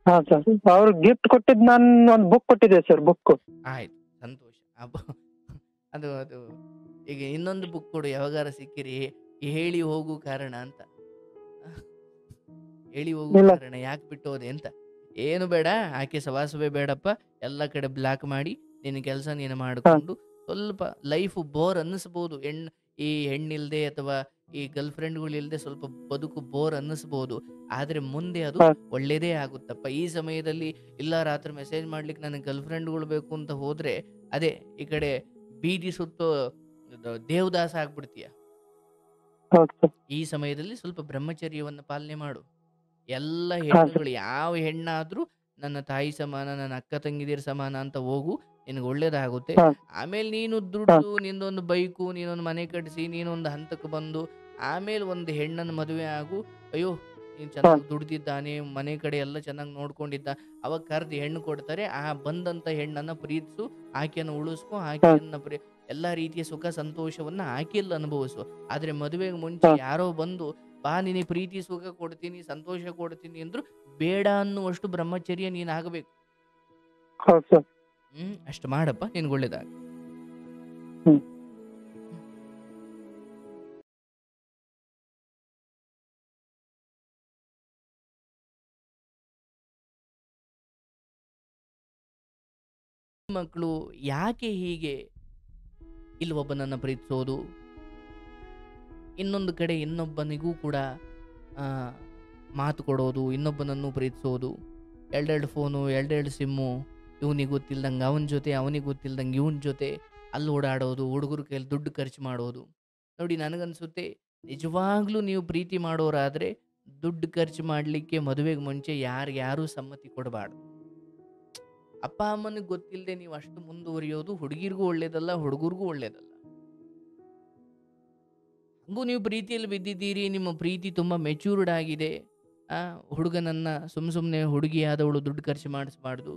ಹಾ ಸರ್ ಅವ್ರಿಗೆ ಗಿಫ್ಟ್ ಕೊಟ್ಟಿದ್ದು ನಾನು ಒಂದು ಬುಕ್ ಕೊಟ್ಟಿದ್ದೆ ಸರ್, ಬುಕ್. ಆಯ್ತು, ಸಂತೋಷ. ಅದು ಅದು ಈಗ ಇನ್ನೊಂದು ಬುಕ್ ಕೊಡು ಯಾವಾಗಾರ ಸಿಕ್ಕಿರಿ, ಹೇಳಿ ಹೋಗು ಕಾರಣ ಅಂತ. ಹೇಳಿ ಹೋಗು ಇಲ್ಲ ಕಾರಣ ಯಾಕೆ ಬಿಟ್ಟು ಹೋದೆ ಅಂತ. ಏನು ಬೇಡ, ಆಕೆ ಸವಾಸವೇ ಬೇಡಪ್ಪ. ಎಲ್ಲ ಕಡೆ ಬ್ಲಾಕ್ ಮಾಡಿ ನಿನ್ನ ಕೆಲಸ ನೀನು ಹಾ ಮಾಡಿಕೊಂಡು ಸ್ವಲ್ಪ ಲೈಫ್ ಬೋರ್ ಅನ್ನಿಸ್ಬೋದು. ಈ ಹೆಣ್ಣಿಲ್ದೆ ಅಥವಾ ಈ ಗರ್ಲ್ ಫ್ರೆಂಡ್ಗಳಿಲ್ದೆ ಸ್ವಲ್ಪ ಬದುಕು ಬೋರ್ ಅನ್ನಿಸ್ಬೋದು. ಆದ್ರೆ ಮುಂದೆ ಅದು ಹಾ ಒಳ್ಳೇದೇ ಆಗುತ್ತಪ್ಪ. ಈ ಸಮಯದಲ್ಲಿ ಇಲ್ಲ ರಾತ್ರಿ ಮೆಸೇಜ್ ಮಾಡ್ಲಿಕ್ಕೆ ನನಗೆ ಗರ್ಲ್ ಫ್ರೆಂಡ್ಗಳು ಬೇಕು ಅಂತ ಹೋದ್ರೆ, ಅದೇ ಈ ಕಡೆ ಬೀದಿ ಸುತ್ತೋ ದೇವದಾಸ ಆಗ್ಬಿಡ್ತೀಯ. ಹೌದು ಸರ್ ಈ ಸಮಯದಲ್ಲಿ ಸ್ವಲ್ಪ ಬ್ರಹ್ಮಚರ್ಯವನ್ನು ಪಾಲನೆ ಮಾಡು. ಎಲ್ಲ ಹಾ ಸರ್ ಹೆಣ್ಣುಗಳು ಯಾವ ಹೆಣ್ಣಾದ್ರೂ ನನ್ನ ತಾಯಿ ಸಮಾನ, ನನ್ನ ಅಕ್ಕ ತಂಗಿದಿರ ಸಮಾನ ಅಂತ ಹೋಗು, ನಿನಗೆ ಒಳ್ಳೇದಾಗುತ್ತೆ. ಹಾ ಆಮೇಲೆ ನೀನು ಹಾ ದುಡ್ದು ನಿಂದೊಂದು ಬೈಕು, ನೀನೊಂದು ಮನೆ ಕಟ್ಟಿಸಿ, ನೀನೊಂದು ಹಂತಕ್ಕೆ ಬಂದು ಆಮೇಲೆ ಒಂದು ಹೆಣ್ಣನ್ನು ಮದುವೆ ಆಗು. ಅಯ್ಯೋ ನೀನು ಹಾ ಚೆನ್ನಾಗಿ ದುಡ್ದಿದ್ದಾನೆ, ಮನೆ ಕಡೆ ಎಲ್ಲ ಚೆನ್ನಾಗಿ ನೋಡ್ಕೊಂಡಿದ್ದ, ಅವಾಗ ಕರೆದು ಹೆಣ್ಣು ಕೊಡ್ತಾರೆ. ಆ ಬಂದಂತ ಹೆಣ್ಣನ್ನ ಪ್ರೀತಿಸು, ಆಕೆಯನ್ನು ಉಳಿಸ್ಕೊ, ಹಾ ಆಕೆಯನ್ನ ಎಲ್ಲಾ ರೀತಿಯ ಸುಖ ಸಂತೋಷವನ್ನ ಆಕೆಯಲ್ಲಿ ಅನುಭವಿಸು. ಆದ್ರೆ ಮದುವೆಗೆ ಮುಂಚೆ ಹಾ ಯಾರೋ ಬಂದು ಬಾ ನಿನಗೆ ಪ್ರೀತಿ ಸುಖ ಕೊಡ್ತೀನಿ, ಸಂತೋಷ ಕೊಡ್ತೀನಿ ಅಂದ್ರು ಬೇಡ ಅನ್ನುವಷ್ಟು ಬ್ರಹ್ಮಚರ್ಯ ನೀನ್ ಆಗಬೇಕು. ಹೌದು ಸರ್ ಅಷ್ಟು ಮಾಡಪ್ಪ, ನಿನ್ಗೆ ಒಳ್ಳೇದಾಗ. ಹ್ಮ್ ಮಕ್ಕಳು ಯಾಕೆ ಹೀಗೆ ಇಲ್ಲೊಬ್ಬನನ್ನ ಪ್ರೀತಿಸೋದು, ಇನ್ನೊಂದು ಕಡೆ ಇನ್ನೊಬ್ಬನಿಗೂ ಕೂಡ ಆ, ಮಾತು ಕೊಡೋದು, ಇನ್ನೊಬ್ಬನನ್ನು ಪ್ರೀತಿಸೋದು, ಎರಡೆರಡು ಫೋನು, ಎರಡೆರಡು ಸಿಮ್ಮು, ಇವನಿಗೆ ಗೊತ್ತಿಲ್ದಂಗೆ ಅವನ ಜೊತೆ, ಅವನಿಗೆ ಗೊತ್ತಿಲ್ದಂಗೆ ಇವನ ಜೊತೆ ಅಲ್ಲಿ ಓಡಾಡೋದು, ಹುಡುಗರ ಕೈಯಲ್ಲಿ ದುಡ್ಡು ಖರ್ಚು ಮಾಡೋದು. ನೋಡಿ, ನನಗನ್ಸುತ್ತೆ ನಿಜವಾಗ್ಲೂ ನೀವು ಪ್ರೀತಿ ಮಾಡೋರಾದ್ರೆ ದುಡ್ಡು ಖರ್ಚು ಮಾಡಲಿಕ್ಕೆ ಮದುವೆಗೆ ಮುಂಚೆ ಯಾರು ಸಮ್ಮತಿ ಕೊಡಬಾರ್ದು. ಅಪ್ಪ ಅಮ್ಮನಿಗೆ ಗೊತ್ತಿಲ್ಲದೆ ನೀವು ಅಷ್ಟು ಮುಂದುವರಿಯೋದು ಹುಡುಗಿರ್ಗೂ ಒಳ್ಳೇದಲ್ಲ, ಹುಡುಗರಿಗೂ ಒಳ್ಳೇದಲ್ಲ. ಹಂಗೂ ನೀವು ಪ್ರೀತಿಯಲ್ಲಿ ಬಿದ್ದಿದ್ದೀರಿ, ನಿಮ್ಮ ಪ್ರೀತಿ ತುಂಬ ಮೆಚ್ಯೂರ್ಡ್ ಆಗಿದೆ. ಹುಡುಗನನ್ನ ಸುಮ್ಮನೆ ಹುಡುಗಿಯಾದವಳು ದುಡ್ಡು ಖರ್ಚು ಮಾಡಿಸ್ಬಾರ್ದು,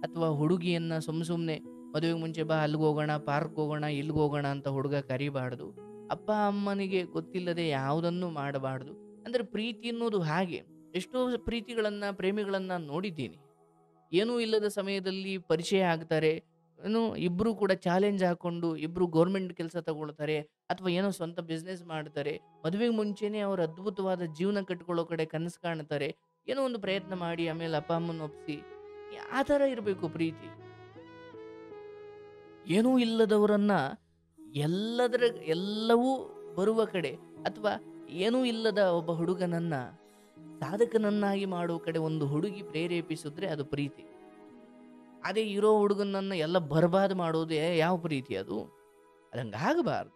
ಅಥವಾ ಹುಡುಗಿಯನ್ನ ಸುಮ್ಮನೆ ಮದುವೆಗೆ ಮುಂಚೆ ಬಾ ಅಲ್ಲಿಗೆ ಹೋಗೋಣ, ಪಾರ್ಕ್ ಹೋಗೋಣ, ಇಲ್ಲಿಗೆ ಹೋಗೋಣ ಅಂತ ಹುಡುಗ ಕರಿಬಾರ್ದು. ಅಪ್ಪ ಅಮ್ಮನಿಗೆ ಗೊತ್ತಿಲ್ಲದೆ ಯಾವುದನ್ನು ಮಾಡಬಾರ್ದು. ಅಂದರೆ ಪ್ರೀತಿ ಅನ್ನೋದು ಹಾಗೆ. ಎಷ್ಟೋ ಪ್ರೀತಿಗಳನ್ನ, ಪ್ರೇಮಿಗಳನ್ನ ನೋಡಿದ್ದೀನಿ. ಏನೂ ಇಲ್ಲದ ಸಮಯದಲ್ಲಿ ಪರಿಚಯ ಆಗ್ತಾರೆ, ಇಬ್ರು ಕೂಡ ಚಾಲೆಂಜ್ ಹಾಕೊಂಡು ಇಬ್ರು ಗೌರ್ಮೆಂಟ್ ಕೆಲಸ ತಗೊಳ್ತಾರೆ, ಅಥವಾ ಏನೋ ಸ್ವಂತ ಬಿಸ್ನೆಸ್ ಮಾಡ್ತಾರೆ. ಮದುವೆಗೆ ಮುಂಚೆನೆ ಅವ್ರ ಅದ್ಭುತವಾದ ಜೀವನ ಕಟ್ಕೊಳ್ಳೋ ಕಡೆ ಕನಸು ಕಾಣ್ತಾರೆ. ಏನೋ ಒಂದು ಪ್ರಯತ್ನ ಮಾಡಿ ಆಮೇಲೆ ಅಪ್ಪ ಅಮ್ಮನ ಒಪ್ಪಿಸಿ, ಆ ಥರ ಇರಬೇಕು ಪ್ರೀತಿ. ಏನೂ ಇಲ್ಲದವರನ್ನ ಎಲ್ಲವೂ ಬರುವ ಕಡೆ, ಅಥವಾ ಏನೂ ಇಲ್ಲದ ಒಬ್ಬ ಹುಡುಗನನ್ನ ಸಾಧಕನನ್ನಾಗಿ ಮಾಡೋ ಕಡೆ ಒಂದು ಹುಡುಗಿ ಪ್ರೇರೇಪಿಸಿದ್ರೆ ಅದು ಪ್ರೀತಿ. ಅದೇ ಇರೋ ಹುಡುಗನನ್ನ ಎಲ್ಲ ಬರ್ಬಾದ್ ಮಾಡೋದೇ ಯಾವ ಪ್ರೀತಿ ಅದು? ಅದಂಗಾಗಬಾರ್ದು.